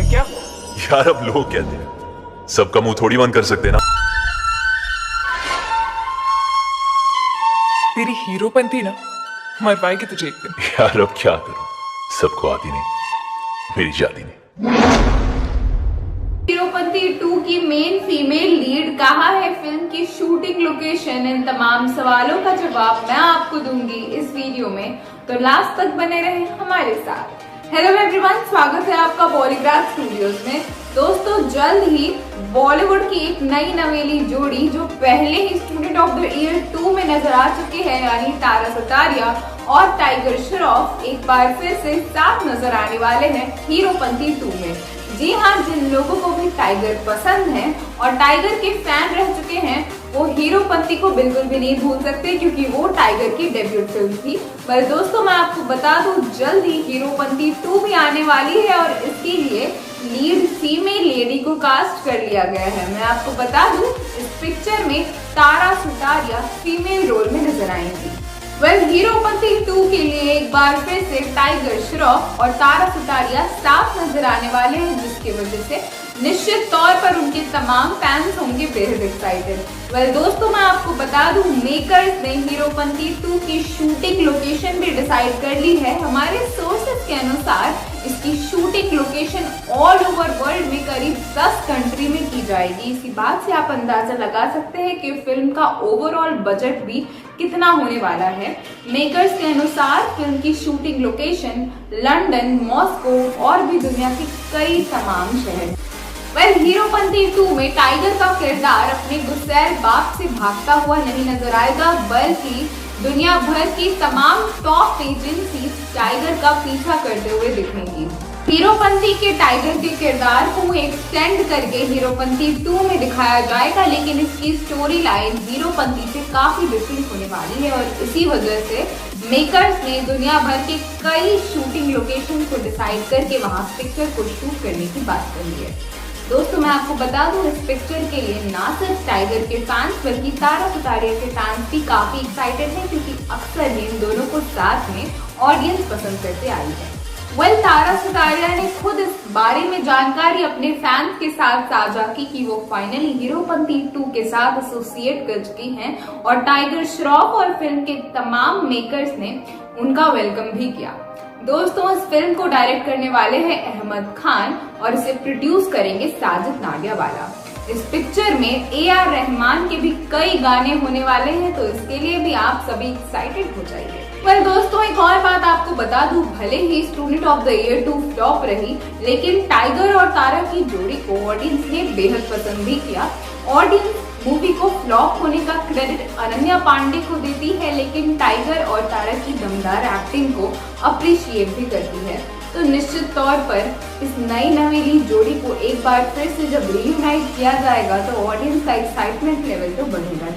है क्या? यार अब लोग कहते हैं, सबका मुंह थोड़ी बंद कर सकते ना। तेरी हीरोपंती ना मरवाएगी तुझे एक दिन। यार अब क्या करूं, सबको आती नहीं, मेरी जाती नहीं। हीरोपंती 2 की मेन फीमेल लीड कहाँ है, फिल्म की शूटिंग लोकेशन, इन तमाम सवालों का जवाब मैं आपको दूंगी इस वीडियो में, तो लास्ट तक बने रहे हमारे साथ। हेलो एवरीवन, स्वागत है आपका बॉलीग्राफ स्टूडियोज में। दोस्तों, जल्द ही बॉलीवुड की एक नई नवेली जोड़ी जो पहले ही स्टूडेंट ऑफ द ईयर 2 में नजर आ चुके हैं, यानी तारा सुतारिया और टाइगर श्रॉफ, एक बार फिर से साथ नजर आने वाले हैं हीरोपंती 2 में। जी हाँ, जिन लोगों को भी टाइगर पसंद है और टाइगर के फैन रह चुके हैं, वो हीरोपंती को बिल्कुल भी नहीं भूल सकते, क्योंकि वो टाइगर की डेब्यूट फिल्म थी। पर दोस्तों, मैं आपको बता दूं, जल्द ही हीरोपंती 2 भी आने वाली है और इसके लिए लीड फीमेल लेडी को कास्ट कर लिया गया है। मैं आपको बता दूं, इस पिक्चर में तारा सुतारिया फीमेल रोल में नजर आएंगी। हीरोपंती 2 के लिए एक बार फिर से टाइगर श्रॉफ और तारा सुतारिया साथ नजर आने वाले हैं, जिसकी वजह से निश्चित तौर पर उनके तमाम फैंस होंगे बेहद एक्साइटेड। दोस्तों, मैं आपको बता दूं, मेकर्स ने हीरोपंती 2 की शूटिंग लोकेशन भी डिसाइड कर ली है। हमारे सोर्सेस के अनुसार इसकी shooting location all over world में करीब 10 कंट्री में की जाएगी। इसी बात से आप अंदाजा लगा सकते हैं कि फिल्म का ओवरऑल बजट भी कितना होने वाला है। मेकर्स के अनुसार फिल्म की शूटिंग लोकेशन लंदन, मॉस्को और भी दुनिया के कई तमाम शहर। हीरोपंती 2 में टाइगर का किरदार अपने गुस्सैल बाप से भागता हुआ नहीं नजर आएगा, बल्कि दुनिया भर की तमाम टॉप एजेंसी टाइगर का पीछा करते हुए दिखेंगी। हीरोपंती के टाइगर के किरदार को एक्सटेंड करके हीरोपंती 2 में दिखाया जाएगा, लेकिन इसकी स्टोरी लाइन हीरोपंती से काफी डिफरेंट होने वाली है और इसी वजह से मेकर्स ने दुनिया भर के कई शूटिंग लोकेशन को डिसाइड करके वहां पिक्चर को शूट करने की बात कर ली है। दोस्तों, मैं आपको बता दूं, इस पिक्चर के लिए ना सिर्फ टाइगर के फैंस बल्कि तारा सुतारिया के फैंस भी काफी एक्साइटेड हैं, क्योंकि अक्सर ही इन दोनों को साथ में ऑडियंस पसंद करते आई है। तारा सुतारिया ने खुद इस बारे में जानकारी अपने फैंस के साथ साझा की कि वो फाइनली हीरोपंती 2 के साथ एसोसिएट कर चुकी हैं और टाइगर श्रॉफ और फिल्म के तमाम मेकर्स ने उनका वेलकम भी किया। दोस्तों, इस फिल्म को डायरेक्ट करने वाले हैं अहमद खान और इसे प्रोड्यूस करेंगे साजिद नाडियावाला। इस पिक्चर में AR रहमान के भी कई गाने होने वाले हैं, तो इसके लिए भी आप सभी एक्साइटेड हो जाइए। दोस्तों, एक और बात आपको बता दूं, भले ही student of the year 2 flop रही, लेकिन टाइगर और तारा की जोड़ी को ऑडियंस ने बेहद पसंद भी किया। ऑडियंस मूवी को फ्लॉप होने का क्रेडिट अनन्या पांडे को देती है, लेकिन टाइगर और तारा की दमदार एक्टिंग को अप्रिशिएट भी करती है। तो निश्चित तौर पर इस नई नवेली जोड़ी को एक बार फिर से जब रीयूनाइट किया जाएगा तो ऑडियंस का एक्साइटमेंट लेवल तो बढ़ेगा।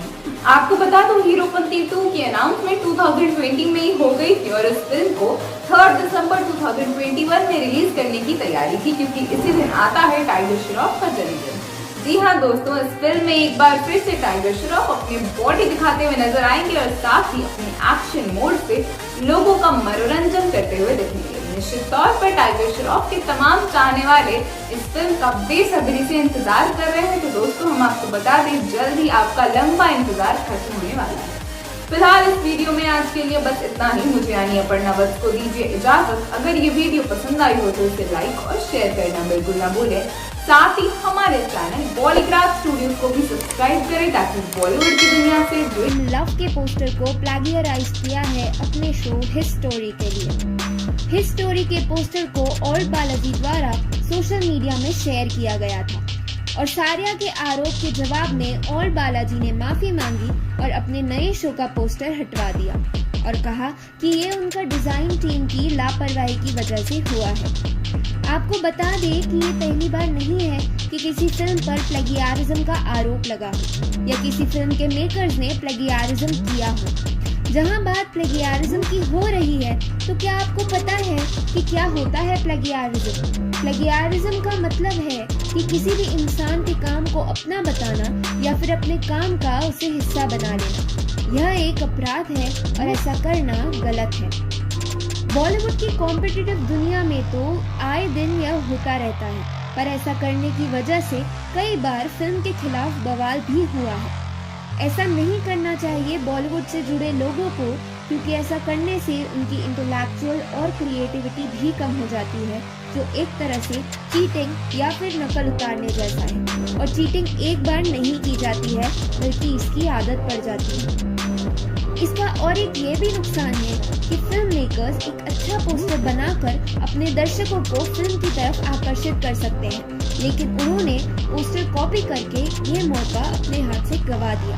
आपको बता दूं, हीरोपंती 2 की अनाउंसमेंट 2020 में ही हो गई थी और इस फिल्म को 3 दिसंबर 2021 में रिलीज करने की तैयारी थी, क्योंकि इसी दिन आता है टाइगर श्रॉफ का जन्मदिन। जी हाँ दोस्तों, इस फिल्म में एक बार फिर से टाइगर श्रॉफ अपनी बॉडी दिखाते हुए नजर आएंगे और साथ ही अपने एक्शन मोड से लोगों का मनोरंजन करते हुए दिखेंगे। निश्चित तौर पर टाइगर श्रॉफ के तमाम चाहने वाले इस फिल्म का बेसब्री से इंतजार कर रहे हैं। तो दोस्तों, हम आपको बता दें, जल्द ही आपका लंबा इंतजार खत्म होने वाला है। फिलहाल इस वीडियो में आज के लिए बस इतना ही। मुझे यानी अपर्णा वत्स को दीजिए इजाजत। अगर ये वीडियो पसंद आई हो तो इसे लाइक और शेयर करना बिल्कुल ना भूलें। साथ ही हमारे चैनल बॉलीग्राफ स्टूडियोज को भी सब्सक्राइब करें, ताकि बॉलीवुड की दुनिया से जुड़े लव के पोस्टर को प्लेगियराइज किया है अपने शो हिस्टोरी के लिए। हिस्टोरी के पोस्टर को ओल्ड बालाजी द्वारा सोशल मीडिया में शेयर किया गया था और सारिया के आरोप के जवाब में ओल्ड बालाजी ने माफी मांगी और अपने नए शो का पोस्टर हटवा दिया और कहा कि ये उनका डिजाइन टीम की लापरवाही की वजह से हुआ है। आपको बता दें कि ये पहली बार नहीं है कि किसी फिल्म पर प्लेगियरिज्म का आरोप लगा हो या किसी फिल्म के मेकर्स ने प्लेगियरिज्म किया हो। जहां बात प्लेगियरिज्म की हो रही है, तो क्या आपको पता है कि क्या होता है प्लेगियरिज्म? प्लेगियरिज्म का मतलब है कि किसी भी इंसान के काम को अपना बताना या फिर अपने काम का उसे हिस्सा बना लेना। यह एक अपराध है और ऐसा करना गलत है। बॉलीवुड की कॉम्पिटिटिव दुनिया में तो आए दिन यह होता रहता है, पर ऐसा करने की वजह से कई बार फिल्म के खिलाफ बवाल भी हुआ है। ऐसा नहीं करना चाहिए बॉलीवुड से जुड़े लोगों को, क्योंकि ऐसा करने से उनकी इंटेलेक्चुअल और क्रिएटिविटी भी कम हो जाती है, जो एक तरह से चीटिंग या फिर नकल उतारने जैसा है। और चीटिंग एक बार नहीं की जाती है, बल्कि इसकी आदत पड़ जाती है। इसका और एक ये भी नुकसान है कि फिल्म मेकर्स एक अच्छा पोस्टर बनाकर अपने दर्शकों को फिल्म की तरफ आकर्षित कर सकते हैं, लेकिन उन्होंने पोस्टर कॉपी करके ये मौका अपने हाथ से गंवा दिया।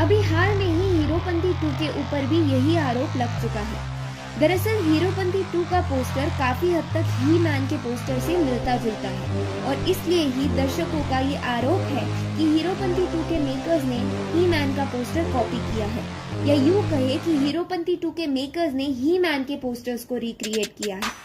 अभी हाल में ही हीरोपंती 2 के ऊपर भी यही आरोप लग चुका है। दरअसल हीरोपंती 2 का पोस्टर काफी हद तक ही मैन के पोस्टर से मिलता जुलता है, और इसलिए ही दर्शकों का ये आरोप है कि हीरोपंती 2 के मेकर्स ने ही मैन का पोस्टर कॉपी किया है, या यूं कहे कि हीरोपंती 2 के मेकर्स ने ही मैन के पोस्टर्स को रिक्रिएट किया है।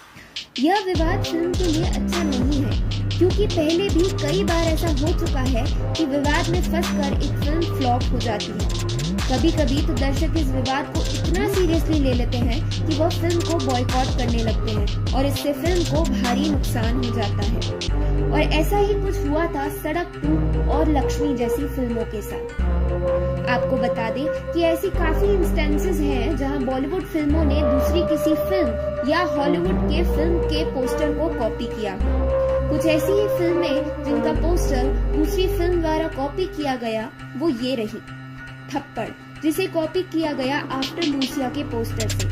यह विवाद फिल्म के लिए अच्छा नहीं है, क्योंकि पहले भी कई बार ऐसा हो चुका है कि विवाद में फंसकर एक फिल्म फ्लॉप हो जाती है। कभी कभी तो दर्शक इस विवाद को इतना सीरियसली ले लेते हैं कि वह फिल्म को बॉयकॉट करने लगते हैं, और इससे फिल्म को भारी नुकसान हो जाता है। और ऐसा ही कुछ हुआ था सड़क 2 और लक्ष्मी जैसी फिल्मों के साथ। आपको बता दें कि ऐसी काफी इंस्टेंसेस हैं जहां बॉलीवुड फिल्मों ने दूसरी किसी फिल्म या हॉलीवुड के फिल्म के पोस्टर को कॉपी किया। कुछ ऐसी ही फिल्में जिनका पोस्टर दूसरी फिल्म द्वारा कॉपी किया गया वो ये रही थप्पड़, जिसे कॉपी किया गया आफ्टर लूसिया के पोस्टर से,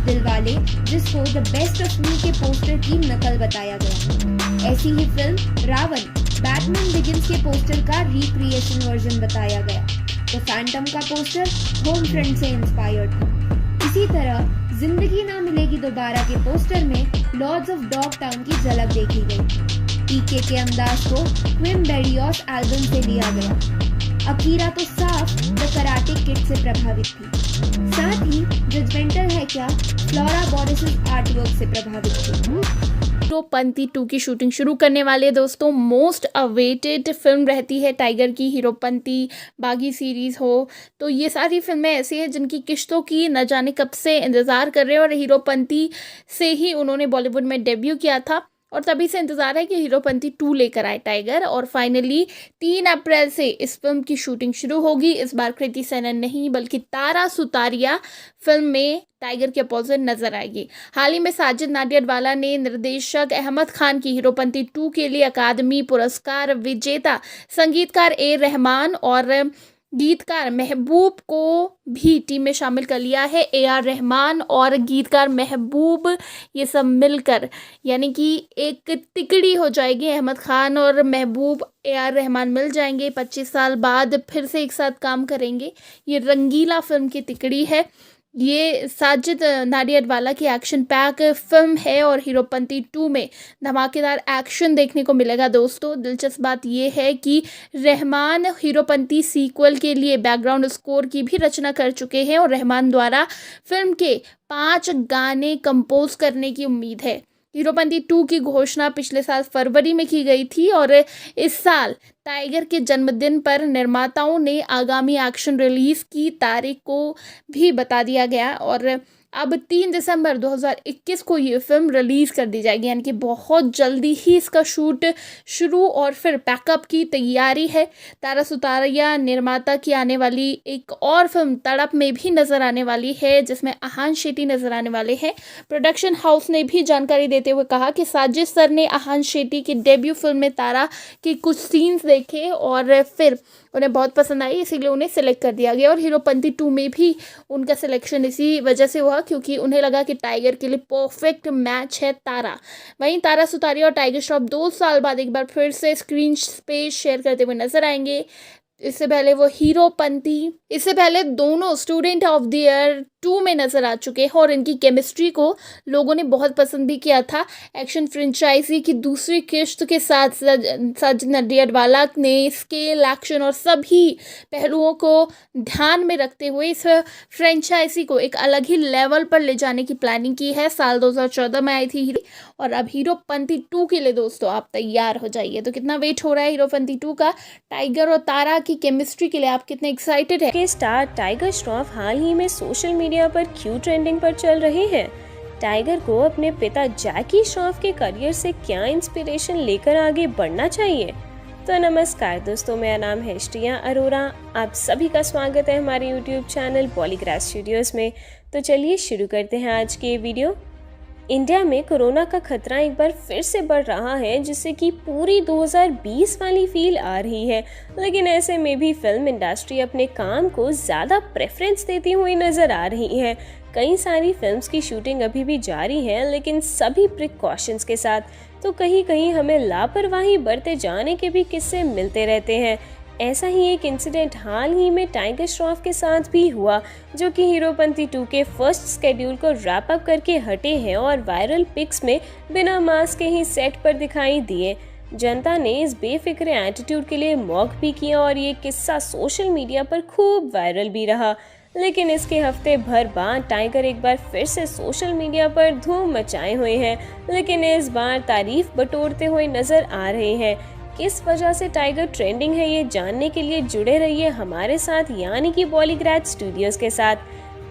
दिलवाले जिसको द बेस्ट ऑफ मी के पोस्टर की नकल बताया गया। ऐसी ही फिल्म रावण बैटमैन बिगिंस के पोस्टर का रिक्रिएशन वर्जन बताया गया। द फैंटम का पोस्टर होम फ्रंट से इंस्पायर्ड था। इसी तरह जिंदगी ना मिलेगी दोबारा के पोस्टर में लॉर्ड्स ऑफ डॉग टाउन की झलक देखी गई। पीके के अंदाज को ट्विन बेरियोस एल्बम से लिया गया। अकीरा तो साफ द कराटे किड से प्रभावित थी। साथ ही जजमेंटल है क्या फ्लोरा बोरिस आर्टवर्क से प्रभावित थी। हीरोपंती 2 की शूटिंग शुरू करने वाले दोस्तों मोस्ट अवेटेड फिल्म रहती है टाइगर की। हीरोपंती, बागी सीरीज हो, तो ये सारी फिल्में ऐसी हैं जिनकी किश्तों की न जाने कब से इंतज़ार कर रहे हैं, और हीरोपंती से ही उन्होंने बॉलीवुड में डेब्यू किया था, और तभी से इंतज़ार है कि हीरोपंती 2 लेकर आए टाइगर। और फाइनली 3 अप्रैल से इस फिल्म की शूटिंग शुरू होगी। इस बार कृति सेनन नहीं बल्कि तारा सुतारिया फिल्म में टाइगर के अपोजिट नजर आएगी। हाल ही में साजिद नाडियाडवाला ने निर्देशक अहमद खान की हीरोपंती 2 के लिए अकादमी पुरस्कार विजेता संगीतकार ए रहमान और गीतकार महबूब को भी टीम में शामिल कर लिया है। AR रहमान और गीतकार महबूब ये सब मिलकर यानी कि एक तिकड़ी हो जाएगी। अहमद खान और महबूब AR रहमान मिल जाएंगे, 25 साल बाद फिर से एक साथ काम करेंगे। ये रंगीला फिल्म की तिकड़ी है। ये साजिद नाडियाडवाला की एक्शन पैक फिल्म है और हीरोपंती 2 में धमाकेदार एक्शन देखने को मिलेगा। दोस्तों दिलचस्प बात ये है कि रहमान हीरोपंती सीक्वल के लिए बैकग्राउंड स्कोर की भी रचना कर चुके हैं और रहमान द्वारा फिल्म के 5 गाने कंपोज करने की उम्मीद है। हीरोपंती 2 की घोषणा पिछले साल फरवरी में की गई थी और इस साल टाइगर के जन्मदिन पर निर्माताओं ने आगामी एक्शन रिलीज की तारीख को भी बता दिया गया और अब 3 दिसंबर 2021 को ये फिल्म रिलीज़ कर दी जाएगी, यानी कि बहुत जल्दी ही इसका शूट शुरू और फिर पैकअप की तैयारी है। तारा सुतारिया निर्माता की आने वाली एक और फिल्म तड़प में भी नज़र आने वाली है, जिसमें आहान शेट्टी नज़र आने वाले हैं। प्रोडक्शन हाउस ने भी जानकारी देते हुए कहा कि साजिद सर ने आहान शेट्टी की डेब्यू फिल्म में तारा के कुछ सीन्स देखे और फिर उन्हें बहुत पसंद आई, इसीलिए उन्हें सिलेक्ट कर दिया गया और हीरोपंती 2 में भी उनका सिलेक्शन इसी वजह से हुआ क्योंकि उन्हें लगा कि टाइगर के लिए परफेक्ट मैच है तारा। वहीं तारा सुतारिया और टाइगर श्रॉफ 2 साल बाद एक बार फिर से स्क्रीन स्पेस शेयर करते हुए नजर आएंगे। इससे पहले दोनों स्टूडेंट ऑफ द ईयर 2 में नजर आ चुके हैं और इनकी केमिस्ट्री को लोगों ने बहुत पसंद भी किया था। एक्शन फ्रेंचाइजी की दूसरी किश्त के साथ साजिद नाडियाडवाला ने स्केल, एक्शन और सभी पहलुओं को ध्यान में रखते हुए इस फ्रेंचाइजी को एक अलग ही लेवल पर ले जाने की प्लानिंग की है। साल 2014 में आई थी और अब हीरोपंती 2 के लिए दोस्तों आप तैयार हो जाइए। तो कितना वेट हो रहा है हीरोपंती 2 का? टाइगर और तारा की केमिस्ट्री के लिए आप कितने एक्साइटेड हैं? स्टार टाइगर श्रॉफ हाल ही में सोशल मीडिया पर क्यों ट्रेंडिंग पर चल रहे हैं? टाइगर को अपने पिता जैकी श्रॉफ के करियर से क्या इंस्पिरेशन लेकर आगे बढ़ना चाहिए? तो नमस्कार दोस्तों, मेरा नाम है श्रिया अरोरा। आप सभी का स्वागत है हमारे YouTube चैनल पॉलीग्राफ स्टूडियोज़ में। तो चलिए शुरू करते हैं आज की ये वीडियो। इंडिया में कोरोना का खतरा एक बार फिर से बढ़ रहा है, जिससे कि पूरी 2020 वाली फील आ रही है। लेकिन ऐसे में भी फिल्म इंडस्ट्री अपने काम को ज़्यादा प्रेफरेंस देती हुई नज़र आ रही है। कई सारी फिल्म्स की शूटिंग अभी भी जारी है, लेकिन सभी प्रिकॉशंस के साथ। तो कहीं कहीं हमें लापरवाही बरते जाने के भी किस्से मिलते रहते हैं। ऐसा ही एक इंसिडेंट हाल ही में टाइगर श्रॉफ के साथ भी हुआ, जो कि हीरोपंती 2 के फर्स्ट शेड्यूल को रैप अप करके हटे हैं और वायरल पिक्स में बिना मास्क के ही सेट पर दिखाई दिए। जनता ने इस बेफिक्र एटीट्यूड के लिए मॉक भी किया और ये किस्सा सोशल मीडिया पर खूब वायरल भी रहा। लेकिन इसके हफ्ते भर बाद टाइगर एक बार फिर से सोशल मीडिया पर धूम मचाए हुए हैं, लेकिन इस बार तारीफ बटोरते हुए नजर आ रहे हैं। किस वजह से टाइगर ट्रेंडिंग है, ये जानने के लिए जुड़े रहिए हमारे साथ, यानी कि पॉलीग्राफ स्टूडियोज़ के साथ।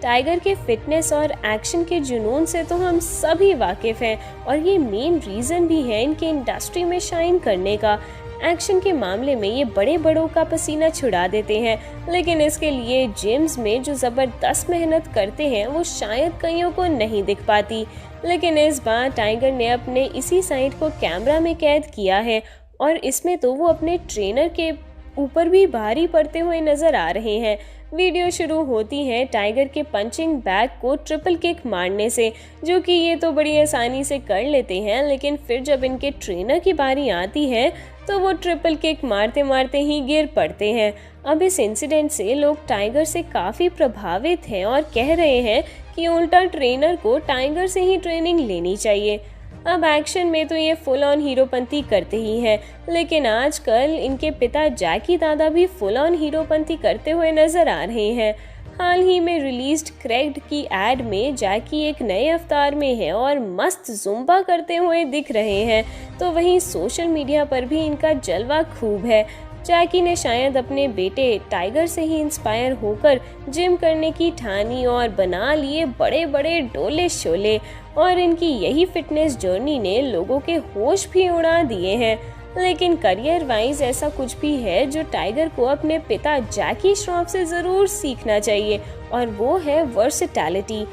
टाइगर के फिटनेस और एक्शन के जुनून से तो हम सभी वाकिफ़ हैं और ये मेन रीज़न भी है इनके इंडस्ट्री में शाइन करने का। एक्शन के मामले में ये बड़े बड़ों का पसीना छुड़ा देते हैं, लेकिन इसके लिए जिम्स में जो ज़बरदस्त मेहनत करते हैं वो शायद कईयों को नहीं दिख पाती। लेकिन इस बार टाइगर ने अपने इसी साइड को कैमरा में कैद किया है और इसमें तो वो अपने ट्रेनर के ऊपर भी भारी पड़ते हुए नज़र आ रहे हैं। वीडियो शुरू होती है टाइगर के पंचिंग बैग को ट्रिपल किक मारने से, जो कि ये तो बड़ी आसानी से कर लेते हैं, लेकिन फिर जब इनके ट्रेनर की बारी आती है तो वो ट्रिपल किक मारते मारते ही गिर पड़ते हैं। अब इस इंसिडेंट से लोग टाइगर से काफ़ी प्रभावित हैं और कह रहे हैं कि उल्टा ट्रेनर को टाइगर से ही ट्रेनिंग लेनी चाहिए। अब एक्शन में तो ये फुल ऑन हीरोपंती करते ही हैं, लेकिन आजकल इनके पिता जैकी दादा भी फुल ऑन हीरोपंती करते हुए नजर आ रहे हैं। हाल ही में रिलीज्ड क्रैक्ड की एड में जैकी एक नए अवतार में है और मस्त जुम्बा करते हुए दिख रहे हैं। तो वहीं सोशल मीडिया पर भी इनका जलवा खूब है। जैकी ने शायद अपने बेटे टाइगर से ही इंस्पायर होकर जिम करने की ठानी और बना लिए बड़े बड़े डोले शोले, और इनकी यही फिटनेस जर्नी ने लोगों के होश भी उड़ा दिए हैं। लेकिन करियर वाइज ऐसा कुछ भी है जो टाइगर को अपने पिता जैकी श्रॉफ से ज़रूर सीखना चाहिए, और वो है वर्सेटैलिटी।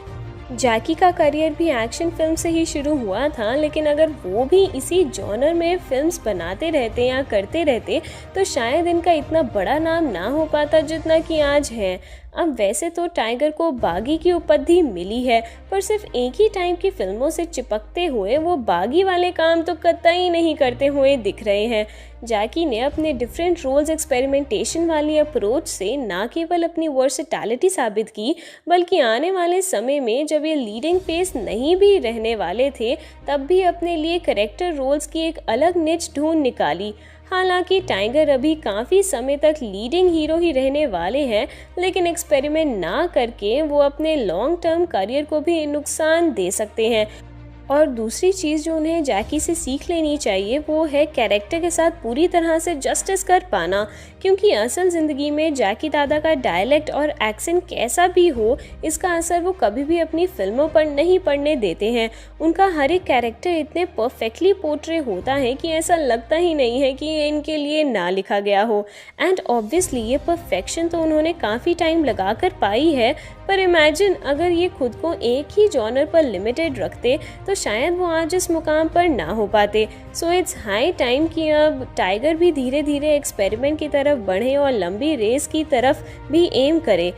जैकी का करियर भी एक्शन फिल्म से ही शुरू हुआ था, लेकिन अगर वो भी इसी जॉनर में फिल्म्स बनाते रहते या करते रहते तो शायद इनका इतना बड़ा नाम ना हो पाता जितना कि आज है। अब वैसे तो टाइगर को बागी की उपाधि मिली है, पर सिर्फ एक ही टाइप की फिल्मों से चिपकते हुए वो बागी वाले काम तो कतई नहीं करते हुए दिख रहे हैं। जैकी ने अपने डिफरेंट रोल्स एक्सपेरिमेंटेशन वाली अप्रोच से ना केवल अपनी वर्सेटैलिटी साबित की, बल्कि आने वाले समय में जब ये लीडिंग फेस नहीं भी रहने वाले थे, तब भी अपने लिए कैरेक्टर रोल्स की एक अलग निच ढूंढ निकाली। हालांकि टाइगर अभी काफ़ी समय तक लीडिंग हीरो ही रहने वाले हैं, लेकिन एक्सपेरिमेंट ना करके वो अपने लॉन्ग टर्म करियर को भी नुकसान दे सकते हैं। और दूसरी चीज़ जो उन्हें जैकी से सीख लेनी चाहिए वो है कैरेक्टर के साथ पूरी तरह से जस्टिस कर पाना, क्योंकि असल ज़िंदगी में जैकी दादा का डायलेक्ट और एक्सेंट कैसा भी हो, इसका असर वो कभी भी अपनी फिल्मों पर नहीं पड़ने देते हैं। उनका हर एक कैरेक्टर इतने परफेक्टली पोर्ट्रे होता है कि ऐसा लगता ही नहीं है कि ये इनके लिए ना लिखा गया हो। एंड ऑब्वियसली ये परफेक्शन तो उन्होंने काफ़ी टाइम लगा कर पाई है, पर इमेजिन अगर ये खुद को एक ही जॉनर पर लिमिटेड रखते तो शायद वो आज इस मुकाम पर ना हो पाते। सो इट्स हाई टाइम कि अब टाइगर भी धीरे धीरे एक्सपेरिमेंट की तरफ बढ़े और लंबी रेस की तरफ भी एम करे।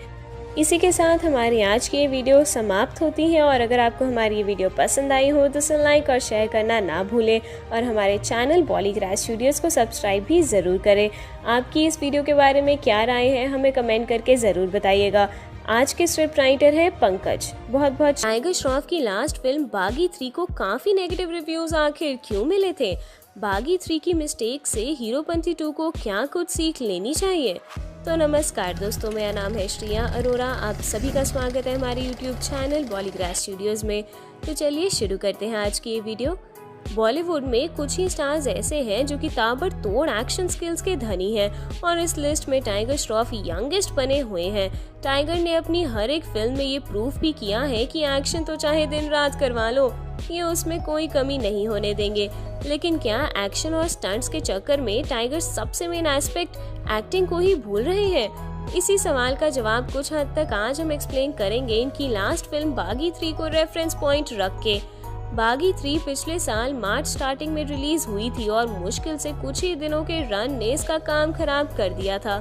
इसी के साथ हमारी आज की ये वीडियो समाप्त होती है, और अगर आपको हमारी ये वीडियो पसंद आई हो तो इसे लाइक और शेयर करना ना भूलें, और हमारे चैनल पॉलीग्राफ स्टूडियोज़ को सब्सक्राइब भी ज़रूर करें। आपकी इस वीडियो के बारे में क्या राय है हमें कमेंट करके ज़रूर बताइएगा। आज के स्क्रिप्ट राइटर है पंकज। बहुत बहुत टाइगर श्रॉफ की लास्ट फिल्म बागी 3 को काफ़ी नेगेटिव रिव्यूज़ आखिर क्यों मिले थे? बागी 3 की मिस्टेक से हीरोपंती 2 को क्या कुछ सीख लेनी चाहिए? तो नमस्कार दोस्तों, मेरा नाम है श्रिया अरोरा। आप सभी का स्वागत है हमारे YouTube चैनल पॉलीग्राफ स्टूडियोज़ में। तो चलिए शुरू करते हैं आज की ये वीडियो। बॉलीवुड में कुछ ही स्टार्स ऐसे हैं जो कि ताबड़तोड़ एक्शन स्किल्स के धनी हैं और इस लिस्ट में टाइगर श्रॉफ यंगेस्ट बने हुए हैं। टाइगर ने अपनी हर एक फिल्म में ये प्रूफ भी किया है कि एक्शन तो चाहे दिन रात करवा लो, ये उसमें कोई कमी नहीं होने देंगे। लेकिन क्या एक्शन और स्टंट्स के चक्कर में टाइगर सबसे मेन एस्पेक्ट एक्टिंग को ही भूल रहे हैं? इसी सवाल का जवाब कुछ हद तक आज हम एक्सप्लेन करेंगे इनकी लास्ट फिल्म बागी 3 को रेफरेंस पॉइंट रख के। बागी 3 पिछले साल मार्च स्टार्टिंग में रिलीज हुई थी और मुश्किल से कुछ ही दिनों के रन ने इसका काम खराब कर दिया था।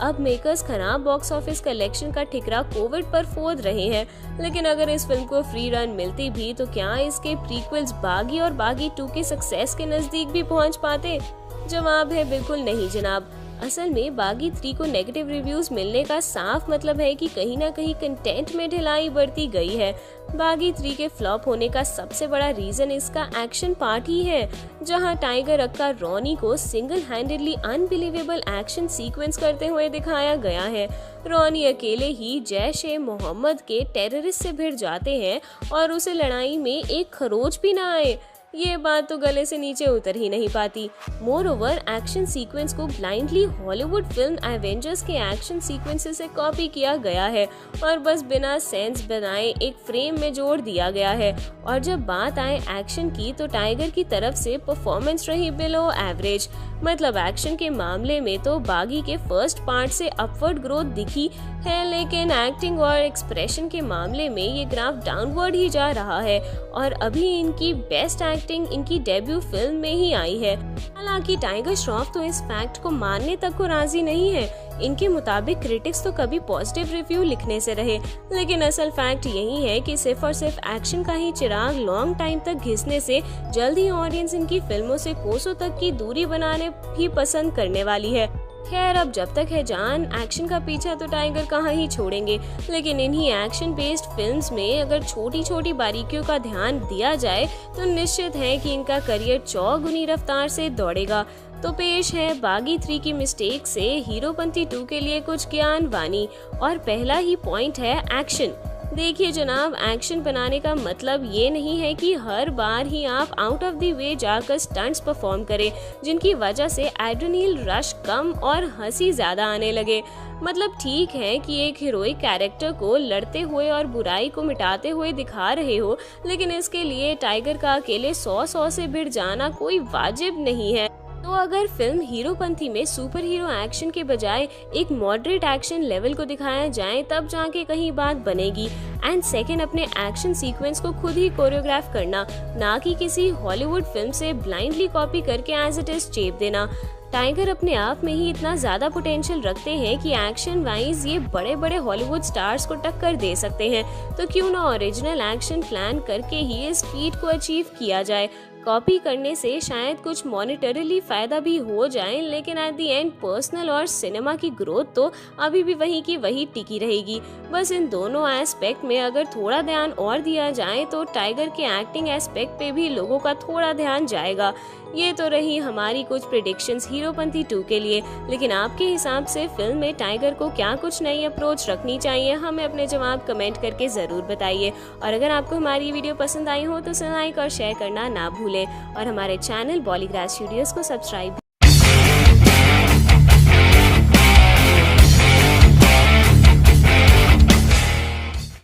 अब मेकर्स खराब बॉक्स ऑफिस कलेक्शन का ठिकरा कोविड पर फोड़ रहे हैं, लेकिन अगर इस फिल्म को फ्री रन मिलती भी तो क्या इसके प्रीक्वल्स बागी और बागी 2 के सक्सेस के नजदीक भी पहुंच पाते? जवाब है बिल्कुल नहीं जनाब। असल में बागी 3 को नेगेटिव रिव्यूज मिलने का साफ मतलब है कि कहीं ना कहीं कंटेंट में ढिलाई बरती गई है। बागी 3 के फ्लॉप होने का सबसे बड़ा रीजन इसका एक्शन पार्ट ही है, जहां टाइगर अक्का रॉनी को single handedly unbelievable action sequence करते हुए दिखाया गया है। रॉनी अकेले ही जैश-ए-मोहम्मद के टेररिस्ट से भिड़ जाते हैं और उसे लड़ाई में एक खरोच भी ना आए, ये बात तो गले से नीचे उतर ही नहीं पाती। मोर ओवर एक्शन सीक्वेंस को ब्लाइंडली हॉलीवुड फिल्म एवेंजर्स के एक्शन सीक्वेंसेस से कॉपी किया गया है और बस बिना सेंस बनाए एक फ्रेम में जोड़ दिया गया है। और जब बात आए एक्शन की तो टाइगर की तरफ से परफॉर्मेंस रही बिलो एवरेज। मतलब एक्शन के मामले में तो बागी के फर्स्ट पार्ट से अपवर्ड ग्रोथ दिखी है, लेकिन एक्टिंग और एक्सप्रेशन के मामले में ये ग्राफ डाउनवर्ड ही जा रहा है और अभी इनकी बेस्ट एक्टिंग इनकी डेब्यू फिल्म में ही आई है। हालांकि टाइगर श्रॉफ तो इस फैक्ट को मानने तक को राजी नहीं है। इनके मुताबिक क्रिटिक्स तो कभी पॉजिटिव रिव्यू लिखने से रहे, लेकिन असल फैक्ट यही है कि सिर्फ और सिर्फ एक्शन का ही चिराग लॉन्ग टाइम तक घिसने से जल्द ही ऑडियंस इनकी फिल्मों से कोसों तक की दूरी बनाने भी पसंद करने वाली है। खैर, अब जब तक है जान एक्शन का पीछा तो टाइगर कहाँ ही छोड़ेंगे, लेकिन इन्हीं एक्शन बेस्ड फिल्म्स में अगर छोटी छोटी बारीकियों का ध्यान दिया जाए तो निश्चित है कि इनका करियर चौगुनी रफ्तार से दौड़ेगा। तो पेश है बागी 3 की मिस्टेक से हीरोपंती 2 के लिए कुछ ज्ञान वाणी। और पहला ही पॉइंट है एक्शन। देखिए जनाब, एक्शन बनाने का मतलब ये नहीं है कि हर बार ही आप आउट ऑफ द वे जाकर स्टंट्स परफॉर्म करें जिनकी वजह से एड्रेनलिन रश कम और हंसी ज्यादा आने लगे। मतलब ठीक है कि एक हीरोइक कैरेक्टर को लड़ते हुए और बुराई को मिटाते हुए दिखा रहे हो, लेकिन इसके लिए टाइगर का अकेले 100 से भिड़ जाना कोई वाजिब नहीं है। तो अगर फिल्म हीरोपंती में सुपर हीरो एक्शन के बजाय एक मॉडरेट एक्शन लेवल को दिखाया जाए तब जाके कहीं बात बनेगी। एंड सेकंड, अपने एक्शन सीक्वेंस को खुद ही कोरियोग्राफ करना, ना कि किसी हॉलीवुड फिल्म से ब्लाइंडली कॉपी करके एज इट इज चेप देना। टाइगर अपने आप में ही इतना ज्यादा पोटेंशियल रखते हैं कि एक्शन वाइज ये बड़े बड़े हॉलीवुड स्टार्स को टक्कर दे सकते हैं, तो क्यों ना ओरिजिनल एक्शन प्लान करके ही इस फीट को अचीव किया जाए। कॉपी करने से शायद कुछ मॉनिटरीली फायदा भी हो जाए, लेकिन एट द एंड पर्सनल और सिनेमा की ग्रोथ तो अभी भी वही की वही टिकी रहेगी। बस इन दोनों एस्पेक्ट में अगर थोड़ा ध्यान और दिया जाए तो टाइगर के एक्टिंग एस्पेक्ट पे भी लोगों का थोड़ा ध्यान जाएगा। ये तो रही हमारी कुछ प्रेडिक्शंस हीरोपंती 2 के लिए, लेकिन आपके हिसाब से फिल्म में टाइगर को क्या कुछ नई अप्रोच रखनी चाहिए, हमें अपने जवाब कमेंट करके जरूर बताइए। और अगर आपको हमारी वीडियो पसंद आई हो तो इसे लाइक और शेयर करना ना भूलें और हमारे चैनल बॉलीग्राज स्टूडियोज को सब्सक्राइब।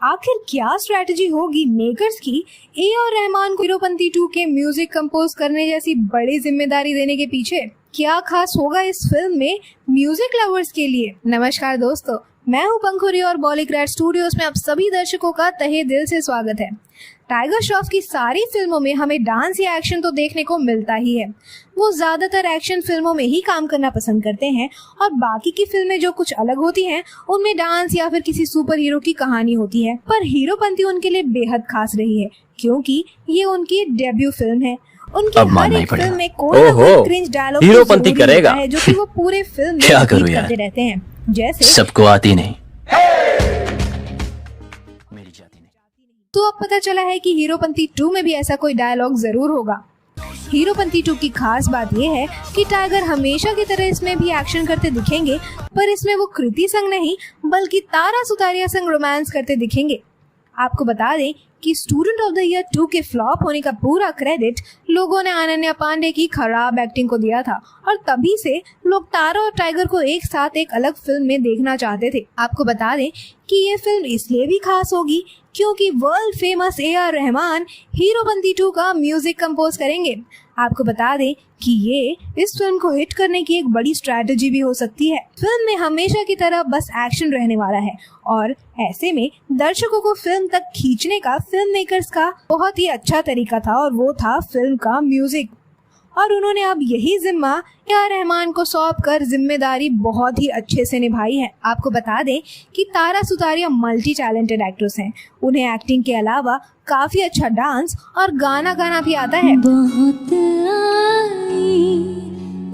आखिर क्या स्ट्रैटेजी होगी मेकर्स की ए.आर. रहमान को हीरोपंती 2 के म्यूजिक कंपोज करने जैसी बड़ी जिम्मेदारी देने के पीछे? क्या खास होगा इस फिल्म में म्यूजिक लवर्स के लिए? नमस्कार दोस्तों, मैं हूं पंखुरी और बॉलीग्राज स्टूडियोज में आप सभी दर्शकों का तहे दिल से स्वागत है। टाइगर श्रॉफ की सारी फिल्मों में हमें डांस या एक्शन तो देखने को मिलता ही है। वो ज्यादातर एक्शन फिल्मों में ही काम करना पसंद करते हैं और बाकी की फिल्में जो कुछ अलग होती हैं उनमें डांस या फिर किसी सुपर हीरो की कहानी होती है। पर हीरोपंती उनके लिए बेहद खास रही है क्योंकि ये उनकी डेब्यू फिल्म है। उनकी हर एक फिल्म में कोई ना कोई क्रिंज डायलॉग हीरोपंती करेगा है जो कि वो पूरे फिल्म में रिपीट करते रहते हैं, जैसे सबको आती नहीं। तो अब पता चला है कि हीरोपंती 2 में भी ऐसा कोई डायलॉग जरूर होगा। हीरोपंती 2 की खास बात यह है कि टाइगर हमेशा की तरह इसमें भी एक्शन करते दिखेंगे, पर इसमें वो कृति संग नहीं बल्कि तारा सुतारिया संग रोमांस करते दिखेंगे। आपको बता दें कि स्टूडेंट ऑफ द ईयर 2 के फ्लॉप होने का पूरा क्रेडिट लोगों ने अनन्या पांडे की खराब एक्टिंग को दिया था और तभी से लोग तारा और टाइगर को एक साथ एक अलग फिल्म में देखना चाहते थे। आपको बता दें कि ये फिल्म इसलिए भी खास होगी क्योंकि world famous AR Rahman Heropanti 2 का म्यूजिक कंपोज करेंगे। आपको बता दें कि ये इस फिल्म को हिट करने की एक बड़ी स्ट्रैटेजी भी हो सकती है। फिल्म में हमेशा की तरह बस एक्शन रहने वाला है और ऐसे में दर्शकों को फिल्म तक खींचने का फिल्म मेकर्स का बहुत ही अच्छा तरीका था और वो था फिल्म का म्यूजिक। और उन्होंने अब यही जिम्मा AR रहमान को सौंप कर जिम्मेदारी बहुत ही अच्छे से निभाई है। आपको बता दें कि Tara Sutaria multi talented actress हैं। उन्हें एक्टिंग के अलावा काफी अच्छा डांस और गाना गाना भी आता है। बहुत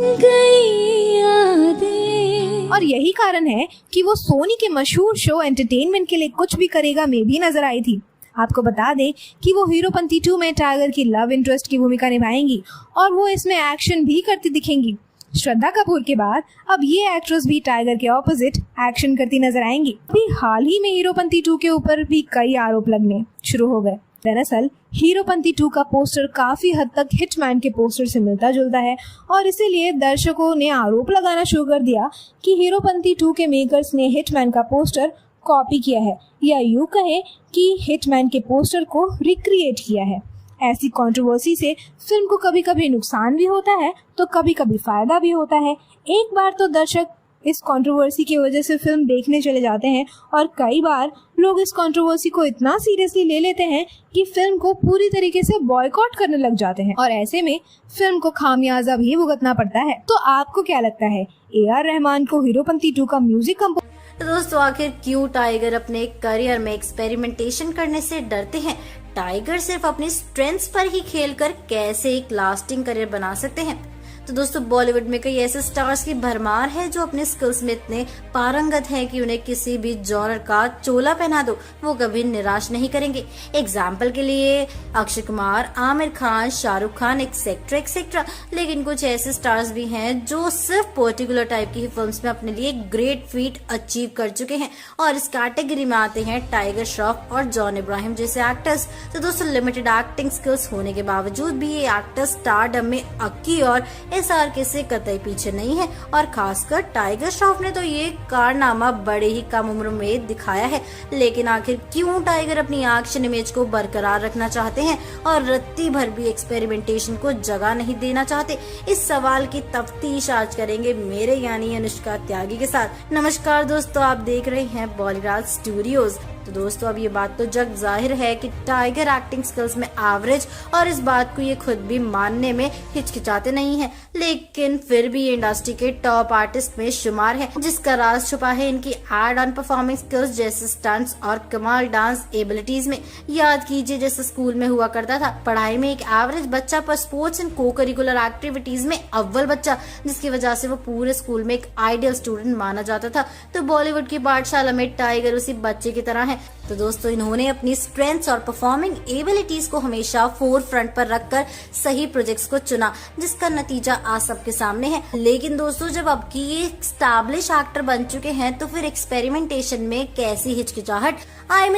आई गई यादें। और यही कारण है कि वो सोनी के मशहूर शो एंटरटेनमेंट के लिए कुछ भी करेगा में भी नजर आई थी। आपको बता दें कि वो हीरोपंती 2 में टाइगर की लव इंटरेस्ट की भूमिका निभाएंगी और वो इसमें एक्शन भी करती दिखेंगी। श्रद्धा कपूर के बाद अब ये एक्ट्रेस भी टाइगर के ऑपोजिट एक्शन करती नजर आएंगी। अभी हाल ही में हीरोपंती 2 के ऊपर भी कई आरोप लगने शुरू हो गए। दरअसल हीरोपंती 2 का पोस्टर काफी हद तक हिटमैन के पोस्टर से मिलता जुलता है और इसीलिए दर्शकों ने आरोप लगाना शुरू कर दिया कि हीरोपंती 2 के मेकर्स ने हिटमैन का पोस्टर कॉपी किया है या यूं कहें कि हिटमैन के पोस्टर को रिक्रिएट किया है। ऐसी कंट्रोवर्सी से फिल्म को कभी कभी नुकसान भी होता है तो कभी कभी फायदा भी होता है। एक बार तो दर्शक इस कंट्रोवर्सी की वजह से फिल्म देखने चले जाते हैं और कई बार लोग इस कंट्रोवर्सी को इतना सीरियसली ले लेते हैं कि फिल्म को पूरी तरीके से बॉयकॉट करने लग जाते हैं और ऐसे में फिल्म को खामियाजा भी भुगतना पड़ता है। तो आपको क्या लगता है, AR रहमान को हीरोपंती 2 का म्यूजिक कंपोज तो दोस्तों आखिर क्यों टाइगर अपने करियर में एक्सपेरिमेंटेशन करने से डरते हैं? टाइगर सिर्फ अपनी स्ट्रेंथ्स पर ही खेलकर कैसे एक लास्टिंग करियर बना सकते हैं? तो दोस्तों बॉलीवुड में कई ऐसे स्टार्स की भरमार है जो अपने स्किल्स में इतने पारंगत हैं कि उन्हें किसी भी जॉनर का चोला पहना दो वो कभी निराश नहीं करेंगे। एग्जाम्पल के लिए अक्षय कुमार, आमिर खान, शाहरुख खान एक्सेट्रा एक्सेट्रा। लेकिन कुछ ऐसे स्टार्स भी हैं जो सिर्फ पर्टिकुलर टाइप की फिल्म्स में अपने लिए ग्रेट फीट अचीव कर चुके हैं और इस कैटेगरी में आते हैं टाइगर श्रॉफ और जॉन इब्राहिम जैसे एक्टर्स। तो दोस्तों लिमिटेड एक्टिंग स्किल्स होने के बावजूद भी ये एक्टर्स स्टारडम में अक्की और SRK से कतई पीछे नहीं है और खासकर टाइगर श्रॉफ ने तो ये कारनामा बड़े ही कम उम्र में दिखाया है। लेकिन आखिर क्यों टाइगर अपनी एक्शन इमेज को बरकरार रखना चाहते हैं और रत्ती भर भी एक्सपेरिमेंटेशन को जगह नहीं देना चाहते? इस सवाल की तफ्तीश आज करेंगे मेरे यानी अनुष्का त्यागी के साथ। नमस्कार दोस्तों, आप देख रहे हैं बॉलीराज स्टूडियोज। तो दोस्तों अब ये बात तो जग जाहिर है कि टाइगर एक्टिंग स्किल्स में एवरेज और इस बात को ये खुद भी मानने में हिचकिचाते नहीं हैं, लेकिन फिर भी ये इंडस्ट्री के टॉप आर्टिस्ट में शुमार है जिसका राज छुपा है इनकी एड ऑन परफॉर्मिंग स्किल्स जैसे स्टंट्स और कमाल डांस एबिलिटीज में। याद कीजिए जैसे स्कूल में हुआ करता था, पढ़ाई में एक एवरेज बच्चा पर स्पोर्ट्स एंड को करिकुलर एक्टिविटीज में अव्वल बच्चा, जिसकी वजह से वो पूरे स्कूल में एक आइडियल स्टूडेंट माना जाता था। तो बॉलीवुड की पाठशाला में टाइगर उसी बच्चे की तरह है। तो दोस्तों इन्होंने अपनी स्ट्रेंथ्स और परफॉर्मिंग एबिलिटीज को हमेशा फोर फ्रंट पर रखकर सही प्रोजेक्ट्स को चुना, जिसका नतीजा आज सबके सामने है। लेकिन दोस्तों जब अब की ये एस्टैब्लिश एक्टर बन चुके हैं तो फिर एक्सपेरिमेंटेशन में कैसी हिचकिचाहट?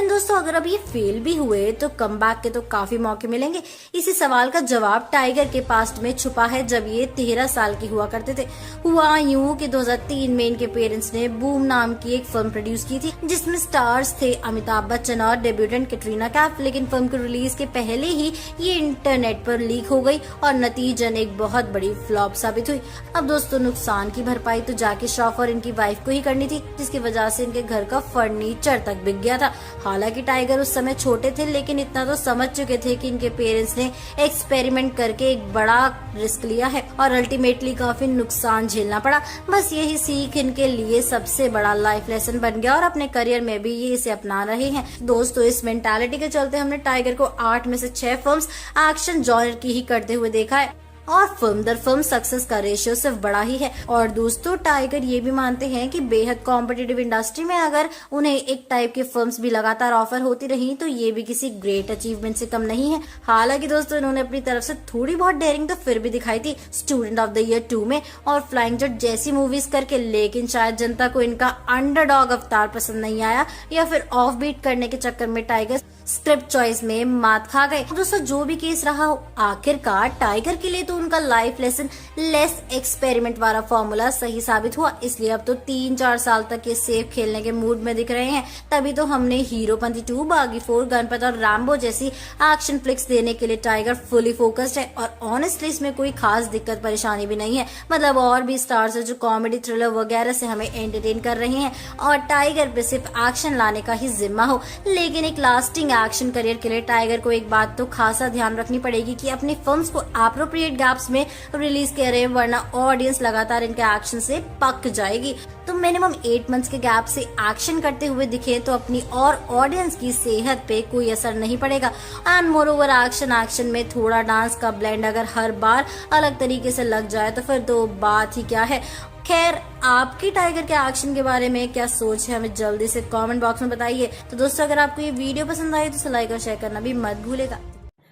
दोस्तों अगर अब ये फेल भी हुए तो कमबैक के तो काफी मौके मिलेंगे। इसी सवाल का जवाब टाइगर के पास्ट में छुपा है जब ये 13 साल की हुआ करते थे। हुआ यूं कि 2003 में इनके पेरेंट्स ने बूम नाम की एक फिल्म प्रोड्यूस की थी जिसमें स्टार्स थे अमिताभ बच्चन और डेब्यूटेंट कैटरीना कैफ। लेकिन फिल्म को रिलीज के पहले ही ये इंटरनेट पर लीक हो गई और नतीजन एक बहुत बड़ी फ्लॉप साबित हुई। अब दोस्तों नुकसान की भरपाई तो जैकी श्रॉफ और इनकी वाइफ को ही करनी थी, जिसकी वजह से इनके घर का फर्नीचर तक बिक गया था। हालांकि टाइगर उस समय छोटे थे लेकिन इतना तो समझ चुके थे कि इनके पेरेंट्स ने एक्सपेरिमेंट करके एक बड़ा रिस्क लिया है और अल्टीमेटली काफी नुकसान झेलना पड़ा। बस यही सीख इनके लिए सबसे बड़ा लाइफ लेसन बन गया और अपने करियर में भी ये इसे अपना रहे हैं। दोस्तों इस मेंटालिटी के चलते हमने टाइगर को 8 में से 6 फिल्म्स एक्शन जॉनर की ही करते हुए देखा है और फिल्म दर फिल्म सक्सेस का रेशियो सिर्फ बड़ा ही है। और दोस्तों टाइगर ये भी मानते हैं कि बेहद कॉम्पिटिटिव इंडस्ट्री में अगर उन्हें एक टाइप की फिल्म्स भी लगातार ऑफर होती रही तो ये भी किसी ग्रेट अचीवमेंट से कम नहीं है। हालांकि दोस्तों इन्होंने अपनी तरफ से थोड़ी बहुत डेयरिंग तो फिर भी दिखाई थी स्टूडेंट ऑफ द ईयर 2 में और फ्लाइंग जट जैसी मूवीज करके, लेकिन शायद जनता को इनका अंडरडॉग अवतार पसंद नहीं आया या फिर ऑफ बीट करने के चक्कर में टाइगर स्क्रिप्ट चॉइस में मात खा गए। दोस्तों जो भी केस रहा हो, आखिरकार टाइगर के लिए तो उनका लाइफ लेसन लेस एक्सपेरिमेंट वाला फॉर्मूला सही साबित हुआ, इसलिए अब तो 3-4 साल तक ये सेफ खेलने के मूड में दिख रहे हैं। तभी तो हमने हीरोपंती 2, बागी 4, गणपत और रैम्बो जैसी एक्शन फ्लिक्स देने के लिए टाइगर फुली फोकस्ड है। और ऑनेस्टली इसमें कोई खास दिक्कत परेशानी भी नहीं है। मतलब और भी स्टार्स है जो कॉमेडी, थ्रिलर वगैरह से हमें एंटरटेन कर रहे हैं और टाइगर पे सिर्फ एक्शन लाने का ही जिम्मा हो। लेकिन एक लास्टिंग एक्शन करियर के लिए टाइगर को एक बात तो खासा ध्यान रखनी पड़ेगी कि अपनी फिल्म्स को एप्रोप्रिएट गैप्स में रिलीज करें, वरना ऑडियंस लगातार इनके एक्शन से पक जाएगी। तो मिनिमम 8 मंथ्स के गैप से एक्शन करते हुए दिखे तो अपनी और ऑडियंस की सेहत पे कोई असर नहीं पड़ेगा। एंड मोर ओवर एक्शन में थोड़ा डांस का ब्लेंड अगर हर बार अलग तरीके से लग जाए तो फिर तो बात ही क्या है। खैर, आपकी टाइगर के एक्शन के बारे में क्या सोच है, हमें जल्दी से कमेंट बॉक्स में बताइए। तो दोस्तों अगर आपको ये वीडियो पसंद आई तो लाइक और शेयर करना भी मत भूलेगा।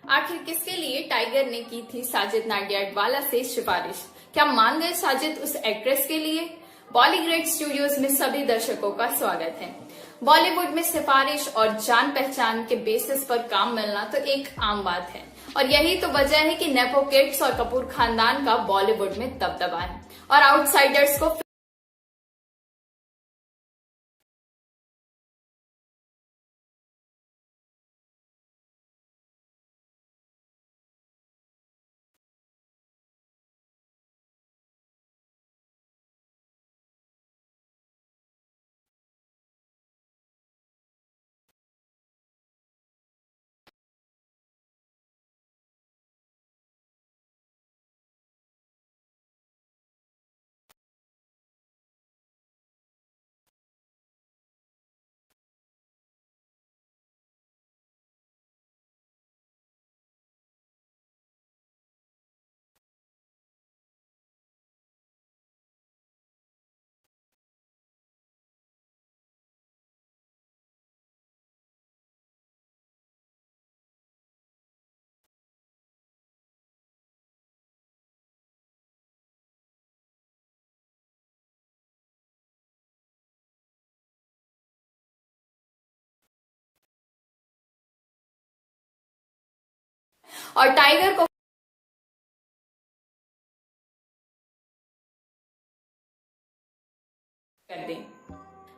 आखिर किसके लिए टाइगर ने की थी साजिद नाडियाडवाला से सिफारिश? क्या मान गए साजिद उस एक्ट्रेस के लिए? बॉलीग्रेड स्टूडियोज में सभी दर्शकों का स्वागत है। बॉलीवुड में सिफारिश और जान पहचान के बेसिस पर काम मिलना तो एक आम बात है और यही तो वजह है कि नेपो किड्स और कपूर खानदान का बॉलीवुड में दबदबा है और आउटसाइडर्स को और टाइगर को कर दें।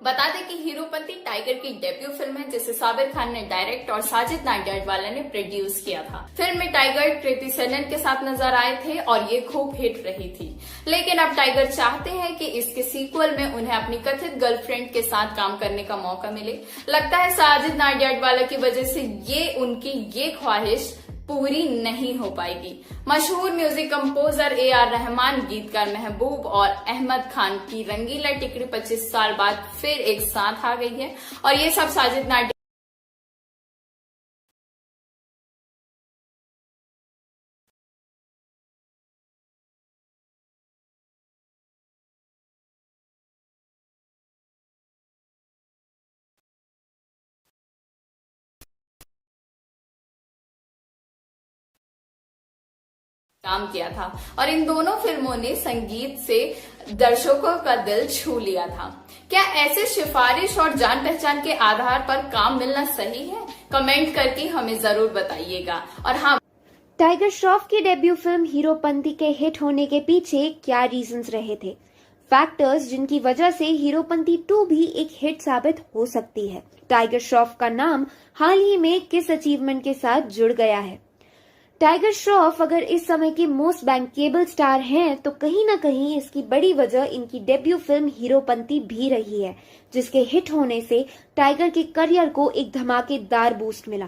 बता दें कि हीरोपंती टाइगर की डेब्यू फिल्म है जिसे साबिर खान ने डायरेक्ट और साजिद नाडियाडवाला ने प्रोड्यूस किया था। फिल्म में टाइगर कृति सेनन के साथ नजर आए थे और ये खूब हिट रही थी। लेकिन अब टाइगर चाहते हैं कि इसके सीक्वल में उन्हें अपनी कथित गर्लफ्रेंड के साथ काम करने का मौका मिले। लगता है साजिद नाडियाडवाला की वजह से उनकी ये ख्वाहिश पूरी नहीं हो पाएगी। मशहूर म्यूजिक कंपोजर AR रहमान, गीतकार महबूब और अहमद खान की रंगीला टिकरी 25 साल बाद फिर एक साथ आ गई है और ये सब साजिद नाडियाडवाला काम किया था और इन दोनों फिल्मों ने संगीत से दर्शकों का दिल छू लिया था। क्या ऐसे सिफारिश और जान पहचान के आधार पर काम मिलना सही है? कमेंट करके हमें जरूर बताइएगा। और हाँ, टाइगर श्रॉफ की डेब्यू फिल्म हीरोपंती के हिट होने के पीछे क्या रीजंस रहे थे, फैक्टर्स जिनकी वजह से हीरोपंती 2 भी एक हिट साबित हो सकती है। टाइगर श्रॉफ का नाम हाल ही में किस अचीवमेंट के साथ जुड़ गया है? टाइगर श्रॉफ अगर इस समय के मोस्ट बैंकेबल स्टार हैं तो कहीं ना कहीं इसकी बड़ी वजह इनकी डेब्यू फिल्म हीरोपंती भी रही है, जिसके हिट होने से टाइगर के करियर को एक धमाकेदार बूस्ट मिला।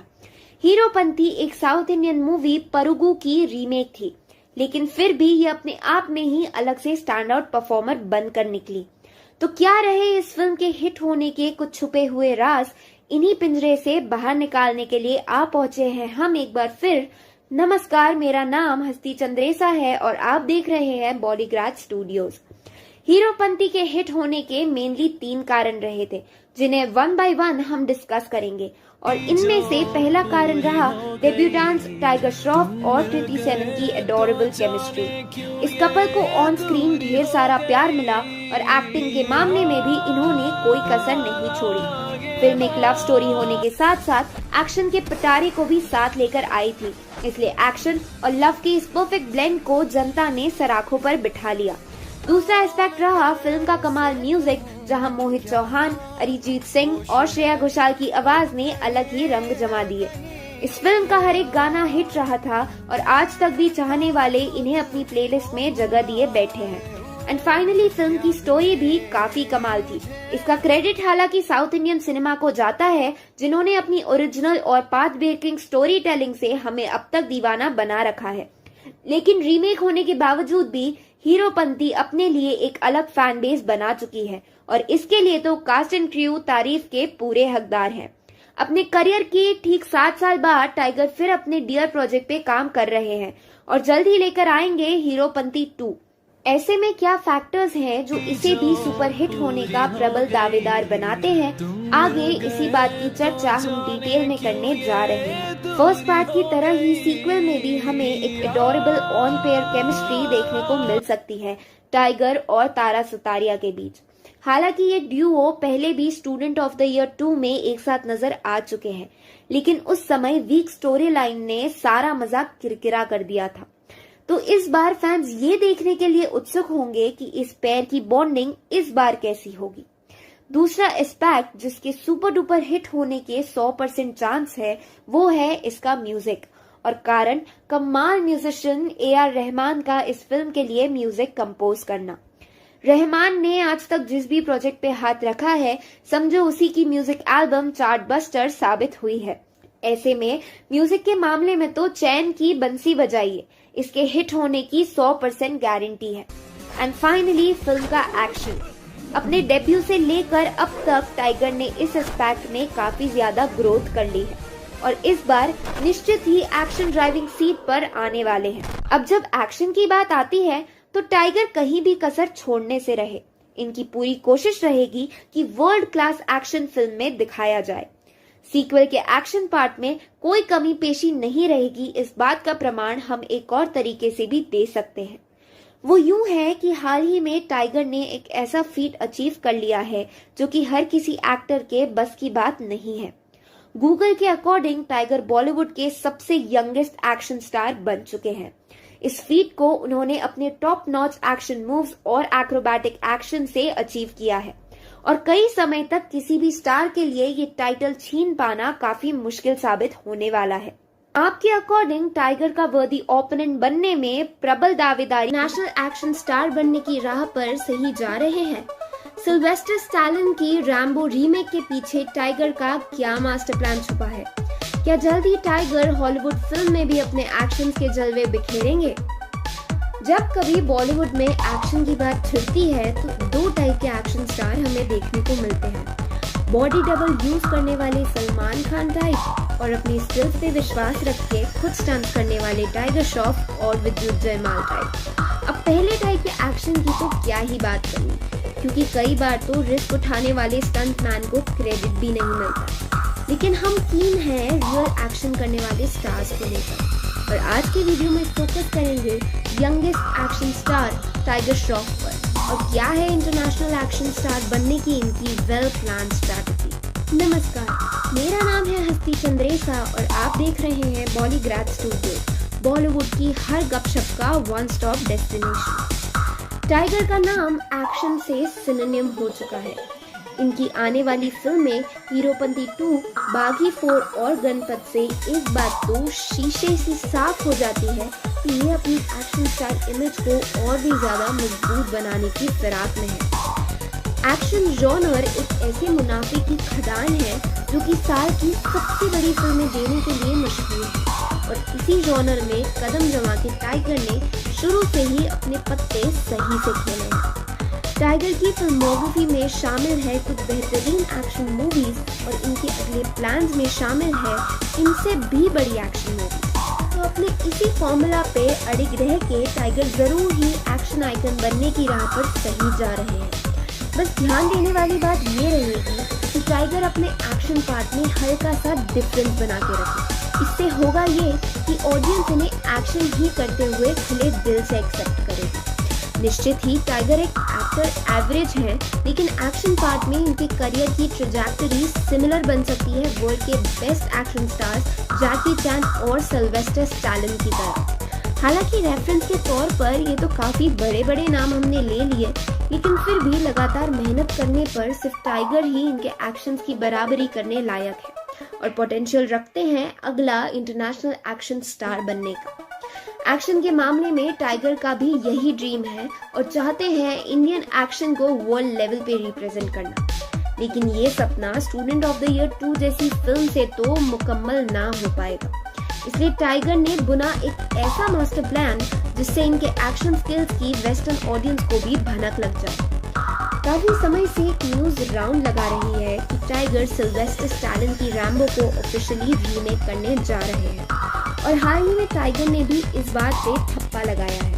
हीरोपंती एक साउथ इंडियन मूवी परुगु की रीमेक थी, लेकिन फिर भी ये अपने आप में ही अलग से स्टैंड आउट परफॉर्मर बनकर निकली। तो क्या रहे इस फिल्म के हिट होने के कुछ छुपे हुए राज? इन्हीं पिंजरे से बाहर निकालने के लिए आ पहुंचे हैं हम एक बार फिर। नमस्कार, मेरा नाम हस्ती चंद्रेसा है और आप देख रहे हैं बॉलीग्रेड स्टूडियोज। हीरोपंती के हिट होने के मेनली 3 कारण रहे थे, जिन्हें वन बाय वन हम डिस्कस करेंगे। और इनमें से पहला कारण रहा डेब्यूटेंट्स टाइगर श्रॉफ और कृति सेनन की एडोरेबल केमिस्ट्री। इस कपल को ऑन स्क्रीन ढेर सारा प्यार मिला और एक्टिंग के मामले में भी इन्होंने कोई कसर नहीं छोड़ी। फिल्म एक लव स्टोरी होने के साथ साथ एक्शन के पिटारे को भी साथ लेकर आई थी, इसलिए एक्शन और लव के इस परफेक्ट ब्लेंड को जनता ने सराखों पर बिठा लिया। दूसरा एस्पेक्ट रहा फिल्म का कमाल म्यूजिक, जहां मोहित चौहान, अरिजीत सिंह और श्रेया घोषाल की आवाज ने अलग ही रंग जमा दिए। इस फिल्म का हर एक गाना हिट रहा था और आज तक भी चाहने वाले इन्हें अपनी प्लेलिस्ट में जगह दिए बैठे हैं। एंड फाइनली फिल्म की स्टोरी भी काफी कमाल थी। इसका क्रेडिट हालांकि साउथ इंडियन सिनेमा को जाता है, जिन्होंने अपनी ओरिजिनल और पाथ ब्रेकिंग स्टोरी टेलिंग से हमें अब तक दीवाना बना रखा है। लेकिन रीमेक होने के बावजूद भी हीरोपंती अपने लिए एक अलग फैन बेस बना चुकी है और इसके लिए तो कास्ट एंड क्रू तारीफ के पूरे हकदार हैं। अपने करियर के ठीक 7 साल बाद टाइगर फिर अपने डियर प्रोजेक्ट पे काम कर रहे हैं और जल्द ही लेकर आएंगे हीरोपंती 2। ऐसे में क्या फैक्टर्स हैं जो इसे भी सुपरहिट होने का प्रबल दावेदार बनाते हैं, आगे इसी बात की चर्चा हम डिटेल में करने जा रहे हैं। फर्स्ट पार्ट की तरह ही सीक्वल में भी हमें एक एडोरेबल ऑन पेयर केमिस्ट्री देखने को मिल सकती है टाइगर और तारा सुतारिया के बीच। हालांकि ये ड्यूओ पहले भी स्टूडेंट ऑफ द ईयर 2 में एक साथ नजर आ चुके हैं, लेकिन उस समय वीक स्टोरी लाइन ने सारा मजाक किरकिरा कर दिया था। तो इस बार फैंस ये देखने के लिए उत्सुक होंगे कि इस पेयर की बॉन्डिंग इस बार कैसी होगी। दूसरा एस्पेक्ट जिसके सुपर डुपर हिट होने के 100% चांस है वो है इसका म्यूजिक, और कारण कमाल म्यूजिशियन AR रहमान का इस फिल्म के लिए म्यूजिक कंपोज करना। रहमान ने आज तक जिस भी प्रोजेक्ट पे हाथ रखा है, समझो उसी की म्यूजिक एल्बम चार्ट बस्टर साबित हुई है। ऐसे में म्यूजिक के मामले में तो चैन की बंसी बजाइए, इसके हिट होने की 100% गारंटी है। एंड फाइनली फिल्म का एक्शन। अपने डेब्यू से लेकर अब तक टाइगर ने इस एस्पेक्ट में काफी ज्यादा ग्रोथ कर ली है और इस बार निश्चित ही एक्शन ड्राइविंग सीट पर आने वाले हैं। अब जब एक्शन की बात आती है तो टाइगर कहीं भी कसर छोड़ने से रहे। इनकी पूरी कोशिश रहेगी कि वर्ल्ड क्लास एक्शन फिल्म में दिखाया जाए। सीक्वल के एक्शन पार्ट में कोई कमी पेशी नहीं रहेगी, इस बात का प्रमाण हम एक और तरीके से भी दे सकते हैं। वो यूं है कि हाल ही में टाइगर ने एक ऐसा फीट अचीव कर लिया है जो कि हर किसी एक्टर के बस की बात नहीं है। गूगल के अकॉर्डिंग टाइगर बॉलीवुड के सबसे यंगेस्ट एक्शन स्टार बन चुके हैं। इस फीट को उन्होंने अपने टॉप नॉच एक्शन मूव्स और एक्रोबैटिक एक्शन से अचीव किया है और कई समय तक किसी भी स्टार के लिए ये टाइटल छीन पाना काफी मुश्किल साबित होने वाला है। आपके अकॉर्डिंग टाइगर का वर्दी ओपोनेंट बनने में प्रबल दावेदारी नेशनल एक्शन स्टार बनने की राह पर सही जा रहे हैं। सिल्वेस्टर स्टैलोन की रैम्बो रीमेक के पीछे टाइगर का क्या मास्टर प्लान छुपा है? क्या जल्द ही टाइगर हॉलीवुड फिल्म में भी अपने एक्शन के जलवे बिखेरेंगे? जब कभी बॉलीवुड में एक्शन की बात छिड़ती है तो 2 टाइप के एक्शन स्टार हमें देखने को मिलते हैं। बॉडी डबल यूज करने वाले सलमान खान टाइप और अपनी स्किल्स पे विश्वास रख के खुद स्टंट करने वाले टाइगर श्रॉफ और विद्युत जयमाल टाइप। अब पहले टाइप के एक्शन की तो क्या ही बात करनी, क्योंकि कई बार तो रिस्क उठाने वाले स्टंट मैन को क्रेडिट भी नहीं मिलता। लेकिन हम कीन हैं रियल एक्शन करने वाले स्टार्स को लेकर और आज के वीडियो में फोकस करेंगे youngest action star tiger Shroff पर और क्या है इंटरनेशनल एक्शन स्टार बनने की इनकी वेल प्लान स्ट्रैटेजी। नमस्कार, मेरा नाम है हस्ती चंद्रेसा और आप देख रहे हैं बॉलीग्राड स्टूडियो, बॉलीवुड की हर गपशप का वन स्टॉप डेस्टिनेशन। टाइगर का नाम एक्शन से सिनोनिम हो चुका है। इनकी आने वाली फिल्में हीरोपंती 2, बागी 4 और गणपत से एक बात तो शीशे से साफ हो जाती है कि ये अपनी एक्शन स्टार इमेज को और भी ज्यादा मजबूत बनाने की फिराक में है। एक्शन जॉनर एक ऐसे मुनाफे की खदान है जो कि साल की सबसे बड़ी फिल्में देने के लिए मशहूर है और इसी जॉनर में कदम जमा के टाइगर ने शुरू से ही अपने पत्ते सही से खेले हैं। टाइगर की फिल्मोग्राफी में शामिल है कुछ बेहतरीन एक्शन मूवीज और इनके अगले प्लान्स में शामिल है इनसे भी बड़ी एक्शन मूवीज। तो अपने इसी फॉर्मूला पे अड़िग रह के टाइगर जरूर ही एक्शन आइकन बनने की राह पर सही जा रहे हैं। बस ध्यान देने वाली बात ये रहेगी कि टाइगर अपने एक्शन पार्ट में हल्का सा डिफरेंस बना के रखे। इससे होगा ये कि ऑडियंस इन्हें एक्शन ही करते हुए खुले दिल से एक्सेप्ट करेगी। निश्चित ही टाइगर एक एक्टर एवरेज हैं, लेकिन एक्शन पार्ट में इनके करियर की ट्रैजेक्टरी सिमिलर बन सकती है वर्ल्ड के बेस्ट एक्शन स्टार्स जैकी चैन और सिल्वेस्टर स्टैलोन की तरह। हालांकि रेफरेंस के तौर पर ये तो काफ़ी बड़े बड़े नाम हमने ले लिए, लेकिन फिर भी लगातार मेहनत करने पर सिर्फ टाइगर ही इनके एक्शंस की बराबरी करने लायक है और पोटेंशियल रखते हैं अगला इंटरनेशनल एक्शन स्टार बनने का। एक्शन के मामले में टाइगर का भी यही ड्रीम है और चाहते हैं इंडियन एक्शन को वर्ल्ड लेवल पे रिप्रेजेंट करना, लेकिन ये सपना स्टूडेंट ऑफ द ईयर 2 जैसी फिल्म से तो मुकम्मल ना हो पाएगा। इसलिए टाइगर ने बुना एक ऐसा मास्टर प्लान जिससे इनके एक्शन स्किल्स की वेस्टर्न ऑडियंस को भी भनक लग जाए। काफी समय से एक न्यूज राउंड लगा रही है कि टाइगर सिल्वेस्टर स्टैलोन की रैम्बो को ऑफिशियली रीमेक करने जा रहे हैं और हाल ही में टाइगर ने भी इस बात पे ठप्पा लगाया है।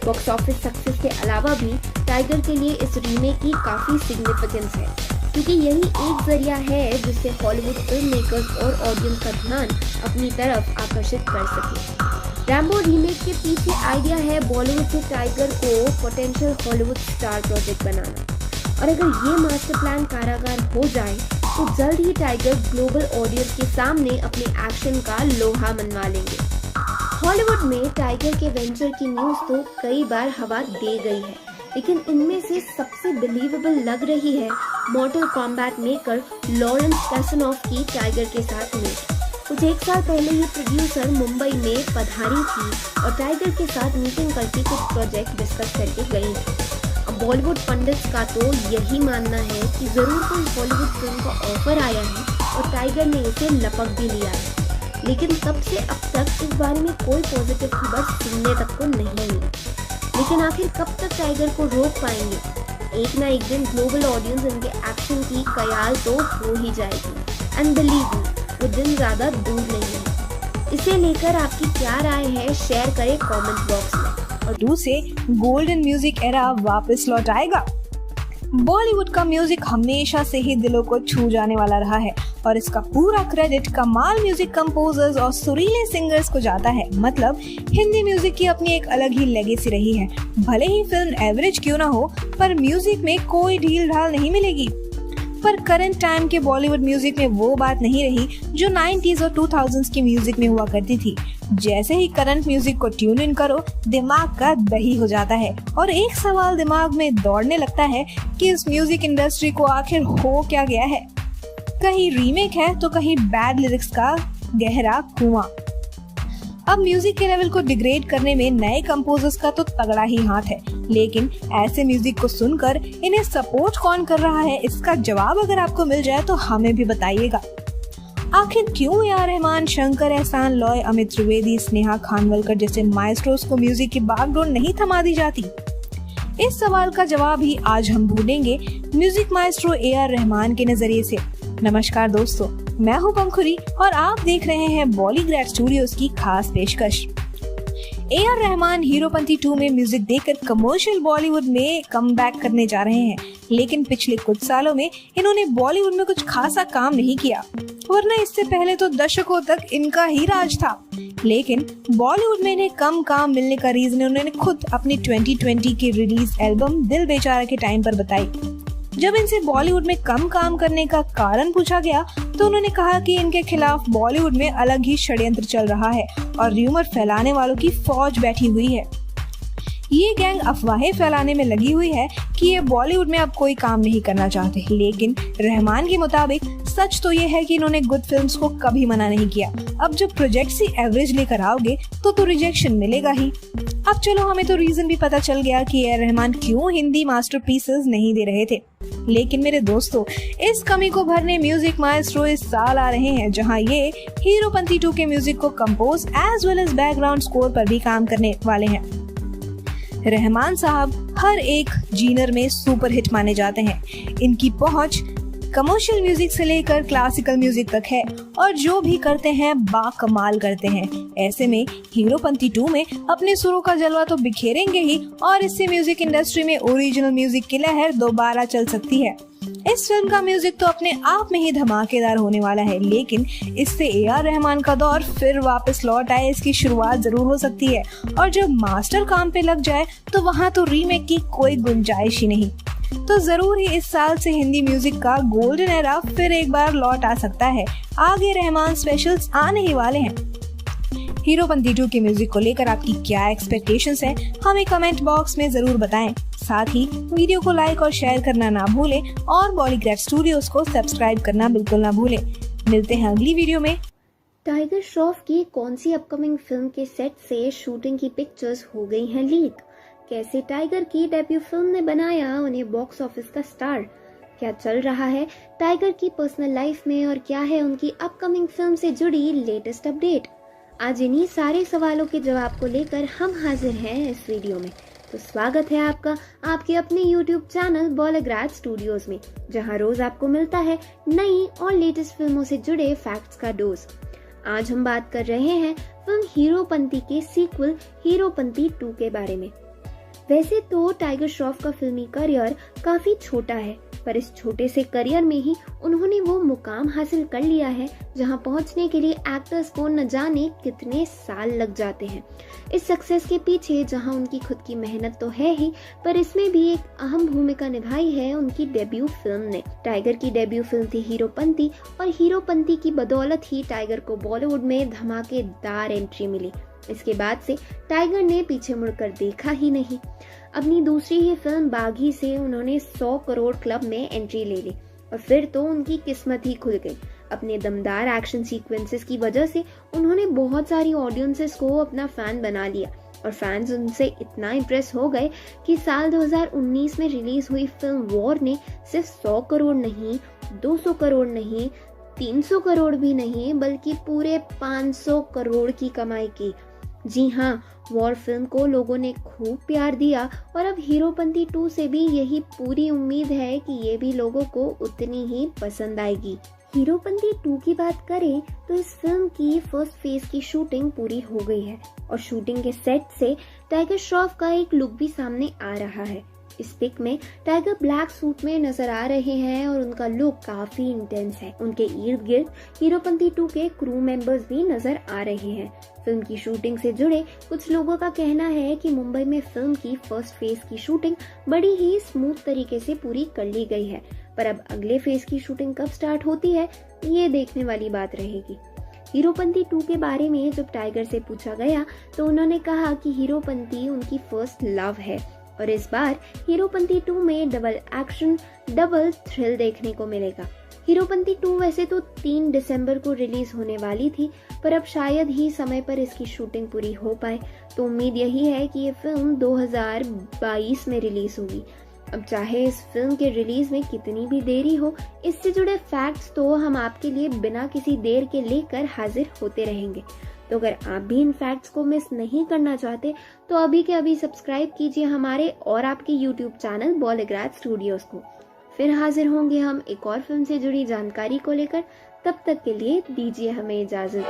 बॉक्स ऑफिस सक्सेस के अलावा भी टाइगर के लिए इस रीमेक की काफी सिग्निफिकेंस है, क्योंकि यही एक जरिया है जिससे हॉलीवुड फिल्म मेकर्स और ऑडियंस का ध्यान अपनी तरफ आकर्षित कर सके। रैम्बो रीमेक के पीछे आइडिया है बॉलीवुड से टाइगर को पोटेंशियल हॉलीवुड स्टार प्रोजेक्ट बनाना, और अगर ये मास्टर प्लान कारागार हो जाए तो जल्द ही टाइगर ग्लोबल ऑडियंस के सामने अपने एक्शन का लोहा मनवा लेंगे। हॉलीवुड में टाइगर के वेंचर की न्यूज तो कई बार हवा दे गई है, लेकिन इनमें से सबसे बिलीवेबल लग रही है मॉर्टल कॉम्बैट मेकर लॉरेंस कैसनॉफ की टाइगर के साथ मीट। कुछ एक साल पहले ये प्रोड्यूसर मुंबई में पधारी थी और टाइगर के साथ मीटिंग करके कुछ प्रोजेक्ट डिस्कस करके गई थी। अब बॉलीवुड पंडित्स का तो यही मानना है कि जरूर कोई हॉलीवुड फिल्म का ऑफर आया है और टाइगर ने इसे लपक भी लिया है, लेकिन तब से अब तक इस बारे में कोई पॉजिटिव खबर सुनने तक को नहीं मिली। लेकिन आखिर कब तक टाइगर को रोक पाएंगे? एक ना एक दिन ग्लोबल ऑडियंस इनके एक्शन की कयाल तो हो ही जाएगी, एंड बिलीव मी वो दिन ज्यादा दूर नहीं है। इसे लेकर आपकी क्या राय है, शेयर करें कमेंट बॉक्स में। और 2 से गोल्डन म्यूजिक एरा वापस लौट आएगा। बॉलीवुड का म्यूजिक हमेशा से ही दिलों को छू जाने वाला रहा है और इसका पूरा क्रेडिट कमाल म्यूजिक कंपोजर्स और सुरीले सिंगर्स को जाता है। मतलब हिंदी म्यूजिक की अपनी एक अलग ही लेगेसी रही है। भले ही फिल्म एवरेज क्यों ना हो, पर म्यूजिक में कोई ढील ढाल नहीं मिलेगी। पर करंट टाइम के बॉलीवुड म्यूजिक में वो बात नहीं रही जो 90s और 2000s के म्यूजिक में हुआ करती थी। जैसे ही करंट म्यूजिक को ट्यून इन करो, दिमाग का दही हो जाता है और एक सवाल दिमाग में दौड़ने लगता है कि इस म्यूजिक इंडस्ट्री को आखिर हो क्या गया है। कहीं रीमेक है तो कहीं बैड लिरिक्स का गहरा कुआं। अब म्यूजिक के लेवल को डिग्रेड करने में नए कंपोजर्स का तो तगड़ा ही हाथ है, लेकिन ऐसे म्यूजिक को सुनकर इन्हें सपोर्ट कौन कर रहा है, इसका जवाब अगर आपको मिल जाए तो हमें भी बताइएगा। आखिर क्यों ए.आर. रहमान, शंकर एहसान लॉय, अमित त्रिवेदी, स्नेहा खानवलकर जैसे माइस्ट्रोस को म्यूजिक की बागडोर नहीं थमा दी जाती? इस सवाल का जवाब ही आज हम ढूंढेंगे म्यूजिक माइस्ट्रो ए.आर. रहमान के नजरिए से। नमस्कार दोस्तों, मैं हूं पंखुरी और आप देख रहे हैं बॉलीग्रैड स्टूडियोज की खास पेशकश। ए.आर. रहमान हीरोपंती 2 में म्यूजिक देकर कमर्शियल बॉलीवुड में कमबैक करने जा रहे हैं, लेकिन पिछले कुछ सालों में इन्होंने बॉलीवुड में कुछ खासा काम नहीं किया, वरना इससे पहले तो दशकों तक इनका ही राज था। लेकिन बॉलीवुड में इन्हें कम काम मिलने का रीजन उन्होंने खुद अपनी 2020 की रिलीज एल्बम दिल बेचारा के टाइम पर बताई। जब इनसे बॉलीवुड में कम काम करने का कारण पूछा गया तो उन्होंने कहा कि इनके खिलाफ बॉलीवुड में अलग ही षड्यंत्र चल रहा है और र्यूमर फैलाने वालों की फौज बैठी हुई है। ये गैंग अफवाहें फैलाने में लगी हुई है कि ये बॉलीवुड में अब कोई काम नहीं करना चाहते, लेकिन रहमान के मुताबिक सच तो ये है कि इन्होंने गुड फिल्म्स को कभी मना नहीं किया। अब जब प्रोजेक्ट से एवरेज लेकर आओगे तो रिजेक्शन मिलेगा ही। अब चलो, हमें तो रीजन भी पता चल गया कि ए.आर. रहमान क्यों हिंदी मास्टरपीसेस नहीं दे रहे थे। लेकिन मेरे दोस्तों, इस कमी को भरने म्यूजिक माएस्ट्रो इस साल आ रहे हैं, जहां ये हीरोपंती 2 के म्यूजिक को compose as well as background score पर भी काम करने वाले हैं। रहमान साहब हर एक जीनर में सुपर हिट माने जाते हैं। इनकी पहुंच कमर्शियल म्यूजिक से लेकर क्लासिकल म्यूजिक तक है और जो भी करते हैं बाकमाल करते हैं। ऐसे में हीरोपंती 2 में अपने सुरों का जलवा तो बिखेरेंगे ही और इससे म्यूजिक इंडस्ट्री में ओरिजिनल म्यूजिक की लहर दोबारा चल सकती है। इस फिल्म का म्यूजिक तो अपने आप में ही धमाकेदार होने वाला है, लेकिन इससे AR रहमान का दौर फिर वापस लौट आए इसकी शुरुआत जरूर हो सकती है। और जब मास्टर काम पे लग जाए तो वहाँ तो रीमेक की कोई गुंजाइश ही नहीं। तो जरूर ही इस साल से हिंदी म्यूजिक का गोल्डन एरा फिर एक बार लौट आ सकता है। आगे रहमान स्पेशल्स आने ही वाले हैं। हीरोपंती 2 के म्यूजिक को लेकर आपकी क्या एक्सपेक्टेशंस हैं, हमें कमेंट बॉक्स में जरूर बताएं। साथ ही वीडियो को लाइक और शेयर करना ना भूलें और बॉलीग्राफ स्टूडियोज को सब्सक्राइब करना बिल्कुल ना भूलें। मिलते हैं अगली वीडियो में। टाइगर श्रॉफ की कौन सी अपकमिंग फिल्म के सेट से शूटिंग की पिक्चर्स हो गई हैं लीक? कैसे टाइगर की डेब्यू फिल्म ने बनाया उन्हें बॉक्स ऑफिस का स्टार? क्या चल रहा है टाइगर की पर्सनल लाइफ में और क्या है उनकी अपकमिंग फिल्म से जुड़ी लेटेस्ट अपडेट? आज इन्हीं सारे सवालों के जवाब को लेकर हम हाजिर हैं इस वीडियो में। तो स्वागत है आपका आपके अपने YouTube चैनल बॉलीग्राफ स्टूडियोज में, जहां रोज आपको मिलता है नई और लेटेस्ट फिल्मों से जुड़े फैक्ट्स का डोज। आज हम बात कर रहे हैं फिल्म हीरोपंती के सीक्वल हीरोपंती 2 के बारे में। वैसे तो टाइगर श्रॉफ का फिल्मी करियर काफी छोटा है, पर इस छोटे से करियर में ही उन्होंने वो मुकाम हासिल कर लिया है जहां पहुंचने के लिए एक्टर्स को न जाने कितने साल लग जाते हैं। इस सक्सेस के पीछे जहां उनकी खुद की मेहनत तो है ही, पर इसमें भी एक अहम भूमिका निभाई है उनकी डेब्यू फिल्म ने। टाइगर की डेब्यू फिल्म थी हीरोपंती, और हीरोपंती की बदौलत ही टाइगर को बॉलीवुड में धमाकेदार एंट्री मिली। इसके बाद से टाइगर ने पीछे मुड़कर देखा ही नहीं। अपनी दूसरी ही फिल्म बागी से उन्होंने 100 करोड़ क्लब में एंट्री ले ली और फिर तो उनकी किस्मत ही खुल गई। अपने दमदार एक्शन सीक्वेंसेस की वजह से उन्होंने बहुत सारी ऑडियंसेस को अपना फैन बना लिया और फैंस उनसे इतना इम्प्रेस हो गए कि साल 2019 में रिलीज हुई फिल्म वॉर ने सिर्फ 100 करोड़ नहीं, 200 करोड़ नहीं, 300 करोड़ भी नहीं, बल्कि पूरे 500 करोड़ की कमाई की। जी हाँ, वॉर फिल्म को लोगों ने खूब प्यार दिया और अब हीरोपंती 2 से भी यही पूरी उम्मीद है कि ये भी लोगों को उतनी ही पसंद आएगी। हीरोपंती 2 की बात करें तो इस फिल्म की फर्स्ट फेज की शूटिंग पूरी हो गई है और शूटिंग के सेट से टाइगर श्रॉफ का एक लुक भी सामने आ रहा है। इस पिक में टाइगर ब्लैक सूट में नजर आ रहे हैं और उनका लुक काफी इंटेंस है। उनके इर्द गिर्द हीरोपंती 2 के क्रू मेंबर्स भी नजर आ रहे हैं। फिल्म की शूटिंग से जुड़े कुछ लोगों का कहना है कि मुंबई में फिल्म की फर्स्ट फेज की शूटिंग बड़ी ही स्मूथ तरीके से पूरी कर ली गई है, पर अब अगले फेज की शूटिंग कब स्टार्ट होती है ये देखने वाली बात रहेगी। हीरोपंती 2 के बारे में जब टाइगर से पूछा गया तो उन्होंने कहा कि हीरोपंती उनकी फर्स्ट लव है और इस बार हीरोपंती 2 में डबल एक्शन, डबल थ्रिल देखने को मिलेगा। हीरोपंती 2 वैसे तो 3 दिसंबर को रिलीज होने वाली थी, पर अब शायद ही समय पर इसकी शूटिंग पूरी हो पाए, तो उम्मीद यही है कि ये फिल्म 2022 में रिलीज होगी। अब चाहे इस फिल्म के रिलीज में कितनी भी देरी हो, इससे जुड़े फैक्ट्स तो हम आपके लिए बिना किसी देर के लेकर हाजिर होते रहेंगे। तो अगर आप भी इन फैक्ट्स को मिस नहीं करना चाहते तो अभी के अभी सब्सक्राइब कीजिए हमारे और आपके YouTube चैनल बॉलीग्राफ स्टूडियोज को। फिर हाजिर होंगे हम एक और फिल्म से जुड़ी जानकारी को लेकर। तब तक के लिए दीजिए हमें इजाजत।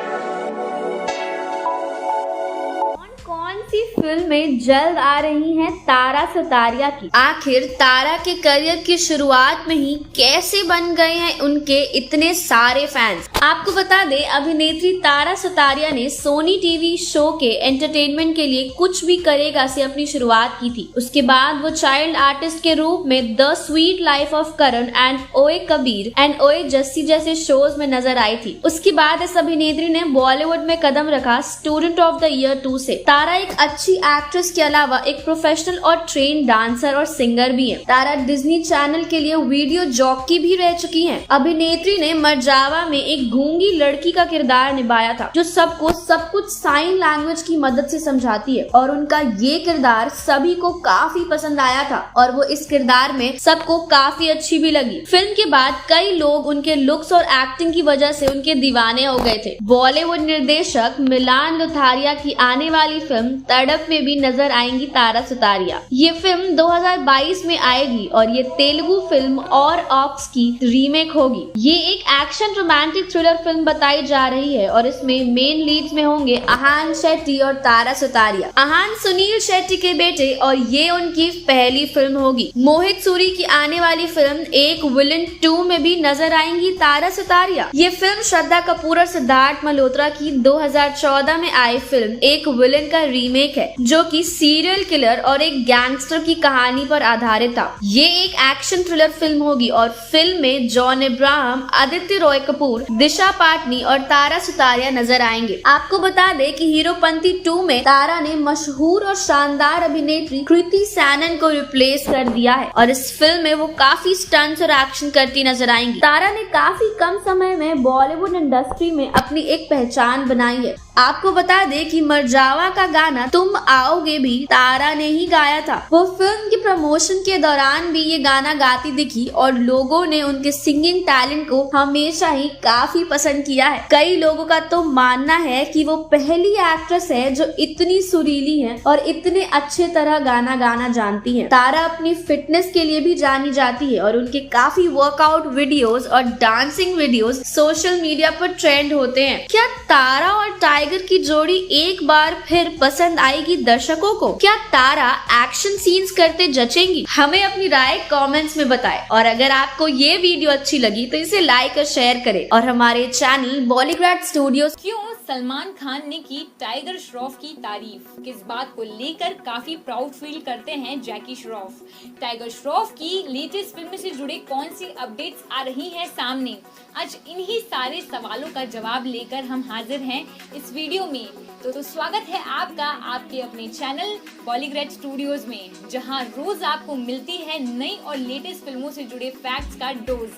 कौन सी फिल्में जल्द आ रही हैं तारा सुतारिया की? आखिर तारा के करियर की शुरुआत में ही कैसे बन गए हैं उनके इतने सारे फैंस? आपको बता दें, अभिनेत्री तारा सुतारिया ने सोनी टीवी शो के एंटरटेनमेंट के लिए कुछ भी करेगा से अपनी शुरुआत की थी। उसके बाद वो चाइल्ड आर्टिस्ट के रूप में the sweet life of Karan and ओए कबीर एंड ओए जस्सी जैसे शोज में नजर आई थी। उसके बाद इस अभिनेत्री ने बॉलीवुड में कदम रखा स्टूडेंट ऑफ द ईयर 2 से। तारा एक अच्छी एक्ट्रेस के अलावा एक प्रोफेशनल और ट्रेन डांसर और सिंगर भी है। तारा डिज्नी चैनल के लिए वीडियो जॉकी भी रह चुकी हैं। अभिनेत्री ने मरजावा में एक गूंगी लड़की का किरदार निभाया था जो सबको सब कुछ साइन लैंग्वेज की मदद से समझाती है और उनका ये किरदार सभी को काफी पसंद आया था और वो इस किरदार में सबको काफी अच्छी भी लगी। फिल्म के बाद कई लोग उनके लुक्स और एक्टिंग की वजह से उनके दीवाने हो गए थे। बॉलीवुड निर्देशक मिलान लुथारिया की आने वाली फिल्म तड़प में भी नजर आएंगी तारा सुतारिया। ये फिल्म 2022 में आएगी और ये तेलुगु फिल्म और ऑक्स की रीमेक होगी। ये एक एक्शन रोमांटिक थ्रिलर फिल्म बताई जा रही है और इसमें मेन लीड्स में होंगे अहान शेट्टी और तारा सुतारिया। अहान सुनील शेट्टी के बेटे और ये उनकी पहली फिल्म होगी। मोहित सूरी की आने वाली फिल्म एक विलन 2 में भी नजर आएंगी तारा सुतारिया। ये फिल्म श्रद्धा कपूर और सिद्धार्थ मल्होत्रा की 2014 में आई फिल्म एक विलन का रीमेक है, जो कि सीरियल किलर और एक गैंगस्टर की कहानी पर आधारित था। ये एक एक्शन थ्रिलर फिल्म होगी और फिल्म में जॉन इब्राहिम, आदित्य रॉय कपूर, दिशा पाटनी और तारा सुतारिया नजर आएंगे। आपको बता दें कि हीरोपंती 2 में तारा ने मशहूर और शानदार अभिनेत्री कृति सैनन को रिप्लेस कर दिया है और इस फिल्म में वो काफी स्टंट्स और एक्शन करती नजर आएंगी। तारा ने काफी कम समय में बॉलीवुड इंडस्ट्री में अपनी एक पहचान बनाई है। आपको बता दें कि मरजावा का गाना तुम आओगे भी तारा ने ही गाया था। वो फिल्म की प्रमोशन के दौरान भी ये गाना गाती दिखी और लोगों ने उनके सिंगिंग टैलेंट को हमेशा ही काफी पसंद किया है। कई लोगों का तो मानना है कि वो पहली एक्ट्रेस है जो इतनी सुरीली है और इतने अच्छे तरह गाना गाना जानती है। तारा अपनी फिटनेस के लिए भी जानी जाती है और उनके काफी वर्कआउट वीडियोस और डांसिंग वीडियोस सोशल मीडिया पर ट्रेंड होते हैं। क्या तारा और टाइगर की जोड़ी एक बार फिर पसंद आएगी दर्शकों को? क्या तारा एक्शन सीन्स करते जचेंगी? हमें अपनी राय कमेंट्स में बताएं और अगर आपको ये वीडियो अच्छी लगी तो इसे लाइक और शेयर करें और हमारे चैनल बॉलीग्राड स्टूडियोज। क्यों सलमान खान ने की टाइगर श्रॉफ की तारीफ? किस बात को लेकर काफी प्राउड फील करते हैं जैकी श्रॉफ? टाइगर श्रॉफ की लेटेस्ट फिल्म से जुड़े कौन सी अपडेट्स आ रही हैं सामने? आज इन्हीं सारे सवालों का जवाब लेकर हम हाजिर हैं इस वीडियो में। तो स्वागत है आपका आपके अपने चैनल बॉलीग्राड स्टूडियोज में, जहां रोज आपको मिलती है नई और लेटेस्ट फिल्मों से जुड़े फैक्ट्स का डोज।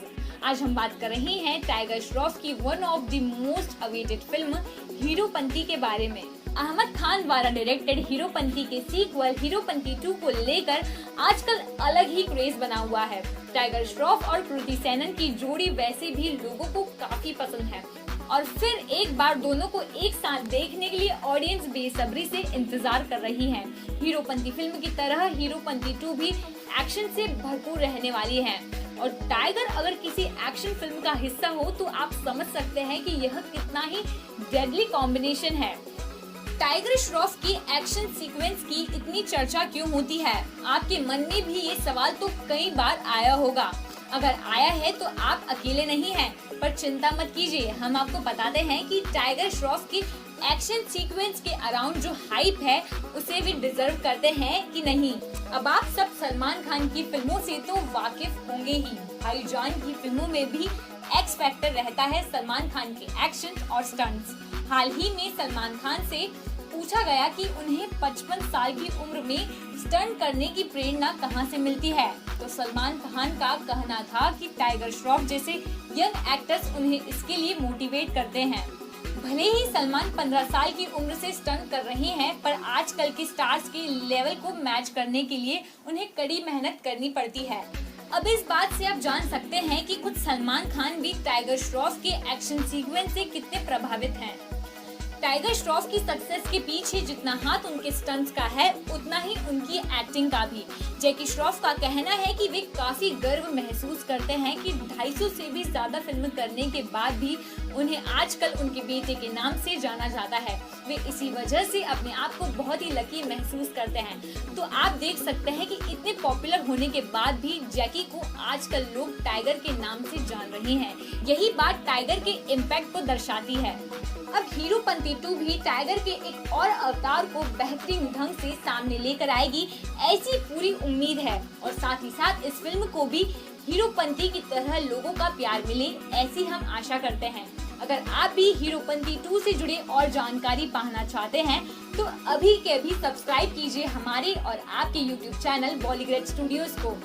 आज हम बात कर रहे हैं टाइगर श्रॉफ की one of the most awaited film Heropanti के बारे में। अहमद खान द्वारा डायरेक्टेड हीरोपंती के सीक्वल हीरोपंती 2 को लेकर आजकल अलग ही क्रेज बना हुआ है। टाइगर श्रॉफ और कृति सैनन की जोड़ी वैसे भी लोगों को काफी पसंद है और फिर एक बार दोनों को एक साथ देखने के लिए ऑडियंस बेसब्री से इंतजार कर रही है। हीरोपंती फिल्म की तरह हीरोपंती 2 भी एक्शन से भरपूर रहने वाली है और टाइगर अगर किसी एक्शन फिल्म का हिस्सा हो तो आप समझ सकते हैं कि यह कितना ही डेडली कॉम्बिनेशन है। टाइगर श्रॉफ की एक्शन सीक्वेंस की इतनी चर्चा क्यों होती है? आपके मन में भी ये सवाल तो कई बार आया होगा। अगर आया है तो आप अकेले नहीं हैं, पर चिंता मत कीजिए, हम आपको बताते हैं कि टाइगर श्रॉफ की एक्शन सीक्वेंस के अराउंड जो हाइप है उसे भी डिजर्व करते हैं कि नहीं। अब आप सब सलमान खान की फिल्मों से तो वाकिफ होंगे ही। भाईजान की फिल्मों में भी एक्स फैक्टर रहता है सलमान खान के एक्शन और स्टंट्स। हाल ही में सलमान खान से पूछा गया कि उन्हें 55 साल की उम्र में स्टंट करने की प्रेरणा कहां से मिलती है, तो सलमान खान का कहना था कि टाइगर श्रॉफ जैसे यंग एक्टर्स उन्हें इसके लिए मोटिवेट करते हैं। भले ही सलमान 15 साल की उम्र से स्टंट कर रहे हैं, पर आजकल के स्टार्स के लेवल को मैच करने के लिए उन्हें कड़ी मेहनत करनी पड़ती है। अब इस बात से आप जान सकते हैं कि खुद सलमान खान भी टाइगर श्रॉफ के एक्शन सीक्वेंस से कितने प्रभावित हैं। टाइगर श्रॉफ की सक्सेस के पीछे जितना हाथ उनके स्टंट्स का है, उतना ही उनकी एक्टिंग का भी। जैकी श्रॉफ का कहना है कि वे काफी गर्व महसूस करते हैं कि 250 से भी ज्यादा फिल्म करने के बाद भी उन्हें आजकल उनके बेटे के नाम से जाना जाता है। वे इसी वजह से अपने आप को बहुत ही लकी महसूस करते हैं। तो आप देख सकते हैं कि इतने पॉपुलर होने के बाद भी जैकी को आजकल लोग टाइगर के नाम से जान रहे हैं। यही बात टाइगर के इम्पैक्ट को दर्शाती है। अब हीरोपंती 2 भी टाइगर के एक और अवतार को बेहतरीन ढंग से सामने लेकर आएगी, ऐसी पूरी उम्मीद है। और साथ ही साथ इस फिल्म को भी हीरोपंती की तरह लोगों का प्यार मिले, ऐसी हम आशा करते हैं। अगर आप भी हीरोपंती 2 से जुड़े और जानकारी पाना चाहते हैं तो अभी के अभी सब्सक्राइब कीजिए हमारे और आपके YouTube चैनल बॉलीग्राड स्टूडियोज को।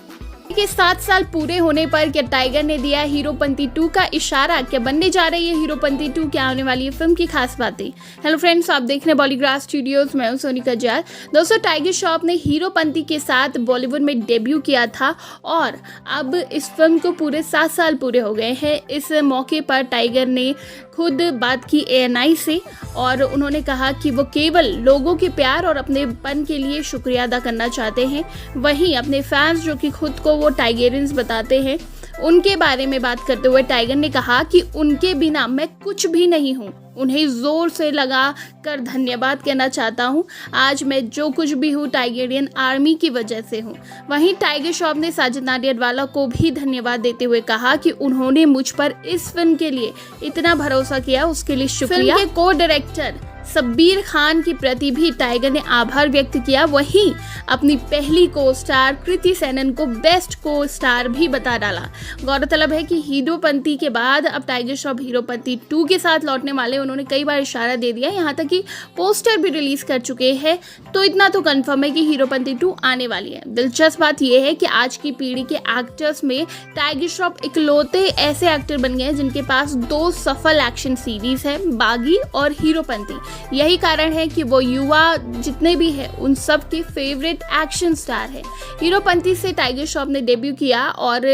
के 7 साल पूरे होने पर क्या टाइगर ने दिया हीरोपंती 2 का इशारा? क्या बनने जा रही है हीरोपंती 2? क्या आने वाली है फिल्म की खास बातें? हेलो फ्रेंड्स, आप देख रहे हैं बॉलीग्रास स्टूडियोज, मैं हूं सोनिका जाल। दोस्तों, टाइगर श्रॉफ ने हीरोपंती के साथ बॉलीवुड में डेब्यू किया था और अब इस फिल्म को पूरे 7 साल पूरे हो गए हैं। इस मौके पर टाइगर ने खुद बात की ANI से और उन्होंने कहा कि वो केवल लोगों के प्यार और अपनेपन के लिए शुक्रिया अदा करना चाहते हैं। वहीं अपने फैंस जो कि खुद को वो टाइगरियंस बताते हैं, उनके बारे में बात करते हुए टाइगर ने कहा कि उनके बिना मैं कुछ भी नहीं हूँ। उन्हें जोर से लगा कर धन्यवाद कहना चाहता हूँ। आज मैं जो कुछ भी हूँ टाइगरियन आर्मी की वजह से हूँ। वहीं टाइगर श्रॉफ ने साजिद नाडियाडवाला को भी धन्यवाद देते हुए कहा कि उन्होंने मुझ पर इस फिल्म के लिए इतना भरोसा किया, उसके लिए शुक्रिया। फिल्म के को डायरेक्टर शब्बीर खान के प्रति भी टाइगर ने आभार व्यक्त किया। वहीं अपनी पहली को स्टार कृति सेनन को बेस्ट को स्टार भी बता डाला। गौरतलब है कि हीरोपंती के बाद अब टाइगर श्रॉफ हीरोपंती 2 के साथ लौटने वाले, उन्होंने कई बार इशारा दे दिया, यहाँ तक कि पोस्टर भी रिलीज कर चुके हैं। तो इतना तो कंफर्म है कि हीरोपंती 2 आने वाली है। दिलचस्प बात यह है कि आज की पीढ़ी के एक्टर्स में टाइगर श्रॉफ इकलौते ऐसे एक्टर बन गए हैं जिनके पास 2 सफल एक्शन सीरीज है, बागी और हीरोपंती। यही कारण है कि वो युवा जितने भी हैं उन सब के फेवरेट एक्शन स्टार है। हीरोपंती से टाइगर श्रॉफ ने डेब्यू किया और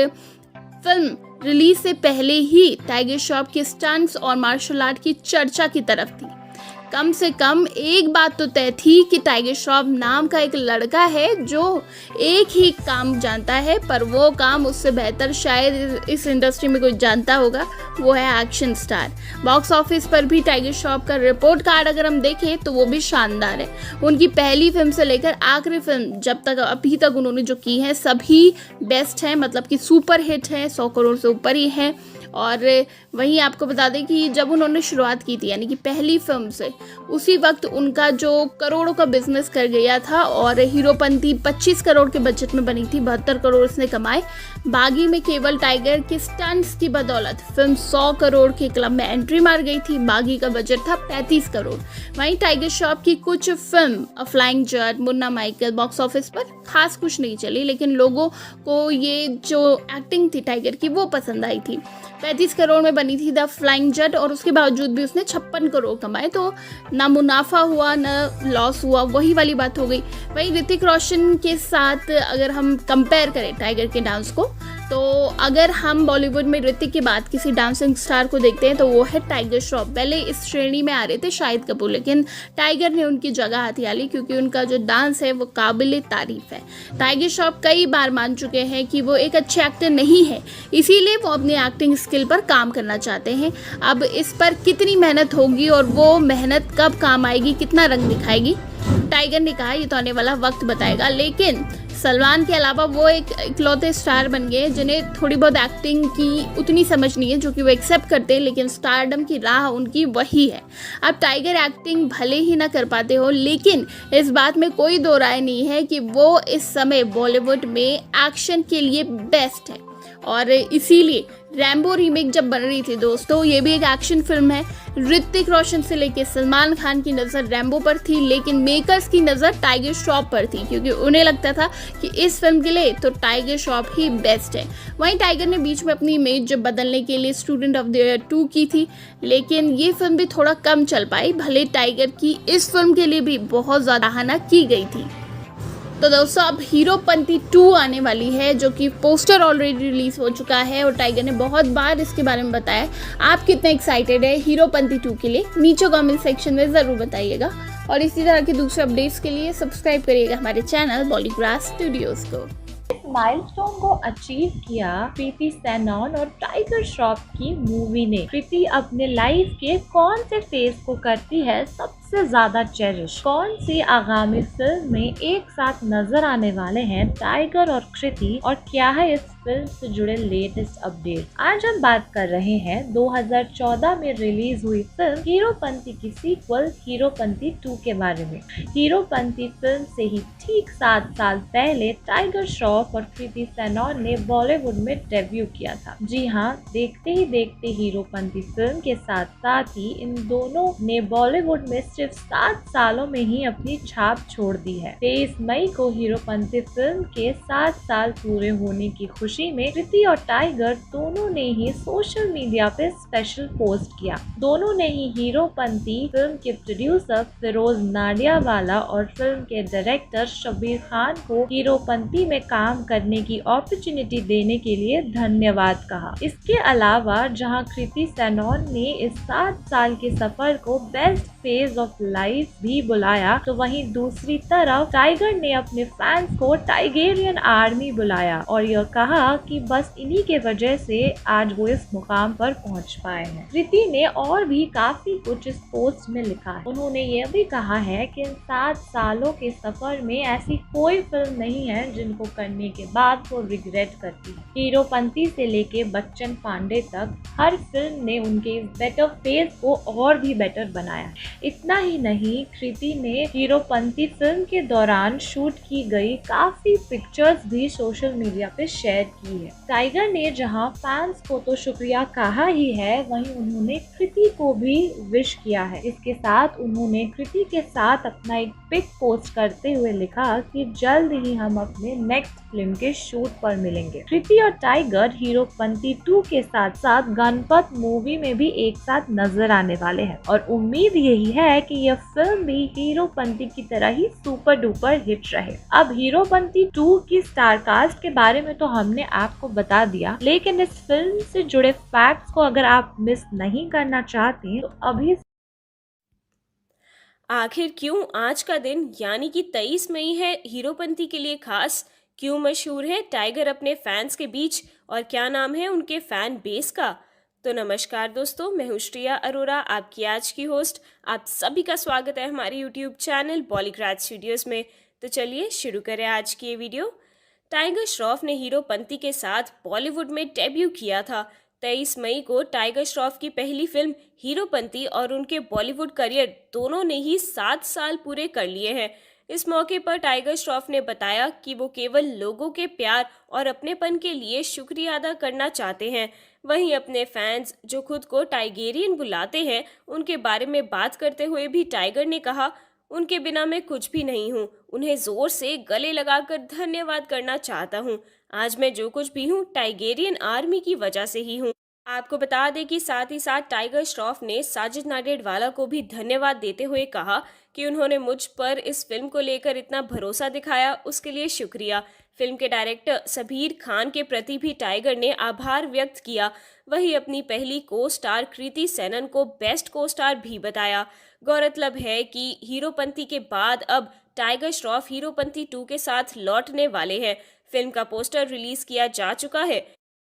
फिल्म रिलीज से पहले ही टाइगर श्रॉफ के स्टंट्स और मार्शल आर्ट की चर्चा की तरफ थी। कम से कम एक बात तो तय थी कि टाइगर श्रॉफ नाम का एक लड़का है जो एक ही काम जानता है, पर वो काम उससे बेहतर शायद इस इंडस्ट्री में कोई जानता होगा, वो है एक्शन स्टार। बॉक्स ऑफिस पर भी टाइगर श्रॉफ का रिपोर्ट कार्ड अगर हम देखें तो वो भी शानदार है। उनकी पहली फिल्म से लेकर आखिरी फिल्म जब तक अभी तक उन्होंने जो की है सभी बेस्ट हैं, मतलब कि सुपर हिट है, 100 करोड़ से ऊपर ही है। और वहीं आपको बता दें कि जब उन्होंने शुरुआत की थी, यानी कि पहली फिल्म से, उसी वक्त उनका जो करोड़ों का बिजनेस कर गया था और हीरोपंती 25 करोड़ के बजट में बनी थी, 72 करोड़ इसने कमाए। बागी में केवल टाइगर के स्टंट्स की बदौलत फिल्म 100 करोड़ के क्लब में एंट्री मार गई थी। बागी का बजट था 35 करोड़। वहीं टाइगर श्रॉफ की कुछ film a flying Jatt, Munna Michael box office पर खास कुछ नहीं चली, लेकिन लोगों को ये जो एक्टिंग थी टाइगर की वो पसंद आई थी। 35 करोड़ में बनी थी द फ्लाइंग जट और उसके बावजूद भी उसने 56 करोड़ कमाए, तो ना मुनाफा हुआ ना लॉस हुआ, वही वाली बात हो गई। वहीं ऋतिक रोशन के साथ अगर हम कंपेयर करें टाइगर के डांस को, तो अगर हम बॉलीवुड में ऋतिक के बाद किसी डांसिंग स्टार को देखते हैं तो वो है टाइगर श्रॉफ। पहले इस श्रेणी में आ रहे थे शाहिद कपूर, लेकिन टाइगर ने उनकी जगह हथिया ली क्योंकि उनका जो डांस है वो काबिल तारीफ है। टाइगर श्रॉफ कई बार मान चुके हैं कि वो एक अच्छे एक्टर नहीं है, इसीलिए वो अपनी एक्टिंग स्किल पर काम करना चाहते हैं। अब इस पर कितनी मेहनत होगी और वो मेहनत कब काम आएगी, कितना रंग दिखाएगी, टाइगर ने कहा ये तो आने वाला वक्त बताएगा। लेकिन सलमान के अलावा वो एक इकलौते स्टार बन गए जिन्हें थोड़ी बहुत एक्टिंग की उतनी समझ नहीं है, जो कि वो एक्सेप्ट करते हैं, लेकिन स्टारडम की राह उनकी वही है। अब टाइगर एक्टिंग भले ही ना कर पाते हो, लेकिन इस बात में कोई दो राय नहीं है कि वो इस समय बॉलीवुड में एक्शन के लिए बेस्ट है। और इसीलिए रैम्बो रीमेक जब बन रही थी दोस्तों, ये भी एक एक्शन फिल्म है। ऋतिक रोशन से लेकर सलमान खान की नज़र रैम्बो पर थी, लेकिन मेकर्स की नज़र टाइगर श्रॉफ पर थी क्योंकि उन्हें लगता था कि इस फिल्म के लिए तो टाइगर श्रॉफ ही बेस्ट है। वहीं टाइगर ने बीच में अपनी इमेज जब बदलने के लिए स्टूडेंट ऑफ द ईयर 2 की थी, लेकिन ये फिल्म भी थोड़ा कम चल पाई। भले टाइगर की इस फिल्म के लिए भी बहुत ज़्यादा सराहना की गई थी। तो दोस्तों, अब हीरोपंती 2 आने वाली है, जो कि पोस्टर ऑलरेडी रिलीज हो चुका है और टाइगर ने बहुत बार इसके बारे में बताया। आप कितने एक्साइटेड है हीरोपंती 2 के लिए, नीचे कमेंट सेक्शन में ज़रूर बताइएगा। और इसी तरह के दूसरे अपडेट्स के लिए सब्सक्राइब करिएगा हमारे चैनल बॉलीग्रास स्टूडियोज को। माइलस्टोन को अचीव किया कृति सेनन और टाइगर श्रॉफ की मूवी ने। कृति अपने लाइफ के कौन से फेज को करती है सबसे ज्यादा चेरिश? कौन सी आगामी फिल्म में एक साथ नजर आने वाले हैं टाइगर और कृति, और क्या है इस फिल्म से जुड़े लेटेस्ट अपडेट? आज हम बात कर रहे हैं 2014 में रिलीज हुई फिल्म हीरोपंती की सीक्वल हीरोपंती 2 के बारे में। हीरोपंती फिल्म से ही ठीक 7 साल पहले टाइगर श्रॉफ और कृति सेनन ने बॉलीवुड में डेब्यू किया था। जी हाँ, देखते ही देखते हीरोपंती फिल्म के साथ साथ ही इन दोनों ने बॉलीवुड में सिर्फ 7 सालों में ही अपनी छाप छोड़ दी है। 23 मई को हीरोपंती फिल्म के 7 साल पूरे होने की खुशी में कृति और टाइगर दोनों ने ही सोशल मीडिया पे स्पेशल पोस्ट किया। दोनों ने ही हीरोपंती फिल्म के प्रोड्यूसर फिरोज नाडियावाला और फिल्म के डायरेक्टर शब्बीर खान को हीरोपंती में काम करने की अपॉर्चुनिटी देने के लिए धन्यवाद कहा। इसके अलावा जहां कृति सेनन ने इस 7 साल के सफर को बेस्ट फेज ऑफ लाइफ भी बुलाया, तो वहीं दूसरी तरफ टाइगर ने अपने फैंस को टाइगेरियन आर्मी बुलाया और यह कहा कि बस इन्हीं के वजह से आज वो इस मुकाम पर पहुंच पाए हैं। कृति ने और भी काफी कुछ इस पोस्ट में लिखा है। उन्होंने यह भी कहा है कि इन 7 सालों के सफर में ऐसी कोई फिल्म नहीं है जिनको करने के बाद वो रिग्रेट करती है। हीरोपंती से लेके बच्चन पांडे तक हर फिल्म ने उनके इस बेटर फेज को और भी बेटर बनाया। इतना ही नहीं, कृति ने हीरोपंती फिल्म के दौरान शूट की गई काफी पिक्चर्स भी सोशल मीडिया पे शेयर की है। टाइगर ने जहां फैंस को तो शुक्रिया कहा ही है, वहीं उन्होंने कृति को भी विश किया है। इसके साथ उन्होंने कृति के साथ अपना एक पिक पोस्ट करते हुए लिखा कि जल्द ही हम अपने नेक्स्ट फिल्म के शूट पर मिलेंगे। कृति और टाइगर हीरोपंती 2 के साथ साथ गणपत मूवी में भी एक साथ नजर आने वाले हैं और उम्मीद यही है कि यह फिल्म भी हीरोपंती की तरह ही सुपर डुपर हिट रहे। अब हीरोपंती 2 की स्टार कास्ट के बारे में तो हमने आपको बता दिया, लेकिन इस फिल्म से जुड़े फैक्ट्स को अगर आप मिस नहीं करना चाहते तो अभी आखिर क्यों आज का दिन यानी कि 23 मई है हीरोपंती के लिए खास? क्यों मशहूर है टाइगर अपने फैंस के बीच और क्या नाम है उनके फैन बेस का? तो नमस्कार दोस्तों, मैं हूं श्रेया अरोरा, आपकी आज की होस्ट। आप सभी का स्वागत है हमारे यूट्यूब चैनल बॉलीग्राड स्टूडियोज में। तो चलिए शुरू करें आज की ये वीडियो। टाइगर श्रॉफ ने हीरोपंती के साथ बॉलीवुड में डेब्यू किया था। 23 मई को टाइगर श्रॉफ की पहली फिल्म हीरोपंती और उनके बॉलीवुड करियर दोनों ने ही 7 साल पूरे कर लिए हैं। इस मौके पर टाइगर श्रॉफ ने बताया कि वो केवल लोगों के प्यार और अपनेपन के लिए शुक्रिया अदा करना चाहते हैं। वहीं अपने फैंस जो खुद को टाइगेरियन बुलाते हैं उनके बारे में बात करते हुए भी टाइगर ने कहा, उनके बिना मैं कुछ भी नहीं हूँ। उन्हें जोर से गले लगाकर धन्यवाद करना चाहता हूँ। आज मैं जो कुछ भी हूँ टाइगेरियन आर्मी की वजह से ही हूँ। आपको बता दें कि साथ ही साथ टाइगर श्रॉफ ने साजिद नाडियाडवाला को भी धन्यवाद देते हुए कहा कि उन्होंने मुझ पर इस फिल्म को लेकर इतना भरोसा दिखाया, उसके लिए शुक्रिया। फिल्म के डायरेक्टर शब्बीर खान के प्रति भी टाइगर ने आभार व्यक्त किया। वहीं अपनी पहली को स्टार कृति सेनन को बेस्ट को स्टार भी बताया। गौरतलब है कि हीरोपंती के बाद अब टाइगर श्रॉफ हीरोपंती 2 के साथ लौटने वाले हैं। फिल्म का पोस्टर रिलीज किया जा चुका है।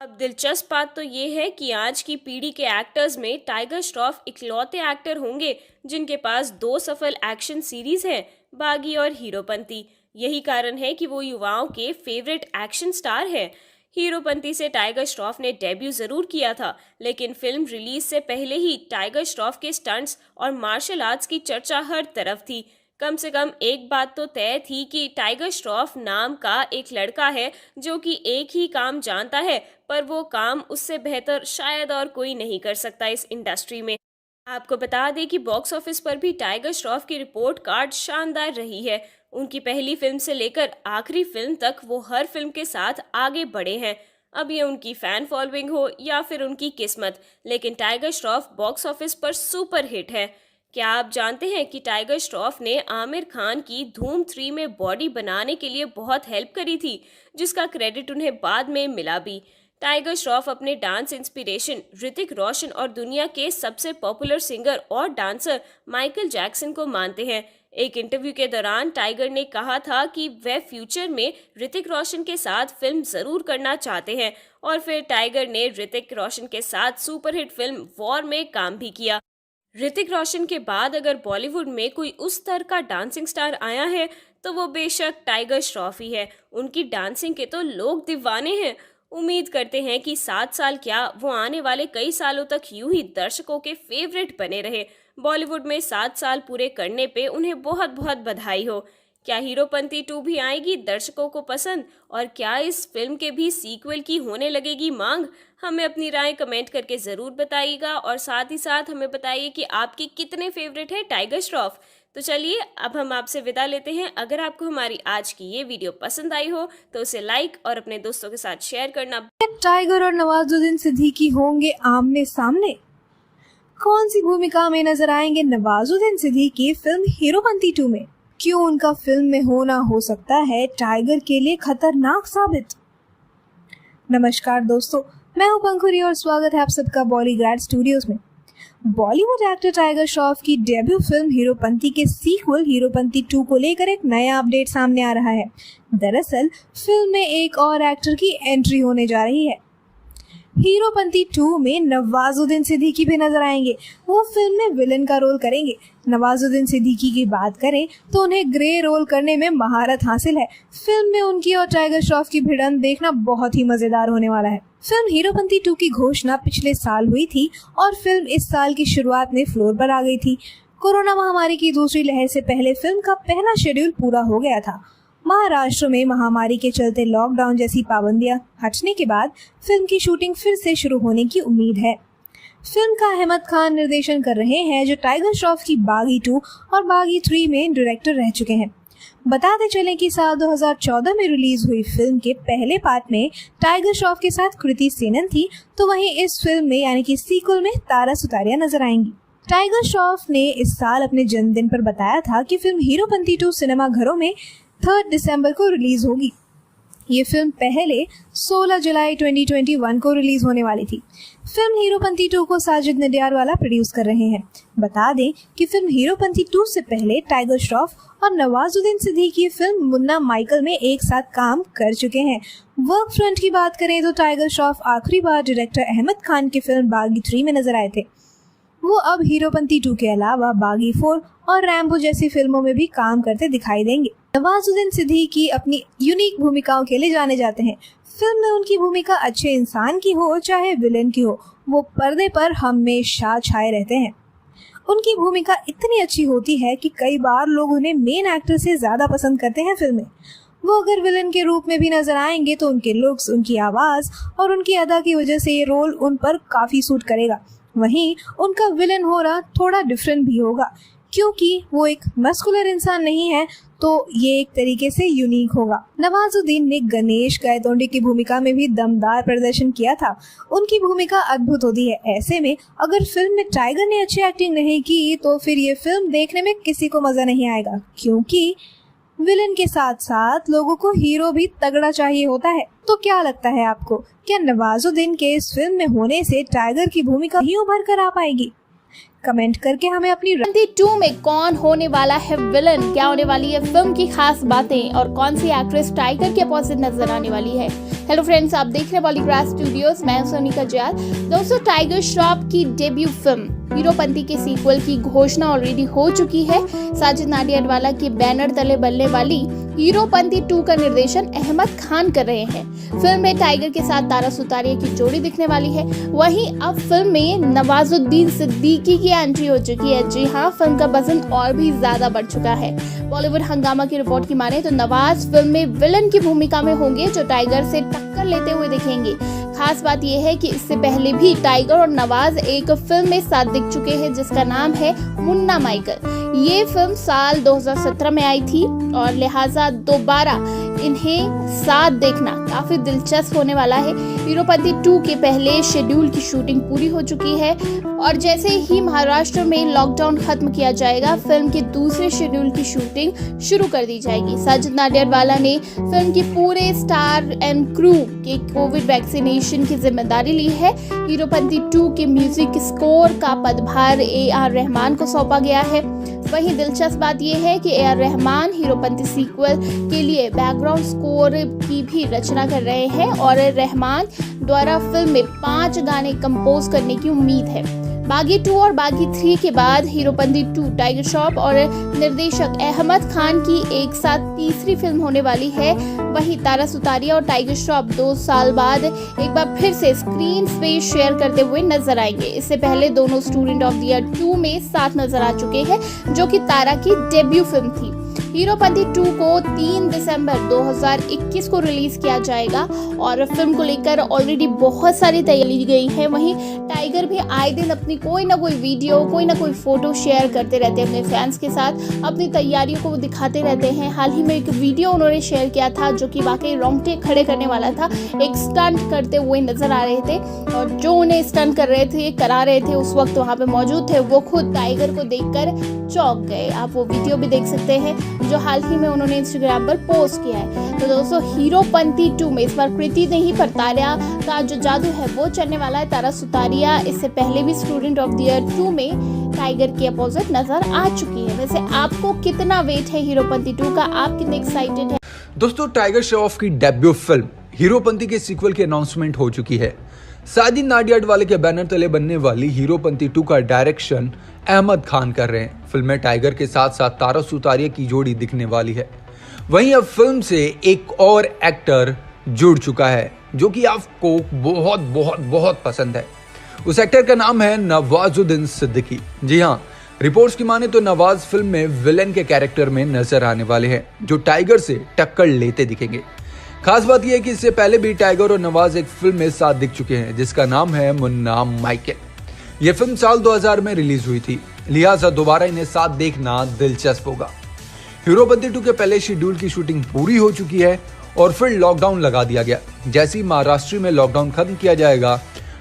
अब दिलचस्प बात तो ये है कि आज की पीढ़ी के एक्टर्स में टाइगर श्रॉफ इकलौते एक्टर होंगे जिनके पास 2 सफल एक्शन सीरीज हैं, बागी और हीरोपंती। यही कारण है कि वो युवाओं के फेवरेट एक्शन स्टार हैं। हीरोपंती से टाइगर श्रॉफ ने डेब्यू जरूर किया था, लेकिन फिल्म रिलीज से पहले ही टाइगर श्रॉफ के स्टंट्स और मार्शल आर्ट्स की चर्चा हर तरफ थी। कम से कम एक बात तो तय थी कि टाइगर श्रॉफ नाम का एक लड़का है जो कि एक ही काम जानता है, पर वो काम उससे बेहतर शायद और कोई नहीं कर सकता इस इंडस्ट्री में। आपको बता दें कि बॉक्स ऑफिस पर भी टाइगर श्रॉफ की रिपोर्ट कार्ड शानदार रही है। उनकी पहली फिल्म से लेकर आखिरी फिल्म तक वो हर फिल्म के साथ आगे बढ़े हैं। अब ये उनकी फैन फॉलोइंग हो या फिर उनकी किस्मत, लेकिन टाइगर श्रॉफ बॉक्स ऑफिस पर सुपर हिट है। क्या आप जानते हैं कि टाइगर श्रॉफ ने आमिर खान की धूम 3 में बॉडी बनाने के लिए बहुत हेल्प करी थी, जिसका क्रेडिट उन्हें बाद में मिला भी। टाइगर श्रॉफ अपने डांस इंस्पिरेशन ऋतिक रोशन और दुनिया के सबसे पॉपुलर सिंगर और डांसर माइकल जैक्सन को मानते हैं। एक इंटरव्यू के दौरान टाइगर ने कहा था कि वह फ्यूचर में ऋतिक रोशन के साथ फिल्म जरूर करना चाहते हैं और फिर टाइगर ने ऋतिक रोशन के साथ सुपरहिट फिल्म वॉर में काम भी किया। ऋतिक रोशन के बाद अगर बॉलीवुड में कोई उस तरह का डांसिंग स्टार आया है तो वो बेशक टाइगर श्रॉफ ही है। उनकी डांसिंग के तो लोग दीवाने हैं। उम्मीद करते हैं कि 7 साल क्या, वो आने वाले कई सालों तक यूं ही दर्शकों के फेवरेट बने रहे। बॉलीवुड में 7 साल पूरे करने पे उन्हें बहुत बहुत बधाई हो। क्या हीरोपंती 2 भी आएगी दर्शकों को पसंद, और क्या इस फिल्म के भी सीक्वल की होने लगेगी मांग? हमें अपनी राय कमेंट करके ज़रूर बताइएगा और साथ ही साथ हमें बताइए कि आपके कितने फेवरेट है टाइगर श्रॉफ। तो चलिए अब हम आपसे विदा लेते हैं। अगर आपको हमारी आज की ये वीडियो पसंद आई हो तो उसे लाइक और अपने दोस्तों के साथ शेयर करना। टाइगर और नवाजुद्दीन सिद्दीकी होंगे आमने सामने। कौन सी भूमिका में नजर आएंगे नवाजुद्दीन सिद्दीकी फिल्म हीरोपंती 2 में? क्यों उनका फिल्म में होना हो सकता है टाइगर के लिए खतरनाक साबित? नमस्कार दोस्तों, मैं हूं पंखुरी और स्वागत है आप सबका बॉलीग्राड स्टूडियोज में। बॉलीवुड एक्टर टाइगर श्रॉफ की डेब्यू फिल्म हीरोपंती के सीक्वल हीरोपंती 2 को लेकर एक नया अपडेट सामने आ रहा है। दरअसल फिल्म में एक और एक्टर की एंट्री होने जा रही है। हीरोपंती 2 में नवाजुद्दीन सिद्दीकी भी नजर आएंगे। वो फिल्म में विलन का रोल करेंगे। नवाजुद्दीन सिद्दीकी की बात करें तो उन्हें ग्रे रोल करने में महारत हासिल है। फिल्म में उनकी और टाइगर श्रॉफ की भिड़ंत देखना बहुत ही मजेदार होने वाला है। फिल्म हीरोपंती 2 की घोषणा पिछले साल हुई थी और फिल्म इस साल की शुरुआत में फ्लोर पर आ गई थी। कोरोना महामारी की दूसरी लहर से पहले फिल्म का पहला शेड्यूल पूरा हो गया था। महाराष्ट्र में महामारी के चलते लॉकडाउन जैसी पाबंदियां हटने के बाद फिल्म की शूटिंग फिर से शुरू होने की उम्मीद है। फिल्म का अहमद खान निर्देशन कर रहे हैं, जो टाइगर श्रॉफ की बागी 2 और बागी 3 में डायरेक्टर रह चुके हैं। बताते चलें कि साल 2014 में रिलीज हुई फिल्म के पहले पार्ट में टाइगर श्रॉफ के साथ कृति सेनन थी, तो वहीं इस फिल्म में यानी कि सीक्वल में तारा सुतारिया नजर आएंगी। टाइगर श्रॉफ ने इस साल अपने जन्मदिन पर बताया था कि फिल्म हीरोपंती 2 सिनेमा घरों में 3 दिसंबर को रिलीज होगी। ये फिल्म पहले 16 जुलाई 2021 को रिलीज होने वाली थी। फिल्म हीरोपंती 2 को साजिद नडियाडवाला प्रोड्यूस कर रहे हैं। बता दें कि फिल्म हीरोपंती 2 से पहले टाइगर श्रॉफ और नवाजुद्दीन सिद्दीकी फिल्म मुन्ना माइकल में एक साथ काम कर चुके हैं। वर्क फ्रंट की बात करें तो टाइगर श्रॉफ आखिरी बार डायरेक्टर अहमद खान की फिल्म बागी 3 में नजर आए थे। वो अब हीरोपंती 2 के अलावा बागी 4 और रैम्बो जैसी फिल्मों में भी काम करते दिखाई देंगे। नवाजुद्दीन सिद्दीकी अपनी यूनिक भूमिकाओं के लिए जाने जाते हैं। फिल्म में उनकी भूमिका अच्छे इंसान की हो चाहे विलेन की हो, वो पर्दे पर हमेशा छाए रहते हैं। उनकी भूमिका इतनी अच्छी होती है कि कई बार लोग उन्हें मेन एक्टर से ज्यादा पसंद करते हैं फिल्म में। वो अगर विलन के रूप में भी नजर आएंगे तो उनके लुक्स, उनकी आवाज और उनकी अदा की वजह से ये रोल उन पर काफी सूट करेगा। वहीं उनका विलन हो रहा थोड़ा डिफरेंट भी होगा, क्योंकि वो एक मस्कुलर इंसान नहीं है, तो ये एक तरीके से यूनिक होगा। नवाजुद्दीन ने गणेश गायतोंडे की भूमिका में भी दमदार प्रदर्शन किया था। उनकी भूमिका अद्भुत होती है। ऐसे में अगर फिल्म में टाइगर ने अच्छी एक्टिंग नहीं की तो फिर ये फिल्म देखने में किसी को मजा नहीं आएगा, क्योंकि विलन के साथ साथ लोगों को हीरो भी तगड़ा चाहिए होता है। तो क्या लगता है आपको, क्या नवाजुद्दीन के इस फिल्म में होने से टाइगर की भूमिका ही उभर कर आ पाएगी? कमेंट करके हमें अपनी 2 में कौन होने वाला है विलन, क्या होने वाली है फिल्म की खास बातें और कौन सी एक्ट्रेस टाइगर के अपोजिट नजर आने वाली है। हेलो फ्रेंड्स, आप देख रहे हैं बॉलीग्राड स्टूडियोज, मैं हूं सोनिका जयाल। दोस्तों, टाइगर श्रॉफ की डेब्यू फिल्म हीरोपंती के सीक्वल की घोषणा ऑलरेडी हो चुकी है। साजिद नाडियाडवाला के बैनर तले बनने वाली हीरोपंती 2 का निर्देशन अहमद खान कर रहे हैं। फिल्म में टाइगर के साथ तारा सुतारिया की जोड़ी दिखने वाली है। वहीं अब फिल्म में नवाजुद्दीन सिद्दीकी की एंट्री हो चुकी है। जी हाँ, फिल्म का वजन और भी ज्यादा बढ़ चुका है। बॉलीवुड हंगामा की रिपोर्ट की माने तो नवाज फिल्म में विलन की भूमिका में होंगे, जो टाइगर से टक्कर लेते हुए दिखेंगे। खास बात यह है कि इससे पहले भी टाइगर और नवाज एक फिल्म में साथ दिख चुके हैं, जिसका नाम है मुन्ना माइकल। ये फिल्म साल 2017 में आई थी और लिहाजा दोबारा इन्हें साथ देखना काफी दिलचस्प होने वाला है। हीरोपंती 2 के पहले शेड्यूल की शूटिंग पूरी हो चुकी है और जैसे ही महाराष्ट्र में लॉकडाउन खत्म किया जाएगा, फिल्म के दूसरे शेड्यूल की शूटिंग शुरू कर दी जाएगी। साजिद नाडियाडवाला ने फिल्म के पूरे स्टार एंड क्रू के कोविड वैक्सीनेशन की जिम्मेदारी ली है। हीरोपंती 2 के म्यूजिक स्कोर का पदभार AR रहमान को सौंपा गया है। वहीं दिलचस्प बात यह है कि AR रहमान हीरोपंती सीक्वल के लिए बैकग्राउंड स्कोर की भी रचना कर रहे हैं और रहमान द्वारा फिल्म में 5 गाने कंपोज करने की उम्मीद है। बागी 2 और बागी 3 के बाद हीरोपंती 2 टाइगर श्रॉफ और निर्देशक अहमद खान की एक साथ तीसरी फिल्म होने वाली है। वहीं तारा सुतारिया और टाइगर श्रॉफ 2 साल बाद एक बार फिर से स्क्रीन स्पेस शेयर करते हुए नजर आएंगे। इससे पहले दोनों स्टूडेंट ऑफ द ईयर 2 में साथ नजर आ चुके हैं, जो कि तारा की डेब्यू फिल्म थी। हीरोपंती 2 को 3 दिसंबर 2021 को रिलीज किया जाएगा और फिल्म को लेकर ऑलरेडी बहुत सारी तैयारी गई है। वहीं टाइगर भी आए दिन अपनी कोई ना कोई वीडियो, कोई ना कोई फोटो शेयर करते रहते हैं अपने फैंस के साथ, अपनी तैयारियों को वो दिखाते रहते हैं। हाल ही में एक वीडियो उन्होंने शेयर किया था जो कि वाकई रोंगटे खड़े करने वाला था। एक स्टंट करते हुए नजर आ रहे थे और जो उन्हें स्टंट करा रहे थे उस वक्त वहाँ पे मौजूद थे, वो खुद टाइगर को देखकर चौंक गए। आप वो वीडियो भी देख सकते हैं जो हाल ही में उन्होंने इंस्टाग्राम पर पोस्ट किया है। तो दोस्तों, हीरोपंती 2 में इस बार कृति नहीं पर तारा का जो जादू है वो चलने वाला है। तारा सुतारिया इससे पहले भी स्टूडेंट ऑफ द ईयर 2 में टाइगर के अपोजिट नजर आ चुकी है। वैसे आपको कितना वेट है हीरोपंती 2 का, आप कितने एक्साइटेड है? दोस्तों, टाइगर श्रॉफ की डेब्यू फिल्म हीरोपंती के सीक्वल की अनाउंसमेंट हो चुकी है। साजिद नाडियाडवाले के बैनर तले बनने वाली हीरोपंती 2 का डायरेक्शन अहमद खान कर रहे हैं। फिल्म में टाइगर के साथ साथ तारा सुतारिया की जोड़ी दिखने वाली है। वहीं अब फिल्म से एक और एक्टर जुड़ चुका है जो कि आपको बहुत बहुत बहुत पसंद है। उस एक्टर का नाम है नवाजुद्दीन सिद्दीकी। जी हाँ, रिपोर्ट्स की माने तो नवाज फिल्म में विलेन के कैरेक्टर में नजर आने वाले हैं जो टाइगर से टक्कर लेते दिखेंगे। खास बात यह है कि इससे पहले भी टाइगर और नवाज एक फिल्म में साथ दिख चुके हैं जिसका नाम है मुन्ना माइकल। यह फिल्म साल 2000 में रिलीज हुई थी, लिहाजा दोबारा इन्हें साथ देखना दिलचस्प होगा। हीरोपंती 2 के पहले शेड्यूल की शूटिंग पूरी हो चुकी है और फिर लॉकडाउन लगा दिया गया। जैसे ही महाराष्ट्र में लॉकडाउन खत्म किया जाएगा,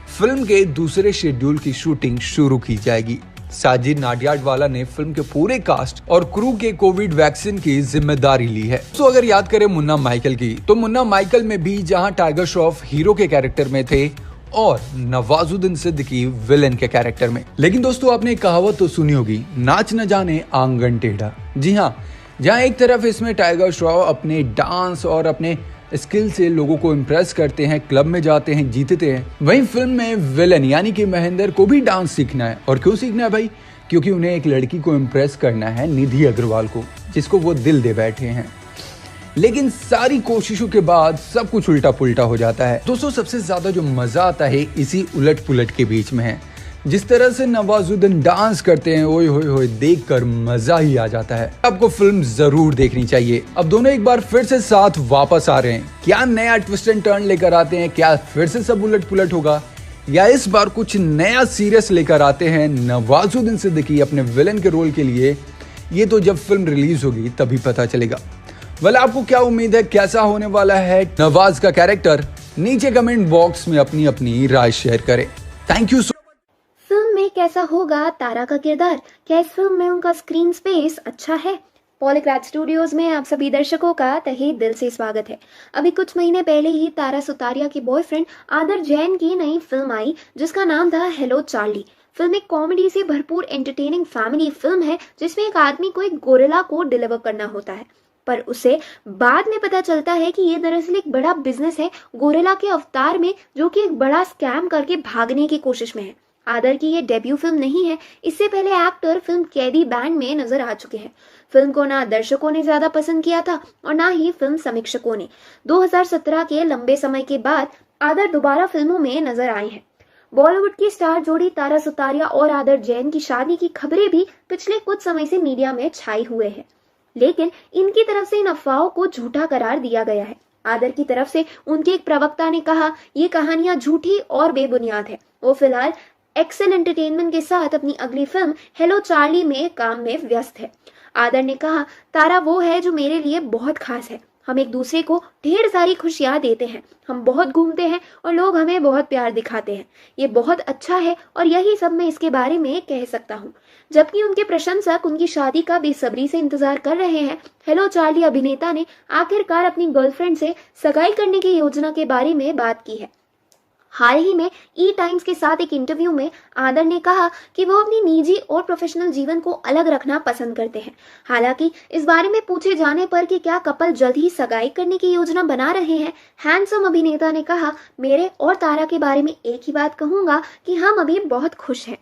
फिल्म के दूसरे शेड्यूल की शूटिंग शुरू की जाएगी। साजिद नाडियाडवाला ने फिल्म के पूरे कास्ट और क्रू के कोविड वैक्सीन की जिम्मेदारी ली है। तो अगर याद करें मुन्ना माइकल की, तो मुन्ना माइकल में भी जहां टाइगर श्रॉफ हीरो के कैरेक्टर में थे और नवाजुद्दीन सिद्दीकी विलेन के कैरेक्टर में। लेकिन दोस्तों, आपने एक कहावत तो सुनी होगी, नाच न जाने आंगन टेढ़ा। जी हाँ, जहाँ एक तरफ इसमें टाइगर श्रॉफ अपने डांस और अपने स्किल से लोगों को इम्प्रेस करते हैं, क्लब में जाते हैं, जीतते हैं, वहीं फिल्म में विलन यानी कि महेंद्र को भी डांस सीखना है। और क्यों सीखना है भाई? क्योंकि उन्हें एक लड़की को इम्प्रेस करना है, निधि अग्रवाल को, जिसको वो दिल दे बैठे हैं। लेकिन सारी कोशिशों के बाद सब कुछ उल्टा पुल्टा हो जाता है। दोस्तों, सबसे ज्यादा जो मजा आता है इसी उलट पुलट के बीच में है। जिस तरह से नवाजुद्दीन डांस करते हैं, ओए होए होए, देखकर मजा ही आ जाता है। आपको फिल्म जरूर देखनी चाहिए। अब दोनों एक बार फिर से साथ वापस आ रहे हैं। क्या नया ट्विस्ट एंड टर्न लेकर आते हैं? क्या फिर से सब उलट पुलट होगा, या इस बार कुछ नया सीरियस लेकर आते हैं नवाजुद्दीन सिद्दीकी अपने विलन के रोल के लिए? ये तो जब फिल्म रिलीज होगी तभी पता चलेगा। वेल, आपको क्या उम्मीद है, कैसा होने वाला है नवाज का कैरेक्टर? नीचे कमेंट बॉक्स में अपनी अपनी राय शेयर करें। Thank you. फिल्म में कैसा होगा तारा का किरदार? क्या इस फिल्म में उनका स्क्रीन स्पेस अच्छा है? पॉलीग्राफ स्टूडियोज में आप सभी दर्शकों का तहे दिल से स्वागत है। अभी कुछ महीने पहले ही तारा सुतारिया के बॉयफ्रेंड आदर जैन की नई फिल्म आई जिसका नाम था हेलो चार्ली। फिल्म एक कॉमेडी से भरपूर एंटरटेनिंग फैमिली फिल्म है जिसमें एक आदमी को एक गोरिल्ला को डिलीवर करना होता है, पर उसे बाद में पता चलता है कि ये दरअसल एक बड़ा बिजनेस है गोरिल्ला के अवतार में, जो कि एक बड़ा स्कैम करके भागने की कोशिश में है। आदर की ये डेब्यू फिल्म नहीं है, इससे पहले एक्टर फिल्म कैदी बैंड में नजर आ चुके हैं। फिल्म को ना दर्शकों ने ज्यादा पसंद किया था और ना ही फिल्म समीक्षकों ने। 2017 के लंबे समय के बाद आदर दोबारा फिल्मों में नजर आए हैं। बॉलीवुड की स्टार जोड़ी तारा सुतारिया और आदर जैन की शादी की खबरें भी पिछले कुछ समय से मीडिया में छाई हुए हैं, लेकिन इनकी तरफ से इन अफवाहों को झूठा करार दिया गया है। आदर की तरफ से उनके एक प्रवक्ता ने कहा, ये कहानियां झूठी और बेबुनियाद है। वो फिलहाल एक्सेल एंटरटेनमेंट के साथ अपनी अगली फिल्म हेलो चार्ली में काम में व्यस्त है। आदर ने कहा, तारा वो है जो मेरे लिए बहुत खास है। हम एक दूसरे को ढेर सारी खुशियां देते हैं, हम बहुत घूमते हैं और लोग हमें बहुत प्यार दिखाते हैं। ये बहुत अच्छा है और यही सब मैं इसके बारे में कह सकता हूँ। जबकि उनके प्रशंसक उनकी शादी का बेसब्री से इंतजार कर रहे हैं। हेलो चार्ली अभिनेता ने आखिरकार अपनी गर्लफ्रेंड से सगाई करने की योजना के बारे में बात की है। हाल ही में ई टाइम्स के साथ एक इंटरव्यू में आदर ने कहा कि वो अपनी निजी और प्रोफेशनल जीवन को अलग रखना पसंद करते हैं। हालांकि इस बारे में पूछे जाने पर कि क्या कपल जल्द ही सगाई करने की योजना बना रहे हैं, हैंडसम अभिनेता ने कहा, मेरे और तारा के बारे में एक ही बात कहूंगा कि हम अभी बहुत खुश हैं।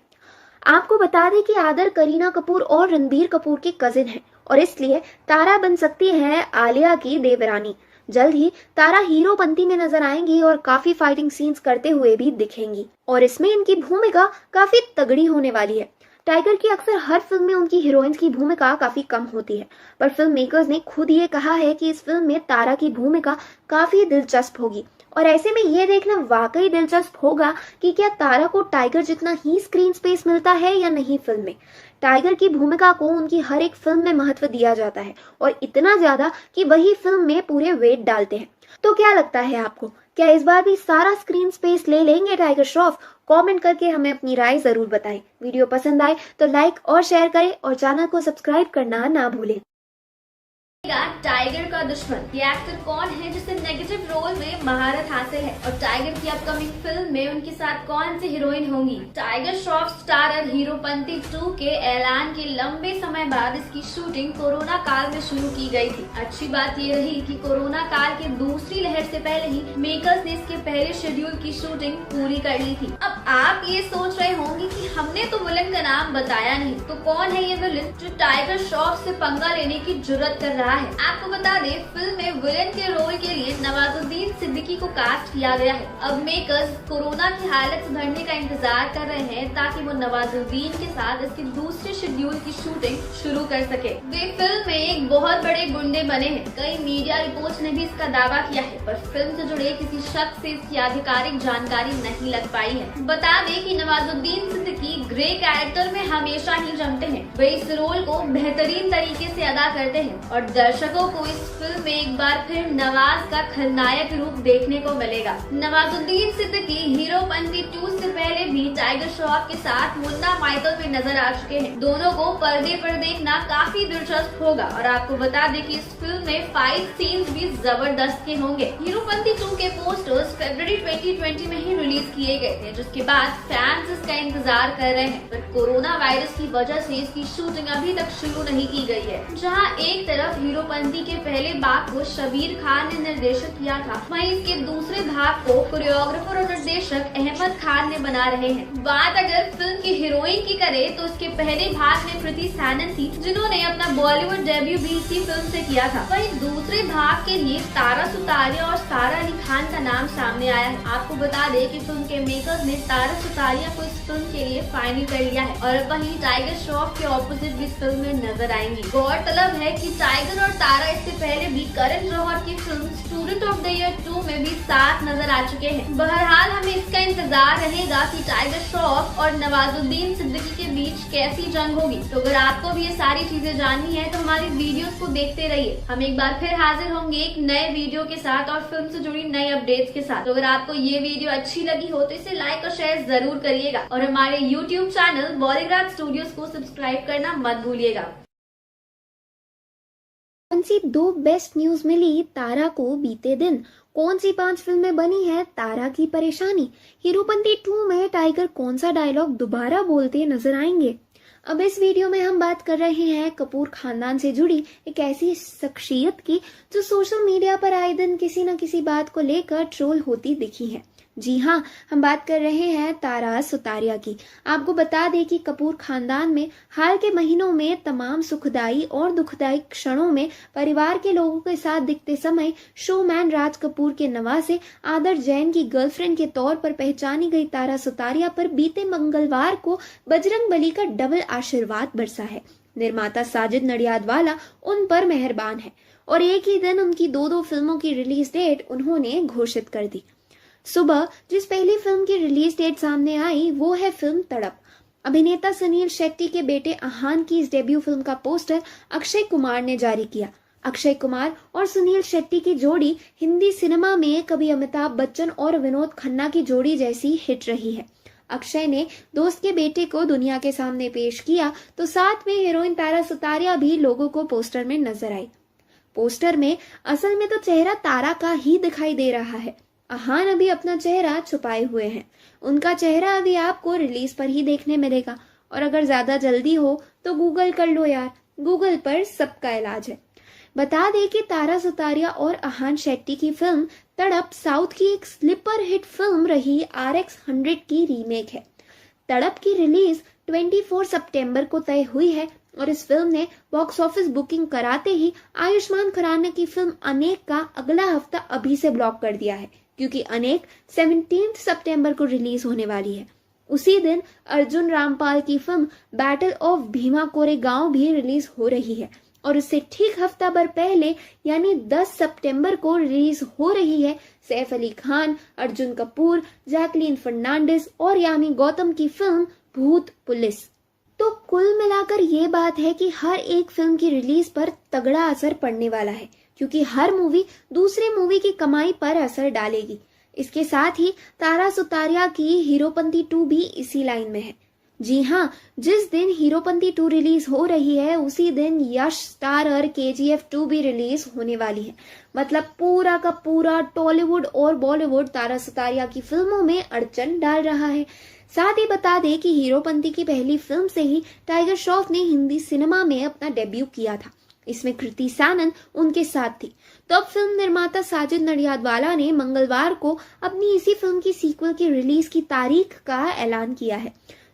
आपको बता दें कि आदर करीना कपूर और रणबीर कपूर के कजिन हैं और इसलिए तारा बन सकती है आलिया की देवरानी। जल्द ही तारा हीरोपंती में नजर आएंगी और काफी फाइटिंग सीन्स करते हुए भी दिखेंगी और इसमें इनकी भूमिका काफी तगड़ी होने वाली है। टाइगर की अक्सर हर फिल्म में उनकी हीरोइंस की भूमिका काफी कम होती है, पर फिल्म मेकर्स ने खुद ये कहा है कि इस फिल्म में तारा की भूमिका काफी दिलचस्प होगी और ऐसे में ये देखना वाकई दिलचस्प होगा कि क्या तारा को टाइगर जितना ही स्क्रीन स्पेस मिलता है या नहीं। फिल्म में टाइगर की भूमिका को उनकी हर एक फिल्म में महत्व दिया जाता है और इतना ज्यादा कि वही फिल्म में पूरे वेट डालते हैं। तो क्या लगता है आपको, क्या इस बार भी सारा स्क्रीन स्पेस ले लेंगे टाइगर श्रॉफ? कमेंट करके हमें अपनी राय जरूर बताएं। वीडियो पसंद आए तो लाइक और शेयर करें और चैनल को सब्सक्राइब करना ना भूलें। टाइगर का दुश्मन ये एक्टर कौन है जिसे नेगेटिव रोल में महारत हासिल है और टाइगर की अपकमिंग फिल्म में उनके साथ कौन सी हीरोइन होंगी? टाइगर श्रॉफ स्टारर हीरोपंती 2 के ऐलान के लंबे समय बाद इसकी शूटिंग कोरोना काल में शुरू की गई थी। अच्छी बात ये रही कि कोरोना काल की दूसरी लहर से पहले ही मेकर्स ने इसके पहले शेड्यूल की शूटिंग पूरी कर ली थी। अब आप ये सोच रहे होंगे कि हमने तो विलन का नाम बताया नहीं, तो कौन है ये विलन जो टाइगर श्रॉफ से पंगा लेने की जुर्रत कर रहा है? आपको बता दें, फिल्म में विलेन के रोल के लिए नवाजुद्दीन सिद्दीकी को कास्ट किया गया है। अब मेकर्स कोरोना की हालत सुधरने का इंतजार कर रहे हैं ताकि वो नवाजुद्दीन के साथ इसके दूसरे शेड्यूल की शूटिंग शुरू कर सके। वे फिल्म में एक बहुत बड़े गुंडे बने हैं। कई मीडिया रिपोर्ट्स ने भी इसका दावा किया है, पर फिल्म से जुड़े किसी शख्स से इसकी आधिकारिक जानकारी नहीं लग पाई है। बता दें कि नवाजुद्दीन सिद्दीकी ग्रे कैरेक्टर में हमेशा ही जमते हैं। वे इस रोल को बेहतरीन तरीके से अदा करते हैं और दर्शकों को इस फिल्म में एक बार फिर नवाज का खलनायक रूप देखने को मिलेगा। नवाजुद्दीन सिद्दीकी हीरोपंती 2 से पहले भी टाइगर श्रॉफ के साथ मुन्ना माइकल में नजर आ चुके हैं। दोनों को पर्दे पर देखना काफी दिलचस्प होगा और आपको बता दें कि इस फिल्म में फाइट सीन्स भी जबरदस्त के होंगे। हीरोपंती 2 के पोस्टर्स फरवरी 2020 में ही रिलीज किए गए थे, जिसके बाद फैंस इसका इंतजार कर रहे हैं, पर कोरोना वायरस की वजह से इसकी शूटिंग अभी तक शुरू नहीं की गई है। जहाँ एक तरफ हीरोपंती के पहले भाग को शबीर खान ने निर्देशित किया था, वहीं इसके दूसरे भाग को कोरियोग्राफर और निर्देशक अहमद खान ने बना रहे हैं। बात अगर फिल्म की हीरोइन की करें तो इसके पहले भाग में कृति सैनन थी, जिन्होंने अपना बॉलीवुड डेब्यू भी इसी फिल्म से किया था। वहीं दूसरे भाग के लिए तारा सुतारिया और सारा अली खान का नाम सामने आया है। आपको बता दें कि फिल्म के मेकर्स ने तारा सुतारिया को इस फिल्म के लिए फाइनल कर लिया है और वहीं टाइगर श्रॉफ के ऑपोजिट भी इस फिल्म में नजर आएंगी। गौरतलब है कि टाइगर और तारा इससे पहले भी करण जौहर की film student of the year 2 में भी साथ नजर आ चुके हैं। बहरहाल हमें इसका इंतजार रहेगा कि टाइगर श्रॉफ और नवाजुद्दीन सिद्दीकी के बीच कैसी जंग होगी। तो अगर आपको भी ये सारी चीजें जाननी है तो हमारी वीडियोस को देखते रहिए। हम एक बार फिर हाजिर होंगे एक नए वीडियो के साथ और फिल्म से जुड़ी नई अपडेट्स के साथ। तो अगर आपको ये वीडियो अच्छी लगी हो तो इसे लाइक और शेयर जरूर करिएगा और हमारे YouTube चैनल बॉलीग्राफ स्टूडियोज को सब्सक्राइब करना मत भूलिएगा। कौन सी 2 बेस्ट न्यूज मिली तारा को बीते दिन? कौन सी 5 फिल्में बनी है तारा की परेशानी? हीरोपंती 2 में टाइगर कौन सा डायलॉग दोबारा बोलते नजर आएंगे? अब इस वीडियो में हम बात कर रहे हैं कपूर खानदान से जुड़ी एक ऐसी शख्सियत की जो सोशल मीडिया पर आए दिन किसी न किसी बात को लेकर ट्रोल होती दिखी है। जी हाँ, हम बात कर रहे हैं तारा सुतारिया की। आपको बता दें कि कपूर खानदान में हाल के महीनों में तमाम सुखदाई और दुखदाई क्षणों में परिवार के लोगों के साथ दिखते समय शोमैन राज कपूर के नवासे आदर जैन की गर्लफ्रेंड के तौर पर पहचानी गई तारा सुतारिया पर बीते मंगलवार को बजरंगबली का डबल आशीर्वाद बरसा है। निर्माता साजिद नडियादवाला उन पर मेहरबान है और एक ही दिन उनकी 2 फिल्मों की रिलीज डेट उन्होंने घोषित कर दी। सुबह जिस पहली फिल्म की रिलीज डेट सामने आई वो है फिल्म तड़प। अभिनेता सुनील शेट्टी के बेटे आहान की इस डेब्यू फिल्म का पोस्टर अक्षय कुमार ने जारी किया। अक्षय कुमार और सुनील शेट्टी की जोड़ी हिंदी सिनेमा में कभी अमिताभ बच्चन और विनोद खन्ना की जोड़ी जैसी हिट रही है। अक्षय ने दोस्त के बेटे को दुनिया के सामने पेश किया तो साथ में हीरोइन तारा सुतारिया भी लोगों को पोस्टर में नजर आई। पोस्टर में असल में तो चेहरा तारा का ही दिखाई दे रहा है। आहान अभी अपना चेहरा छुपाए हुए हैं। उनका चेहरा अभी आपको रिलीज पर ही देखने मिलेगा और अगर ज्यादा जल्दी हो तो गूगल कर लो यार, गूगल पर सबका इलाज है। बता दें कि तारा सुतारिया और आहान शेट्टी की फिल्म तड़प साउथ की एक स्लीपर हिट फिल्म रही RX 100 की रीमेक है। तड़प की रिलीज 24 सितंबर को तय हुई है और इस फिल्म ने बॉक्स ऑफिस बुकिंग कराते ही आयुष्मान खुराना की फिल्म अनेक का अगला हफ्ता अभी से ब्लॉक कर दिया है, क्योंकि अनेक 17 सितंबर को रिलीज होने वाली है। उसी दिन अर्जुन रामपाल की film battle of Bhima Koregaon भी रिलीज हो रही है और उससे ठीक हफ्ता भर पहले यानी 10 सितंबर को रिलीज हो रही है सैफ अली खान, अर्जुन कपूर, जैकलीन फर्नांडिस और यामी गौतम की फिल्म भूत पुलिस। तो कुल मिलाकर ये बात है कि हर एक फिल्म की रिलीज पर तगड़ा असर पड़ने वाला है, क्योंकि हर मूवी दूसरे मूवी की कमाई पर असर डालेगी। इसके साथ ही तारा सुतारिया की हीरोपंती 2 भी इसी लाइन में है। जी हाँ, जिस दिन हीरोपंती 2 रिलीज हो रही है उसी दिन यश स्टारर KGF 2 भी रिलीज होने वाली है। मतलब पूरा का पूरा टॉलीवुड और बॉलीवुड तारा सुतारिया की फिल्मों में अड़चन डाल रहा है। साथ ही बता दें कि हीरोपंती की पहली फिल्म से ही टाइगर श्रॉफ ने हिंदी सिनेमा में अपना डेब्यू किया था। इसमें कृति सैनन उनके साथ थी। तो अब फिल्म निर्माता साजिद नडियादवाला ने मंगलवार को अपनी इसी फिल्म की सीक्वल की रिलीज की तारीख का ऐलान किया है।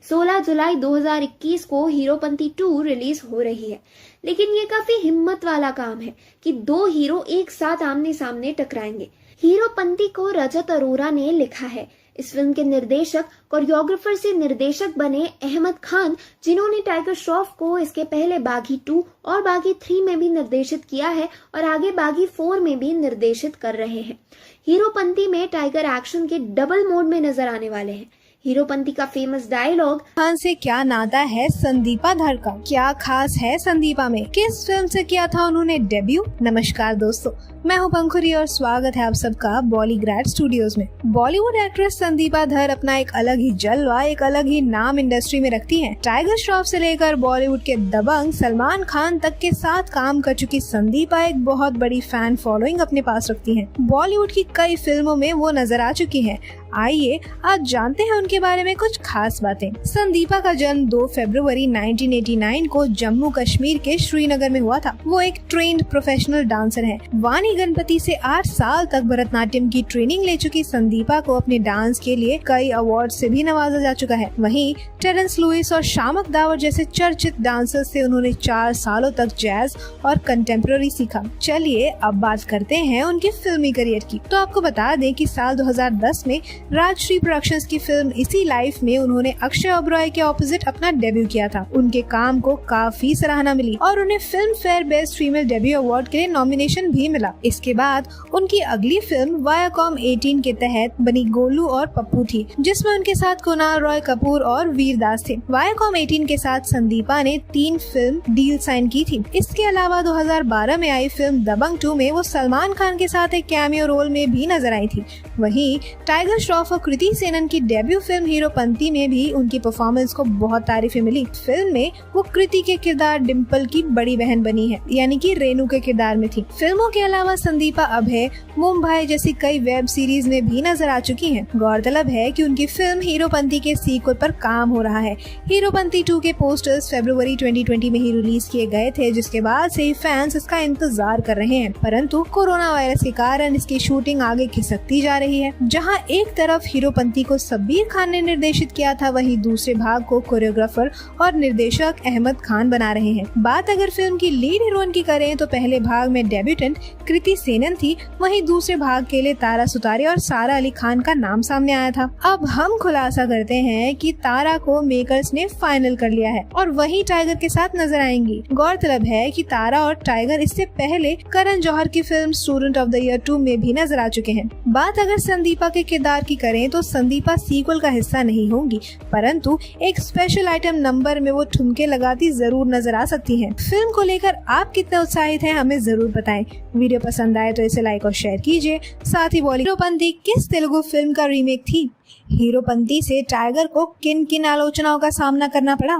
16 जुलाई 2021 को हीरोपंती 2 रिलीज हो रही है। लेकिन ये काफी हिम्मत वाला काम है कि 2 हीरो एक साथ आमने सामने टकराएंगे। हीरोपंती को रजत अरोरा ने लिखा है। इस फिल्म के निर्देशक कोरियोग्राफर से निर्देशक बने अहमद खान, जिन्होंने टाइगर श्रॉफ को इसके पहले बागी 2 और बागी 3 में भी निर्देशित किया है और आगे बागी 4 में भी निर्देशित कर रहे हैं। हीरोपंती में टाइगर एक्शन के डबल मोड में नजर आने वाले हैं। हीरोपंती का फेमस डायलॉग, खान से क्या नाता है संदीपा धर का, क्या खास है संदीपा में, किस फिल्म से किया था उन्होंने डेब्यू। नमस्कार दोस्तों, मैं हूं पंखुरी और स्वागत है आप सबका बॉलीग्रैड स्टूडियोज में। बॉलीवुड एक्ट्रेस संदीपा धर अपना एक अलग ही जलवा, एक अलग ही नाम इंडस्ट्री में रखती हैं। टाइगर श्रॉफ से लेकर बॉलीवुड के दबंग सलमान खान तक के साथ काम कर चुकी संदीपा एक बहुत बड़ी फैन फॉलोइंग अपने पास रखती हैं। बॉलीवुड की कई फिल्मों में वो नजर आ चुकी हैं। आइए आज जानते हैं उनके बारे में कुछ खास बातें। संदीपा का जन्म 2 फरवरी 1989 को जम्मू कश्मीर के श्रीनगर में हुआ था। वो एक ट्रेन्ड प्रोफेशनल डांसर है। वानी गणपति से 8 साल तक भरतनाट्यम की ट्रेनिंग ले चुकी संदीपा को अपने डांस के लिए कई अवार्ड से भी नवाजा जा चुका है। वहीं टेरेंस लुइस और शामक दावर जैसे चर्चित डांसर्स से उन्होंने 4 सालों तक जैज और कंटेम्प्रेरी सीखा। चलिए अब बात करते हैं उनके फिल्मी करियर की। तो आपको बता दें कि साल 2010 में राजश्री प्रोडक्शंस की फिल्म इसी लाइफ में उन्होंने अक्षय ओबरॉय के ऑपोजिट अपना डेब्यू किया था। उनके काम को काफी सराहना मिली और उन्हें film fair best female debut award के लिए नॉमिनेशन भी मिला। इसके बाद उनकी अगली फिल्म वायाकॉम 18 के तहत बनी गोलू और पप्पू थी, जिसमें उनके साथ कुणाल रॉय कपूर और वीर दास थे। वायाकॉम 18 के साथ संदीपा ने 3 फिल्म डील साइन की थी। इसके अलावा 2012 में आई फिल्म दबंग 2 में वो सलमान खान के साथ एक कैमियो रोल में भी नजर आई थी। वहीं टाइगर श्रॉफ और कृति सेनन की डेब्यू फिल्म हीरोपंती में भी उनकी परफॉर्मेंस को बहुत तारीफें मिली। फिल्म में वो कृति के किरदार डिम्पल की बड़ी बहन बनी है, यानी कि रेनू के किरदार में थी। फिल्मों के अलावा संदीपा अभय, मुंबई जैसी कई वेब सीरीज में भी नजर आ चुकी हैं। गौरतलब है कि उनकी फिल्म हीरोपंती के सीक्वल पर काम हो रहा है। हीरोपंती 2 के पोस्टर्स फरवरी 2020 में ही रिलीज किए गए थे, जिसके बाद से फैंस इसका इंतजार कर रहे हैं। परंतु कोरोना वायरस के कारण इसकी शूटिंग आगे खिसकती जा रही है। जहाँ एक तरफ हीरोपंती को शब्बीर खान ने निर्देशित किया था, वहीं दूसरे भाग को कोरियोग्राफर और निर्देशक अहमद खान बना रहे हैं। बात अगर फिल्म की लीड हीरोइन की करें तो पहले भाग में डेब्यूटेंट कृति सेनन थी, वहीं दूसरे भाग के लिए तारा सुतारिया और सारा अली खान का नाम सामने आया था। अब हम खुलासा करते हैं कि तारा को मेकर्स ने फाइनल कर लिया है और वही टाइगर के साथ नजर आएंगी। गौरतलब है कि तारा और टाइगर इससे पहले करण जौहर की film student of the year 2 में भी नजर आ चुके हैं। बात अगर संदीपा के किरदार की करें तो संदीपा सीक्वल का हिस्सा नहीं होंगी, परंतु एक स्पेशल आइटम नंबर में वो ठुमके लगाती जरूर नजर आ सकती हैं। फिल्म को लेकर आप कितने उत्साहित हैं हमें जरूर बताएं। वीडियो पसंद आए तो इसे लाइक और शेयर कीजिए। साथ ही हीरोपंती किस तेलुगु फिल्म का रीमेक थी? हीरोपंती से टाइगर को किन किन आलोचनाओं का सामना करना पड़ा?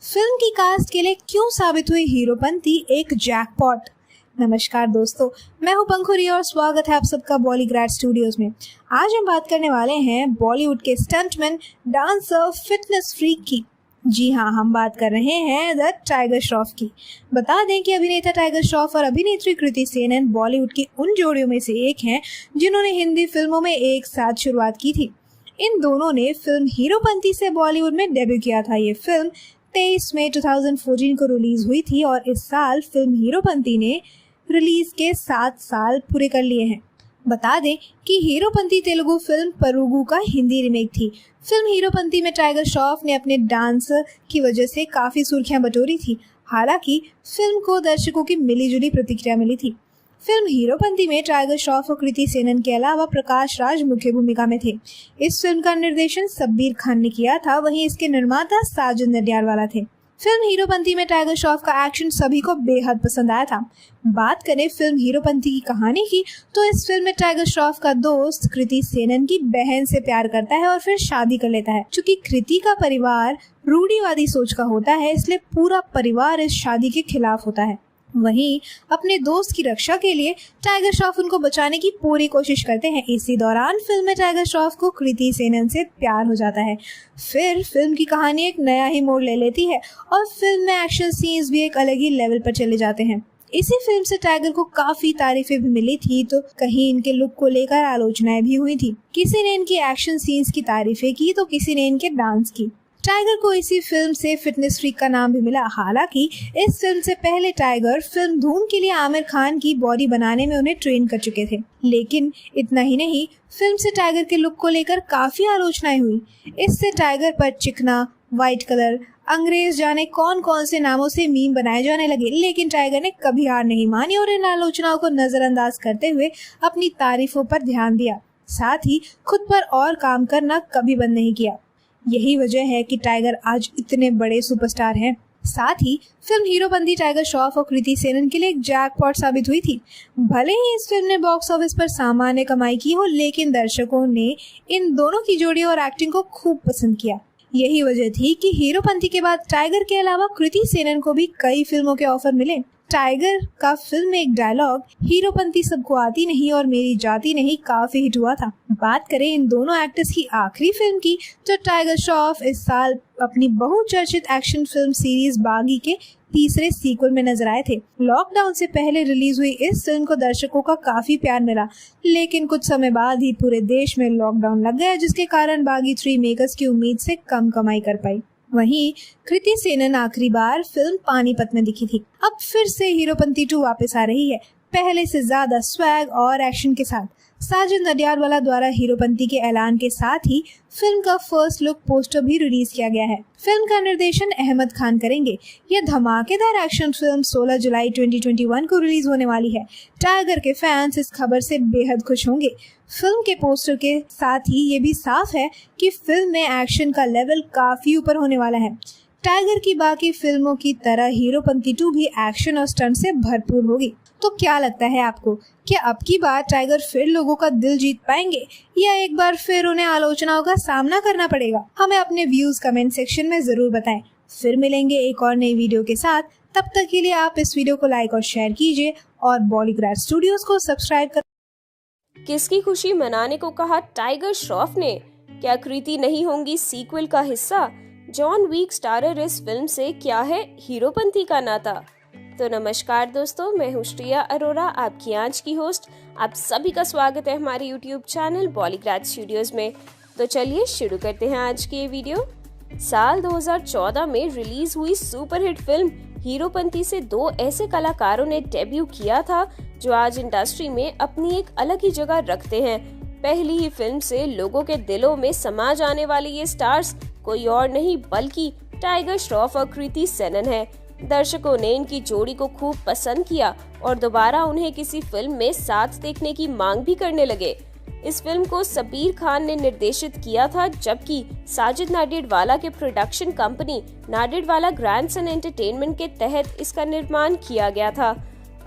फिल्म की कास्ट के लिए क्यों साबित हुई हीरोपंती एक जैकपॉट? नमस्कार दोस्तों, मैं हूं पंखुरी और स्वागत है आप सबका बॉलीग्रैड स्टूडियोज में। आज हम बात करने वाले हैं बॉलीवुड के स्टंटमैन, डांसर, फिटनेस फ्रीक की। जी हाँ, हम बात कर रहे हैं द टाइगर श्रॉफ की। बता दें कि अभिनेता टाइगर श्रॉफ और अभिनेत्री कृति सेनन बॉलीवुड की उन जोड़ियों में से एक हैं जिन्होंने हिंदी फिल्मों में एक साथ शुरुआत की थी। इन दोनों ने फिल्म हीरोपंती से बॉलीवुड में डेब्यू किया था। ये फिल्म 23 मई 2014 को रिलीज हुई थी और इस साल फिल्म हीरोपंती ने रिलीज के 7 साल पूरे कर लिए हैं। बता दें कि हीरोपंती तेलुगु फिल्म परुगु का हिंदी रीमेक थी। फिल्म हीरोपंती में टाइगर श्रॉफ ने अपने डांस की वजह से काफी सुर्खियां बटोरी थी। हालांकि फिल्म को दर्शकों की मिलीजुली प्रतिक्रिया मिली थी। फिल्म हीरोपंती में टाइगर श्रॉफ और कृति सेनन के अलावा प्रकाश राज मुख्य भूमिका में थे। इस फिल्म का निर्देशन शब्बीर खान ने किया था, वहीं इसके निर्माता साजिद नडियाडवाला थे। फिल्म हीरोपंती में टाइगर श्रॉफ का एक्शन सभी को बेहद पसंद आया था। बात करें फिल्म हीरोपंती की कहानी की, तो इस फिल्म में टाइगर श्रॉफ का दोस्त कृति सेनन की बहन से प्यार करता है और फिर शादी कर लेता है। चूंकि कृति का परिवार रूढ़िवादी सोच का होता है, इसलिए पूरा परिवार इस शादी के खिलाफ होता है। वहीं अपने दोस्त की रक्षा के लिए टाइगर श्रॉफ उनको बचाने की पूरी कोशिश करते हैं। इसी दौरान फिल्म में टाइगर श्रॉफ को कृति सेनन से प्यार हो जाता है। फिर फिल्म की कहानी एक नया ही मोड़ ले लेती है और फिल्म में एक्शन सीन्स भी एक अलग ही लेवल पर चले जाते हैं। इसी फिल्म से टाइगर को काफी तारीफें भी मिली थी, तो कहीं इनके लुक को लेकर आलोचनाएं भी हुई थी। किसी ने इनकी एक्शन सीन्स की तारीफें की तो किसी ने इनके डांस की। टाइगर को इसी फिल्म से फिटनेस फ्रीक का नाम भी मिला। हालांकि इस फिल्म से पहले टाइगर फिल्म धूम के लिए आमिर खान की बॉडी बनाने में उन्हें ट्रेन कर चुके थे। लेकिन इतना ही नहीं, फिल्म से टाइगर के लुक को लेकर काफी आलोचनाएं हुई। इससे टाइगर पर चिकना, व्हाइट कलर, अंग्रेज जाने कौन कौन से नामों से मीम बनाए जाने लगे, लेकिन टाइगर ने कभी हार नहीं मानी और इन आलोचनाओं को नजरअंदाज करते हुए अपनी तारीफों पर ध्यान दिया। साथ ही खुद पर और काम करना कभी बंद नहीं किया। यही वजह है कि टाइगर आज इतने बड़े सुपरस्टार हैं। साथ ही फिल्म हीरोपंती टाइगर श्रॉफ और कृति सेनन के लिए एक जैकपॉट साबित हुई थी। भले ही इस फिल्म ने बॉक्स ऑफिस पर सामान्य कमाई की हो, लेकिन दर्शकों ने इन दोनों की जोड़ी और एक्टिंग को खूब पसंद किया। यही वजह थी कि हीरोपंती के बाद टाइगर के अलावा कृति सेनन को भी कई फिल्मों के ऑफर मिले। टाइगर का फिल्म में एक डायलॉग हीरोपंती सबको आती नहीं और मेरी जाती नहीं काफी हिट हुआ था। बात करें इन दोनों एक्टर्स की आखिरी फिल्म की, तो टाइगर श्रॉफ इस साल अपनी बहुचर्चित एक्शन फिल्म सीरीज बागी के तीसरे सीक्वल में नजर आए थे। लॉकडाउन से पहले रिलीज हुई इस फिल्म को दर्शकों का काफी प्यार मिला, लेकिन कुछ समय बाद ही पूरे देश में लॉकडाउन लग गया, जिसके कारण बागी 3 मेकर्स की उम्मीद से कम कमाई कर पाई। वहीं कृति सेनन आखिरी बार फिल्म पानीपत में दिखी थी। अब फिर से हीरोपंती 2 वापस आ रही है, पहले से ज्यादा स्वैग और एक्शन के साथ। साजिद नडियाडवाला द्वारा हीरोपंती के ऐलान के साथ ही फिल्म का फर्स्ट लुक पोस्टर भी रिलीज किया गया है। फिल्म का निर्देशन अहमद खान करेंगे। यह धमाकेदार एक्शन फिल्म 16 जुलाई 2021 को रिलीज होने वाली है। टाइगर के फैंस इस खबर से बेहद खुश होंगे। फिल्म के पोस्टर के साथ ही ये भी साफ है कि फिल्म में एक्शन का लेवल काफी ऊपर होने वाला है। टाइगर की बाकी फिल्मों की तरह हीरोपंती 2 भी एक्शन और स्टंट से भरपूर होगी। तो क्या लगता है आपको, क्या अब की बार टाइगर फिर लोगों का दिल जीत पाएंगे या एक बार फिर उन्हें आलोचनाओं का सामना करना पड़ेगा? हमें अपने व्यूज कमेंट सेक्शन में जरूर बताएं। फिर मिलेंगे एक और नई वीडियो के साथ। तब तक के लिए आप इस वीडियो को लाइक और शेयर कीजिए और बॉलीग्राड स्टूडियोज को सब्सक्राइब कर। किसकी खुशी मनाने को कहा टाइगर श्रॉफ ने? क्या कृति नहीं होंगी सीक्वल का हिस्सा? जॉन विक स्टारर इस फिल्म से क्या है हीरोपंती का नाता? तो नमस्कार दोस्तों, मैं हूँ श्रिया अरोरा, आपकी आज की होस्ट। आप सभी का स्वागत है हमारे यूट्यूब चैनल बॉलीग्राड स्टूडियोज में। तो चलिए शुरू करते हैं आज की ये वीडियो। साल 2014 में रिलीज हुई सुपरहिट फिल्म हीरोपंती से 2 ऐसे कलाकारों ने डेब्यू किया था जो आज इंडस्ट्री में अपनी एक अलग ही जगह रखते हैं। पहली ही फिल्म से लोगों के दिलों में समा जाने वाले ये स्टार्स कोई और नहीं बल्कि टाइगर श्रॉफ और कृति सेनन है। दर्शकों ने इनकी जोड़ी को खूब पसंद किया और दोबारा उन्हें किसी फिल्म में साथ देखने की मांग भी करने लगे। इस फिल्म को शब्बीर खान ने निर्देशित किया था, जबकि साजिद नाडियाडवाला के production company Nadiadwala grandson entertainment के तहत इसका निर्माण किया गया था।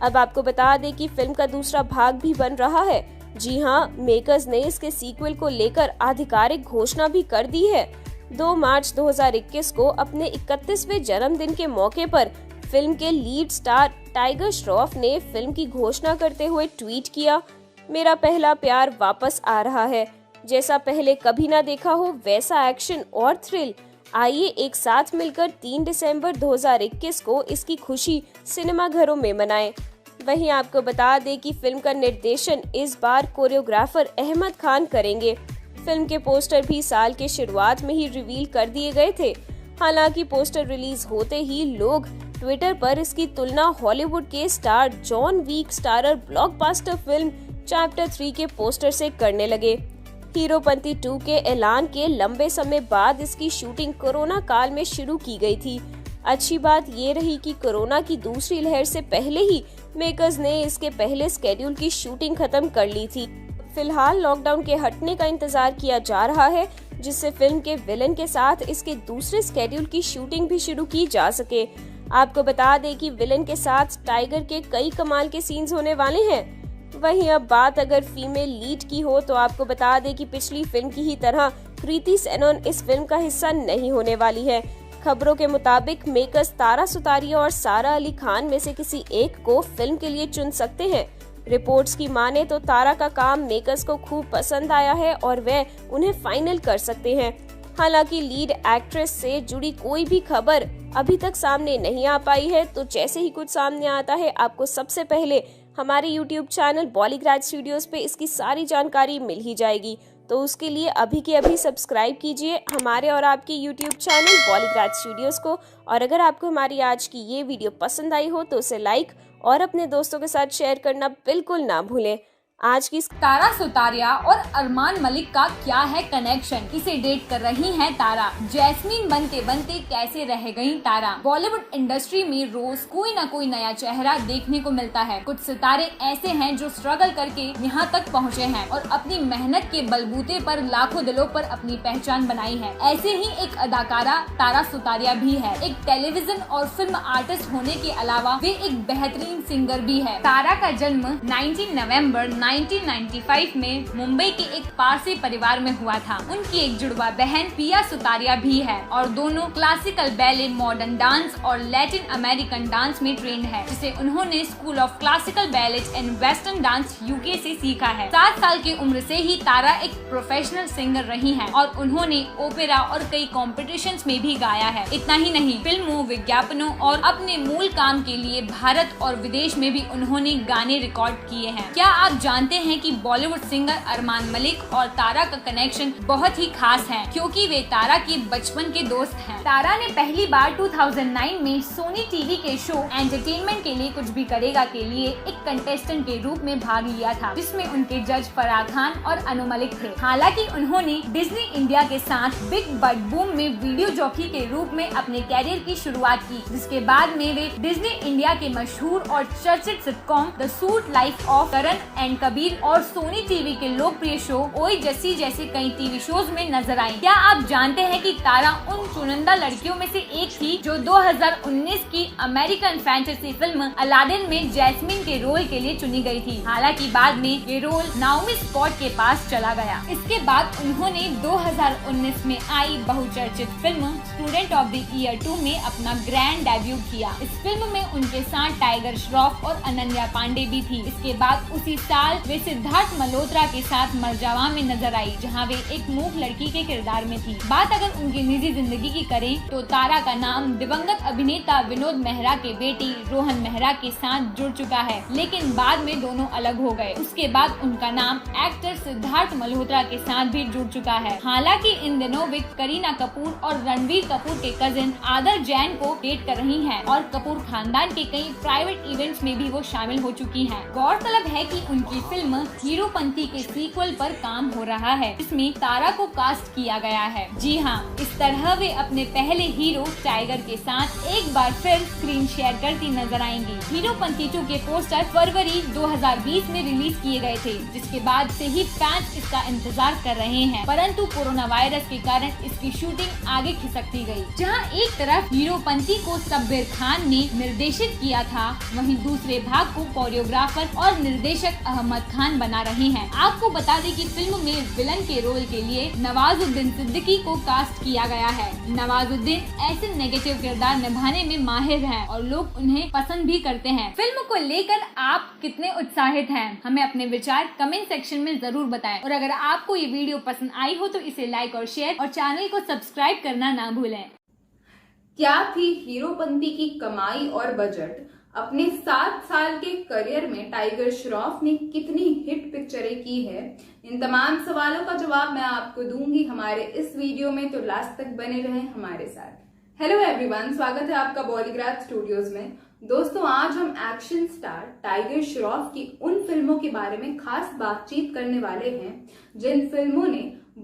अब आपको बता दें कि फिल्म का दूसरा भाग भी बन रहा है। जी हाँ, मेकर्स ने इसके सीक्वल को लेकर आधिकारिक घोषणा भी कर दी है। 2 मार्च 2021 को अपने 31वें जन्मदिन के मौके पर फिल्म के लीड स्टार टाइगर श्रॉफ ने फिल्म की घोषणा करते हुए ट्वीट किया, मेरा पहला प्यार वापस आ रहा है। जैसा पहले कभी ना देखा हो वैसा एक्शन और थ्रिल। आइए एक साथ मिलकर 3 दिसंबर 2021 को इसकी खुशी सिनेमा घरों में मनाएं। वहीं आपको बता दें कि फिल्म का निर्देशन इस बार कोरियोग्राफर अहमद खान करेंगे। फिल्म के पोस्टर भी साल के शुरुआत में ही रिवील कर दिए गए थे। हालांकि पोस्टर रिलीज होते ही लोग ट्विटर पर इसकी तुलना हॉलीवुड के star John Wick starrer blockbuster film chapter 3 के पोस्टर से करने लगे। हीरोपंती 2 के ऐलान के लंबे समय बाद इसकी शूटिंग कोरोना काल में शुरू की गई थी। अच्छी बात ये रही कि कोरोना की दूसरी लहर से पहले ही मेकर्स ने इसके पहले स्केड्यूल की शूटिंग खत्म कर ली थी। फिलहाल लॉकडाउन के हटने का इंतजार किया जा रहा है, जिससे फिल्म के विलेन के साथ इसके दूसरे स्केड्यूल की शूटिंग भी शुरू की जा सके। आपको बता दें कि विलेन के साथ टाइगर के कई कमाल के सीन्स होने वाले हैं। वहीं अब बात अगर फीमेल लीड की हो तो आपको बता दें कि पिछली फिल्म की ही तरह कृति सेनन इस फिल्म का हिस्सा नहीं होने वाली है। खबरों के मुताबिक मेकर्स तारा सुतारिया और सारा अली खान में से किसी एक को फिल्म के लिए चुन सकते हैं। रिपोर्ट्स की माने तो तारा का काम मेकर्स को खूब पसंद आया है और वे उन्हें फाइनल कर सकते हैं। हालांकि लीड एक्ट्रेस से जुड़ी कोई भी खबर अभी तक सामने नहीं आ पाई है, तो जैसे ही कुछ सामने आता है आपको सबसे पहले हमारे YouTube चैनल बॉलीग्राज स्टूडियोज पे इसकी सारी जानकारी मिल ही जाएगी। तो उसके लिए अभी के अभी सब्सक्राइब कीजिए हमारे और आपके YouTube चैनल बॉलीग्राज स्टूडियोज को। और अगर आपको हमारी आज की ये वीडियो पसंद आई हो तो उसे लाइक और अपने दोस्तों के साथ शेयर करना बिल्कुल ना भूलें। आज की तारा सुतारिया और अरमान मलिक का क्या है कनेक्शन? किसे डेट कर रही हैं तारा? जैस्मीन बनते बनते कैसे रह गईं तारा? बॉलीवुड इंडस्ट्री में रोज कोई ना कोई नया चेहरा देखने को मिलता है। कुछ सितारे ऐसे हैं जो स्ट्रगल करके यहाँ तक पहुँचे हैं और अपनी मेहनत के बलबूते पर लाखों दिलों पर अपनी पहचान बनाई है। ऐसे ही एक अदाकारा तारा सुतारिया भी है। एक टेलीविजन और फिल्म आर्टिस्ट होने के अलावा वे एक बेहतरीन सिंगर भी है। तारा का जन्म 19 नवंबर 1995 में मुंबई के एक पारसी परिवार में हुआ था। उनकी एक जुड़वा बहन पिया सुतारिया भी है और दोनों क्लासिकल बैले, मॉडर्न डांस और लैटिन अमेरिकन डांस में ट्रेंड है, जिसे उन्होंने school of classical ballot and western dance UK से सीखा है। 7 साल की उम्र से ही तारा एक प्रोफेशनल सिंगर रही हैं और उन्होंने ओपेरा और कई कॉम्पिटिशन्स में भी गाया है। इतना ही नहीं, फिल्मों, विज्ञापनों और अपने मूल काम के लिए भारत और विदेश में भी उन्होंने गाने रिकॉर्ड किए हैं। क्या आप जानते हैं कि बॉलीवुड सिंगर अरमान मलिक और तारा का कनेक्शन बहुत ही खास है, क्योंकि वे तारा के बचपन के दोस्त हैं। तारा ने पहली बार 2009 में सोनी टीवी के शो एंटरटेनमेंट के लिए कुछ भी करेगा के लिए एक कंटेस्टेंट के रूप में भाग लिया था, जिसमें उनके जज फराह खान और अनु मलिक थे। हालांकि उन्होंने डिज्नी इंडिया के साथ बिग बड बूम में वीडियो जॉकी के रूप में अपने कैरियर की शुरुआत की, जिसके बाद में वे डिज्नी इंडिया के मशहूर और चर्चित sitcom the suite life of Karan and Kabir और सोनी टीवी के लोकप्रिय शो ओए जस्सी जैसे कई टीवी शोज में नजर आई। क्या आप जानते हैं कि तारा उन चुनिंदा लड़कियों में से एक थी जो 2019 की अमेरिकन फैंटेसी फिल्म अलादीन में जैस्मीन के रोल के लिए चुनी गई थी। हालांकि बाद में ये रोल नाओमी स्कॉट के पास चला गया। इसके बाद उन्होंने 2019 में आई बहुचर्चित film student of the year 2 में अपना ग्रैंड डेब्यू किया। इस फिल्म में उनके साथ टाइगर श्रॉफ और अनन्या पांडे भी थी। इसके बाद उसी साल वे सिद्धार्थ मल्होत्रा के साथ मरजावा में नजर आई, जहां वे एक मूक लड़की के किरदार में थी। बात अगर उनकी निजी जिंदगी की करें तो तारा का नाम दिवंगत अभिनेता विनोद मेहरा के बेटी रोहन मेहरा के साथ जुड़ चुका है, लेकिन बाद में दोनों अलग हो गए। उसके बाद उनका नाम एक्टर सिद्धार्थ मल्होत्रा के साथ भी जुड़ चुका है। हालांकि इन दिनों वे करीना कपूर और रणवीर कपूर के कजिन आदर जैन को डेट कर रही हैं और कपूर खानदान के कई प्राइवेट इवेंट्स में भी वो शामिल हो चुकी हैं। गौरतलब है कि उनकी फिल्म हीरोपंती के सीक्वल पर काम हो रहा है, जिसमें तारा को कास्ट किया गया है। जी हाँ, इस तरह वे अपने पहले हीरो टाइगर के साथ एक बार फिर स्क्रीन शेयर करती नजर आएंगी। हीरोपंती 2 के पोस्टर फरवरी 2020 में रिलीज किए गए थे, जिसके बाद से ही फैंस इसका इंतजार कर रहे हैं, परंतु कोरोना वायरस के कारण इसकी शूटिंग आगे खिसकती गई। जहां एक तरफ हीरोपंती को सब्बीर खान ने निर्देशित किया था, वहीं दूसरे भाग को कोरियोग्राफर और निर्देशक अहमद खान बना रहे हैं। आपको बता दें कि फिल्म में विलन के रोल के लिए नवाजुद्दीन सिद्दीकी को कास्ट किया गया है। नवाजुद्दीन ऐसे नेगेटिव किरदार निभाने में माहिर हैं और लोग उन्हें पसंद भी करते हैं। फिल्म को लेकर आप कितने उत्साहित हैं? हमें अपने विचार कमेंट सेक्शन में जरूर बताएं। और अगर आपको ये वीडियो पसंद आई हो तो इसे लाइक और शेयर और चैनल को सब्सक्राइब करना ना भूलें। क्या थी हीरोपंती की कमाई और बजट? अपने 7 साल के करियर में टाइगर श्रॉफ ने कितनी हिट पिक्चरें की है? इन तमाम सवालों का जवाब मैं आपको दूंगी हमारे इस वीडियो में, तो लास्ट तक बने रहें हमारे साथ। हेलो एवरीवन, स्वागत है आपका बॉलीग्राज स्टूडियोज में। दोस्तों आज हम एक्शन स्टार टाइगर श्रॉफ की उन फिल्मों के बारे में खास बातचीत करने वाले हैं जिन फिल्मों ने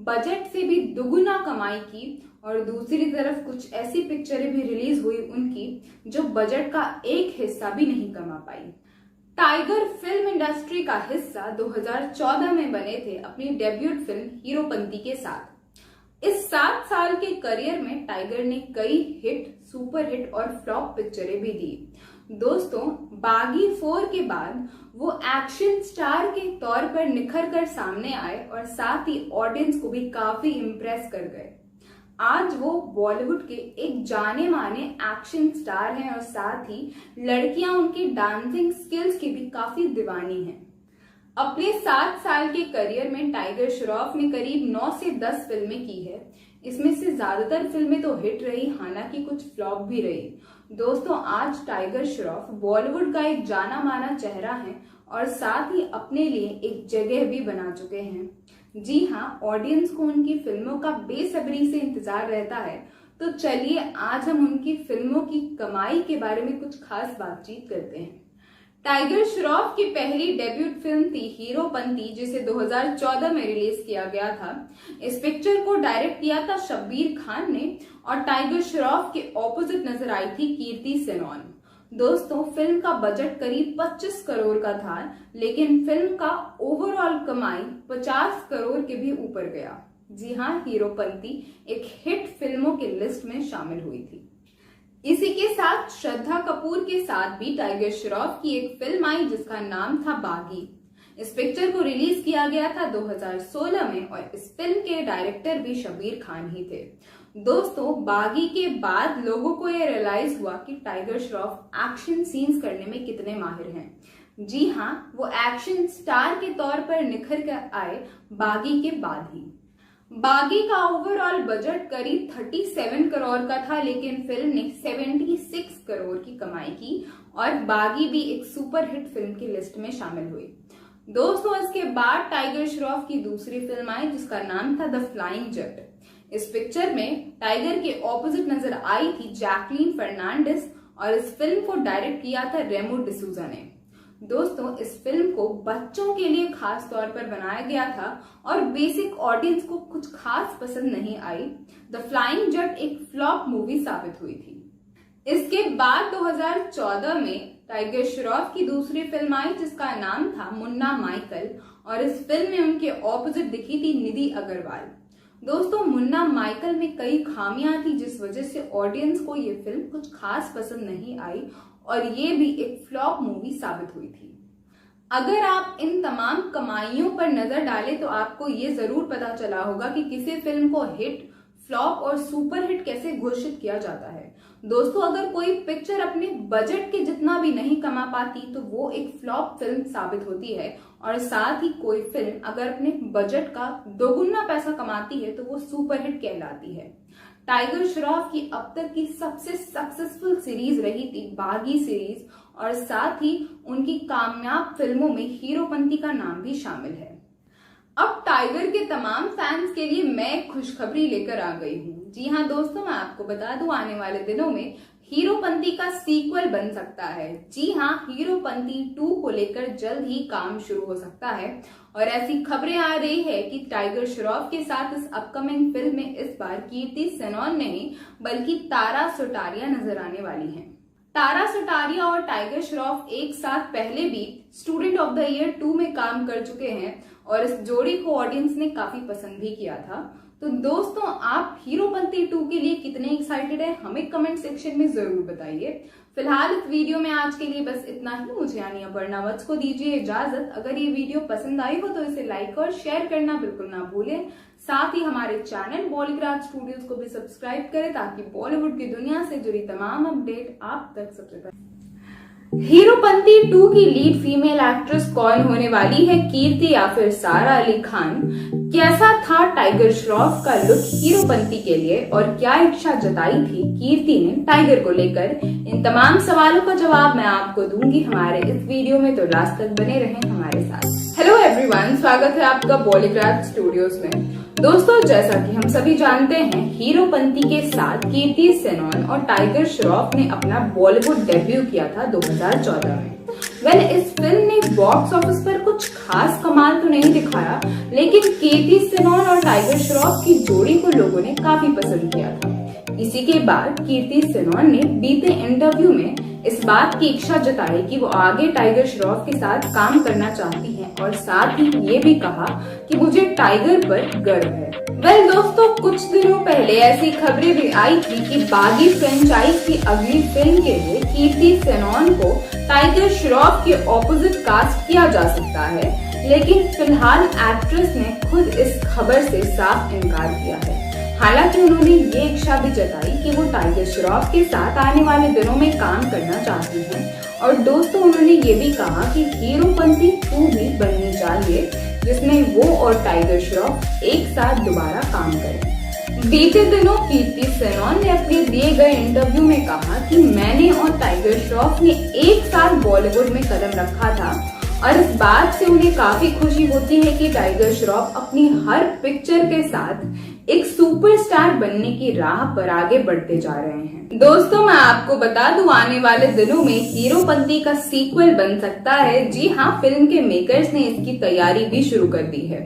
बजट से भी दुगुना कमाई की और दूसरी तरफ कुछ ऐसी पिक्चरें भी रिलीज हुई उनकी जो बजट का एक हिस्सा भी नहीं कमा पाई। टाइगर फिल्म इंडस्ट्री का हिस्सा 2014 में बने थे अपनी डेब्यूट फिल्म हीरोपंती के साथ। इस 7 साल के करियर में टाइगर ने कई हिट, सुपर हिट और फ्लॉप पिक्चरें भी दी। दोस्तों बागी 4 के बाद वो एक्शन स्टार के तौर पर निखर कर सामने आए और साथ ही ऑडियंस को भी काफी इम्प्रेस कर गए। आज वो बॉलीवुड के एक जाने माने एक्शन स्टार हैं और साथ ही लड़कियां उनकी डांसिंग स्किल्स की भी काफी दीवानी हैं। अपने 7 साल के करियर में टाइगर श्रॉफ ने करीब 9 से 10 फिल्में की है। इसमें से ज्यादातर फिल्में तो हिट रही, हालांकि कुछ फ्लॉप भी रही। दोस्तों आज टाइगर श्रॉफ बॉलीवुड का एक जाना माना चेहरा है और साथ ही अपने लिए एक जगह भी बना चुके हैं। जी हाँ, ऑडियंस को उनकी फिल्मों का बेसब्री से इंतजार रहता है। तो चलिए आज हम उनकी फिल्मों की कमाई के बारे में कुछ खास बातचीत करते हैं। टाइगर श्रॉफ की पहली डेब्यूट फिल्म थी हीरोपंती, जिसे 2014 में रिलीज किया गया था। इस पिक्चर को डायरेक्ट किया था शब्बीर खान ने और टाइगर श्रॉफ के ऑपोजिट नजर आई थी कीर्ति सेनन। दोस्तों फिल्म का बजट करीब 25 करोड़ का था, लेकिन फिल्म का ओवरऑल कमाई 50 करोड़ के भी ऊपर गया। जी हाँ, हीरोपंती एक हिट फिल्मों की लिस्ट में शामिल हुई थी। इसी के साथ श्रद्धा कपूर के साथ भी टाइगर श्रॉफ की एक फिल्म आई जिसका नाम था बागी। इस पिक्चर को रिलीज किया गया था 2016 में और इस फिल्म के डायरेक्टर भी शब्बीर खान ही थे। दोस्तों बागी के बाद लोगों को यह रियलाइज हुआ कि टाइगर श्रॉफ एक्शन सीन्स करने में कितने माहिर हैं। जी हाँ, वो एक्शन स्टार के तौर पर निखर कर आए बागी के बाद ही। बागी का ओवरऑल बजट करीब 37 करोड़ का था, लेकिन फिल्म ने 76 करोड़ की कमाई की और बागी भी एक सुपर हिट फिल्म की लिस्ट में शामिल हुई। दोस्तों इसके बाद टाइगर श्रॉफ की दूसरी फिल्म आई जिसका नाम था द फ्लाइंग जट। इस पिक्चर में टाइगर के ऑपोजिट नजर आई थी जैकलीन फर्नांडिस और इस फिल्म को डायरेक्ट किया था रेमो डिसूजा ने। दोस्तों इस फिल्म को बच्चों के लिए खास तौर पर बनाया गया था और बेसिक ऑडियंस को कुछ खास पसंद नहीं आई। द फ्लाइंग जट एक फ्लॉप मूवी साबित हुई थी। इसके बाद 2014 में टाइगर श्रॉफ की दूसरी फिल्म आई जिसका नाम था मुन्ना माइकल और इस फिल्म में उनके ऑपोजिट दिखी थी निधि अग्रवाल। दोस्तों मुन्ना माइकल में कई खामियां थी जिस वजह से ऑडियंस को ये फिल्म कुछ खास पसंद नहीं आई और ये भी एक फ्लॉप मूवी साबित हुई थी। अगर आप इन तमाम कमाइयों पर नजर डालें तो आपको ये जरूर पता चला होगा कि किसी फिल्म को हिट, फ्लॉप और सुपर हिट कैसे घोषित किया जाता है। दोस्तों अगर कोई पिक्चर अपने बजट के जितना भी नहीं कमा पाती तो वो एक फ्लॉप फिल्म साबित होती है और साथ ही कोई फिल्म अगर अपने बजट का दोगुना पैसा कमाती है तो वो सुपर हिट कहलाती है। टाइगर श्रॉफ की अब तक की सबसे सक्सेसफुल सीरीज रही थी बागी सीरीज और साथ ही उनकी कामयाब फिल्मों में हीरोपंती का नाम भी शामिल है। अब टाइगर के तमाम फैंस के लिए मैं खुशखबरी लेकर आ गई हूँ। जी हाँ दोस्तों, मैं आपको बता दूं आने वाले दिनों में हीरोपंती का सीक्वल बन सकता है। जी हाँ, हीरोपंती 2 को लेकर जल्द ही काम शुरू हो सकता है और ऐसी खबरें आ रही है कि टाइगर श्रॉफ के साथ इस अपकमिंग फिल्म में इस बार कीर्ति सेनन नहीं बल्कि तारा सुतारिया नजर आने वाली हैं। तारा सुतारिया और टाइगर श्रॉफ एक साथ पहले भी स्टूडेंट ऑफ द ईयर 2 में काम कर चुके हैं और इस जोड़ी को ऑडियंस ने काफी पसंद भी किया था। तो दोस्तों आप हीरोपंती 2 के लिए कितने एक्साइटेड हैं हमें कमेंट सेक्शन में जरूर बताइए। फिलहाल इस वीडियो में आज के लिए बस इतना ही। मुझे यानी अपर्णा वत्स को दीजिए इजाजत। अगर ये वीडियो पसंद आई हो तो इसे लाइक और शेयर करना बिल्कुल ना भूलें। साथ ही हमारे चैनल बॉलीग्राज स्टूडियोज को भी सब्सक्राइब करें ताकि बॉलीवुड की दुनिया से जुड़ी तमाम अपडेट आप तक सबसे पहले। हीरोपंती 2 की लीड फीमेल एक्ट्रेस कौन होने वाली है, कीर्ति या फिर सारा अली खान? कैसा था टाइगर श्रॉफ का लुक हीरोपंती के लिए और क्या इच्छा जताई थी कीर्ति ने टाइगर को लेकर, इन तमाम सवालों का जवाब मैं आपको दूंगी हमारे इस वीडियो में, तो लास्ट तक बने रहें हमारे साथ। हेलो एवरीवन, स्वागत है आपका बॉलीग्राफ स्टूडियोज में। दोस्तों, जैसा कि हम सभी जानते हैं, हीरोपंती के साथ कीर्ति सेनन और टाइगर श्रॉफ ने अपना बॉलीवुड डेब्यू किया था 2014 में। इस फिल्म ने बॉक्स ऑफिस पर कुछ खास कमाल तो नहीं दिखाया, लेकिन कीर्ति सेनन और टाइगर श्रॉफ की जोड़ी को लोगों ने काफी पसंद किया था। इसी के बाद कीर्ति सेनन ने बीते इंटरव्यू में इस बात की इच्छा जताई कि वो आगे टाइगर श्रॉफ के साथ काम करना चाहती हैं और साथ ही ये भी कहा कि मुझे टाइगर पर गर्व है। दोस्तों, कुछ दिनों पहले ऐसी खबरें भी आई थी कि बागी फ्रेंचाइज की अगली फिल्म के लिए कीर्ति सेनन को टाइगर श्रॉफ के ऑपोजिट कास्ट किया जा सकता है, लेकिन फिलहाल एक्ट्रेस ने खुद इस खबर से साफ इनकार किया है। हालांकि उन्होंने ये इच्छा भी जताई कि वो टाइगर श्रॉफ के साथ आने वाले दिनों में काम करना चाहती हैं। और दोस्तों, उन्होंने ये भी कहा कि हीरोपंती 2 भी बननी चाहिए, जिसमें वो और टाइगर श्रॉफ एक साथ दोबारा काम करें। बीते दिनों कीर्ति सेनन ने अपने दिए गए इंटरव्यू में कहा कि मैंने और टाइगर श्रॉफ ने एक साथ बॉलीवुड में कदम रखा था और इस बात से उन्हें काफी खुशी होती है कि टाइगर श्रॉफ अपनी हर पिक्चर के साथ एक सुपरस्टार बनने की राह पर आगे बढ़ते जा रहे हैं। दोस्तों, मैं आपको बता दूं, आने वाले दिनों में हीरोपंती का सीक्वल बन सकता है। जी हाँ, फिल्म के मेकर्स ने इसकी तैयारी भी शुरू कर दी है।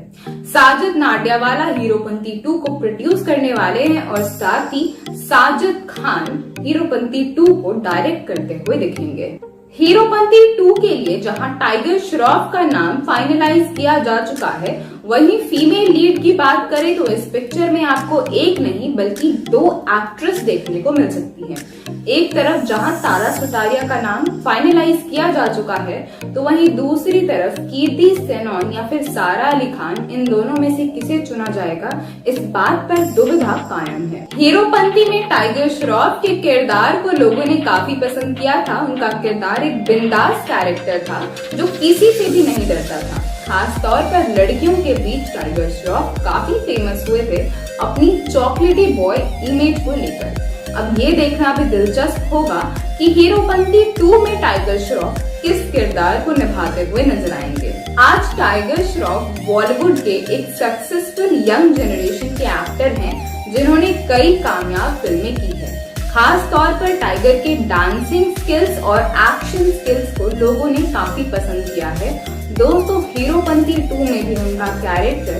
साजिद नाडियाडवाला हीरोपंती 2 को प्रोड्यूस करने वाले हैं और साथ ही साजिद खान हीरोपंती 2 को डायरेक्ट करते हुए दिखेंगे। हीरोपंती 2 के लिए जहां टाइगर श्रॉफ का नाम फाइनलाइज किया जा चुका है, वहीं फीमेल लीड की बात करें तो इस पिक्चर में आपको एक नहीं बल्कि 2 एक्ट्रेस देखने को मिल सकती हैं। एक तरफ जहां तारा सुतारिया का नाम फाइनलाइज किया जा चुका है, तो वहीं दूसरी तरफ कीर्ति सेनन या फिर सारा अली खान, इन दोनों में से किसे चुना जाएगा, इस बात पर दुविधा कायम है। हीरोपंती में टाइगर श्रॉफ के किरदार को लोगों ने काफी पसंद किया था। उनका किरदार एक बिंदास कैरेक्टर था जो किसी से भी नहीं डरता था। खास तौर पर लड़कियों के बीच टाइगर श्रॉफ काफी फेमस हुए थे अपनी चॉकलेटी बॉय इमेज को लेकर। अब ये देखना भी दिलचस्प होगा कि हीरोपंती 2 में टाइगर श्रॉफ किस किरदार को निभाते हुए नजर आएंगे। आज टाइगर श्रॉफ बॉलीवुड के एक सक्सेसफुल यंग जनरेशन के एक्टर हैं, जिन्होंने कई कामयाब फिल्में की है। खास तौर पर टाइगर के डांसिंग स्किल्स और एक्शन स्किल्स को लोगों ने काफी पसंद किया है। दोस्तों, हीरोपंती 2 में भी उनका कैरेक्टर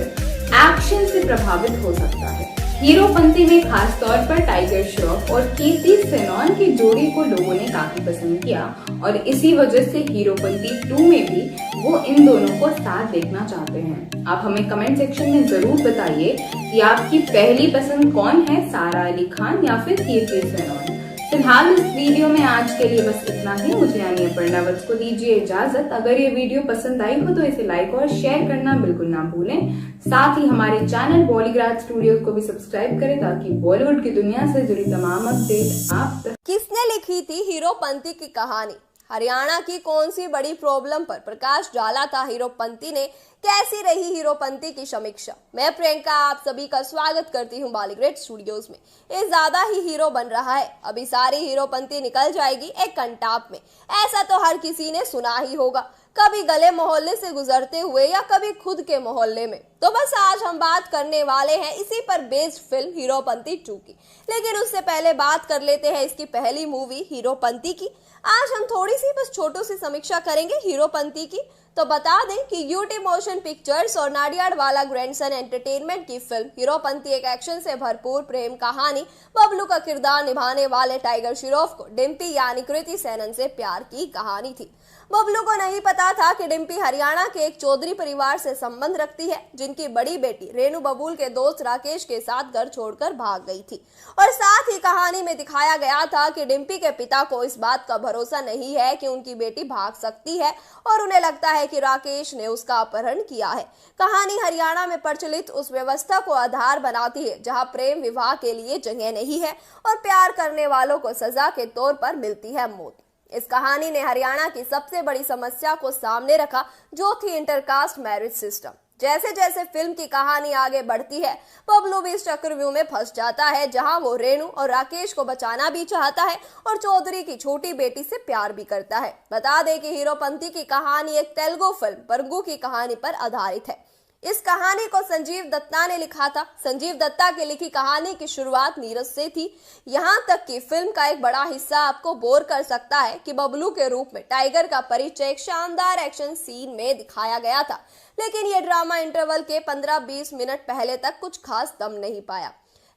एक्शन से प्रभावित हो सकता है। हीरोपंती में खास तौर पर टाइगर श्रॉफ और कीर्ति सेनन की जोड़ी को लोगों ने काफी पसंद किया और इसी वजह से हीरोपंती 2 में भी वो इन दोनों को साथ देखना चाहते हैं। आप हमें कमेंट सेक्शन में जरूर बताइए कि आपकी पहली पसंद कौन है, सारा अली खान या फिर कीर्ति सेनन। फिलहाल इस वीडियो में आज के लिए बस इतना ही। मुझे यानी अपर्णा वत्स को दीजिए इजाजत। अगर ये वीडियो पसंद आई हो तो इसे लाइक और शेयर करना बिल्कुल ना भूलें। साथ ही हमारे चैनल बॉलीग्राफ स्टूडियोज को भी सब्सक्राइब करें ताकि बॉलीवुड की दुनिया से जुड़ी तमाम अपडेट आप तक। किसने लिखी थी हीरोपंती की कहानी? हरियाणा की कौन सी बड़ी प्रॉब्लम पर प्रकाश डाला था हीरोपंती ने? कैसी रही हीरोपंती की समीक्षा? मैं प्रियंका आप सभी का स्वागत करती हूँ बॉलीग्रेड स्टूडियोज में। ये ज्यादा ही हीरो बन रहा है। अभी सारी हीरोपंती निकल जाएगी एक कंटाप में, ऐसा तो हर किसी ने सुना ही होगा, कभी गले मोहल्ले से गुजरते हुए या कभी खुद के मोहल्ले में। तो बस आज हम बात करने वाले हैं इसी पर बेस्ड फिल्म हीरोपंती 2 की। लेकिन उससे पहले बात कर लेते हैं इसकी पहली मूवी हीरोपंती की। आज हम थोड़ी सी बस छोटू सी समीक्षा करेंगे हीरोपंती की। तो बता दें कि यूटी मोशन पिक्चर्स और नाडियाडवाला ग्रैंडसन एंटरटेनमेंट की फिल्म हीरोपंती एक एक्शन से भरपूर प्रेम कहानी, बबलू का किरदार निभाने वाले टाइगर श्रॉफ को डिम्पी यानी कृति सेनन से प्यार की कहानी थी। बबलू को नहीं पता था कि डिम्पी हरियाणा के एक चौधरी परिवार से संबंध रखती है, जिनकी बड़ी बेटी रेनू बबूल के दोस्त राकेश के साथ घर छोड़कर भाग गई थी। और साथ ही कहानी में दिखाया गया था कि डिम्पी के पिता को इस बात का भरोसा नहीं है कि उनकी बेटी भाग सकती है और उन्हें लगता है कि राकेश ने उसका अपहरण किया है। कहानी हरियाणा में प्रचलित उस व्यवस्था को आधार बनाती है जहां प्रेम विवाह के लिए जगह नहीं है और प्यार करने वालों को सजा के तौर पर मिलती है मौत। इस कहानी ने हरियाणा की सबसे बड़ी समस्या को सामने रखा, जो थी इंटरकास्ट मैरिज सिस्टम। जैसे जैसे फिल्म की कहानी आगे बढ़ती है, बबलू भी इस चक्रव्यूह में फंस जाता है, जहां वो रेणु और राकेश को बचाना भी चाहता है और चौधरी की छोटी बेटी से प्यार भी करता है। बता दें कि हीरोपंती की कहानी एक तेलुगु फिल्म परगू की कहानी पर आधारित है। इस कहानी को संजीव दत्ता ने लिखा था। संजीव दत्ता की लिखी कहानी की शुरुआत नीरज से थी। यहाँ तक कि फिल्म का एक बड़ा हिस्सा आपको बोर कर सकता है कि बबलू के रूप में टाइगर का परिचय एक शानदार एक्शन सीन में दिखाया गया था, लेकिन ये ड्रामा इंटरवल के 15-20 मिनट पहले तक कुछ खास दम नहीं पाया।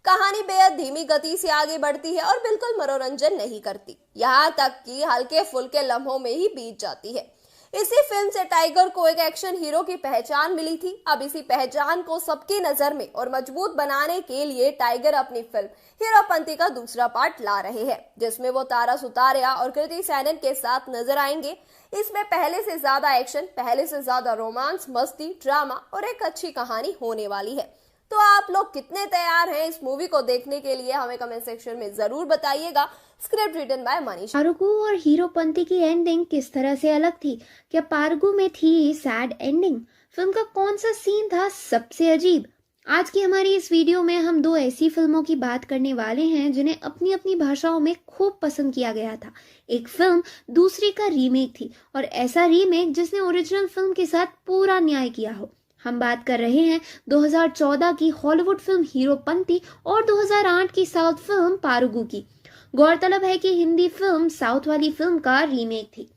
कहानी बेहद धीमी गति से आगे बढ़ती है और बिल्कुल मनोरंजन नहीं करती, यहाँ तक कि हल्के फुल्के लम्हों में ही बीत जाती है। इसी फिल्म से टाइगर को एक एक्शन हीरो की पहचान मिली थी। अब इसी पहचान को सबकी नजर में और मजबूत बनाने के लिए टाइगर अपनी फिल्म हीरोपंती का दूसरा पार्ट ला रहे हैं, जिसमें वो तारा सुतारिया और कृति सैनन के साथ नजर आएंगे। इसमें पहले से ज्यादा एक्शन, पहले से ज्यादा रोमांस, मस्ती, ड्रामा और एक अच्छी कहानी होने वाली है। तो आप लोग कितने तैयार हैं इस मूवी को देखने के लिए, हमें कमेंट सेक्शन में जरूर बताइएगा। Script written by Manish. पारगू और हीरोपंती की एंडिंग किस तरह से अलग थी? क्या पारगू में थी सैड एंडिंग? फिल्म का कौन सा सीन था सबसे अजीब? आज की हमारी इस वीडियो में हम दो ऐसी फिल्मों की बात करने वाले हैं जिन्हें अपनी अपनी भाषाओं में खूब पसंद किया गया था। एक फिल्म दूसरी का रीमेक थी, और ऐसा रीमेक जिसने ओरिजिनल फिल्म के साथ पूरा न्याय किया हो। हम बात कर रहे हैं 2014 की हॉलीवुड फिल्म हीरोपंती और 2008 की साउथ फिल्म पारगू की। गौरतलब है कि हिंदी फिल्म साउथ वाली फिल्म का रीमेक थी।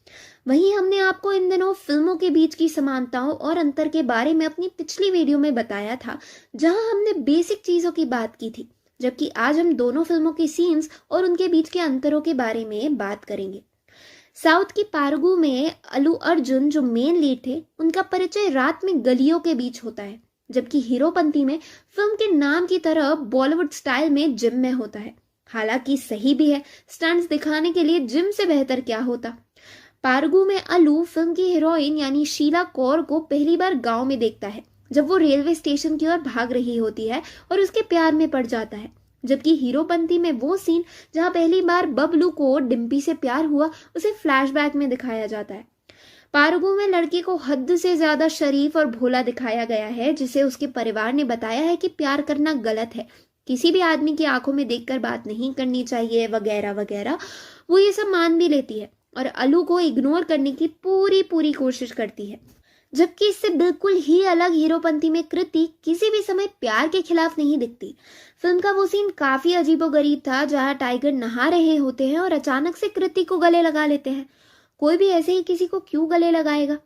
वहीं हमने आपको इन दिनों फिल्मों के बीच की समानताओं और अंतर के बारे में अपनी पिछली वीडियो में बताया था, जहां हमने बेसिक चीजों की बात की थी, जबकि आज हम दोनों फिल्मों के सीन्स और उनके बीच के अंतरों के बारे में बात करेंगे। साउथ की पारगू में अल्लू अर्जुन जो मेन लीड थे, उनका परिचय रात में गलियों के बीच होता है, जबकि हीरोपंती में फिल्म के नाम की तरह बॉलीवुड स्टाइल में जिम में होता है। हालांकि सही भी है, स्टंट्स दिखाने के लिए जिम से बेहतर क्या होता। पारगू में अल्लू फिल्म की हीरोइन यानी शीला कौर को पहली बार गांव में देखता है, जब वो रेलवे स्टेशन की ओर भाग रही होती है और उसके प्यार में पड़ जाता है। जबकि हीरोपंती में वो सीन जहां पहली बार बबलू को डिम्पी से प्यार हुआ, उसे फ्लैशबैक में दिखाया जाता है। पारगू में लड़की को हद से ज्यादा शरीफ और भोला दिखाया गया है, जिसे उसके परिवार ने बताया है कि प्यार करना गलत है, किसी भी आदमी की आंखों में देखकर बात नहीं करनी चाहिए, वगैरह वगैरह। वो ये सब मान भी लेती है और अल्लू को इग्नोर करने की पूरी कोशिश करती है। जबकि इससे बिल्कुल ही अलग हीरोपंती में कृति किसी भी समय प्यार के खिलाफ नहीं दिखती। फिल्म का वो सीन काफी अजीबोगरीब था, जहां टाइगर नहा रहे होते हैं और अचानक से कृति को गले लगा लेते हैं। कोई भी ऐसे ही किसी को क्यों गले लगाएगा?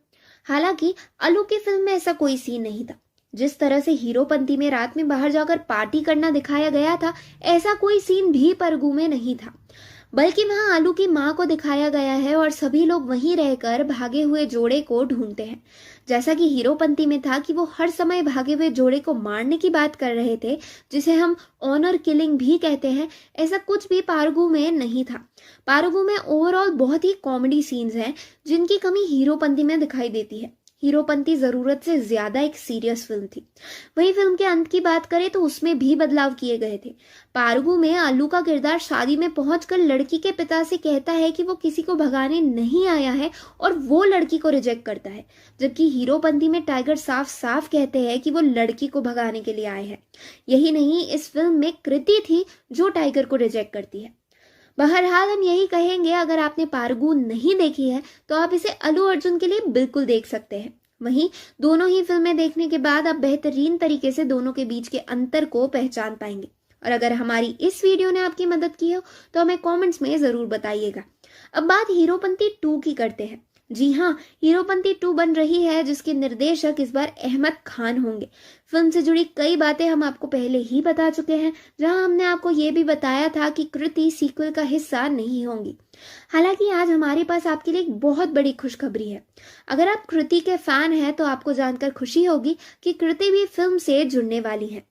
हालांकि अल्लू की फिल्म में ऐसा कोई सीन नहीं था। जिस तरह से हीरोपंती में रात में बाहर जाकर पार्टी करना दिखाया गया था, ऐसा कोई सीन भी पारगू में नहीं था, बल्कि वहां अल्लू की मां को दिखाया गया है और सभी लोग वहीं रहकर भागे हुए जोड़े को ढूंढते हैं। जैसा कि हीरोपंती में था कि वो हर समय भागे हुए जोड़े को मारने की बात कर रहे थे, जिसे हम ऑनर किलिंग भी कहते हैं, ऐसा कुछ भी पारगू में नहीं था। पारगू में ओवरऑल बहुत ही कॉमेडी सीन्स हैं, जिनकी कमी हीरोपंती में दिखाई देती है। हीरोपंती जरूरत से ज्यादा एक सीरियस फिल्म थी। वहीं फिल्म के अंत की बात करें तो उसमें भी बदलाव किए गए थे। पारगू में अल्लू का किरदार शादी में पहुंचकर लड़की के पिता से कहता है कि वो किसी को भगाने नहीं आया है और वो लड़की को रिजेक्ट करता है, जबकि हीरोपंती में टाइगर साफ साफ कहते हैं कि वो लड़की को भगाने के लिए आए हैं। यही नहीं, इस फिल्म में कृति थी जो टाइगर को रिजेक्ट करती है। बहरहाल हम यही कहेंगे, अगर आपने पारगू नहीं देखी है तो आप इसे अल्लू अर्जुन के लिए बिल्कुल देख सकते हैं। वहीं दोनों ही फिल्में देखने के बाद आप बेहतरीन तरीके से दोनों के बीच के अंतर को पहचान पाएंगे। और अगर हमारी इस वीडियो ने आपकी मदद की हो तो हमें कमेंट्स में जरूर बताइएगा। अब बात हीरोपंती 2 की करते हैं। जी हाँ, हीरोपंती 2 बन रही है, जिसके निर्देशक इस बार अहमद खान होंगे। फिल्म से जुड़ी कई बातें हम आपको पहले ही बता चुके हैं, जहां हमने आपको ये भी बताया था कि कृति सीक्वल का हिस्सा नहीं होंगी। हालांकि आज हमारे पास आपके लिए एक बहुत बड़ी खुशखबरी है। अगर आप कृति के फैन हैं तो आपको जानकर खुशी होगी कि कृति भी फिल्म से जुड़ने वाली है।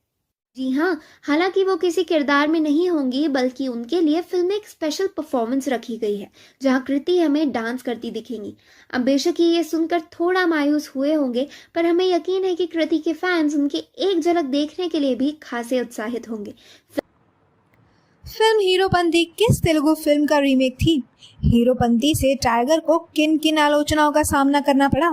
जी हाँ, हालांकि वो किसी किरदार में नहीं होंगी, बल्कि उनके लिए फिल्म में एक स्पेशल परफॉर्मेंस रखी गई है, जहां कृति हमें डांस करती दिखेंगी। अब बेशक ये सुनकर थोड़ा मायूस हुए होंगे, पर हमें यकीन है कि कृति के फैंस उनकी एक झलक देखने के लिए भी खासे उत्साहित होंगे। फिल्म हीरोपंती किस तेलुगु फिल्म का रीमेक थी? हीरोपंती से टाइगर को किन किन आलोचनाओं का सामना करना पड़ा?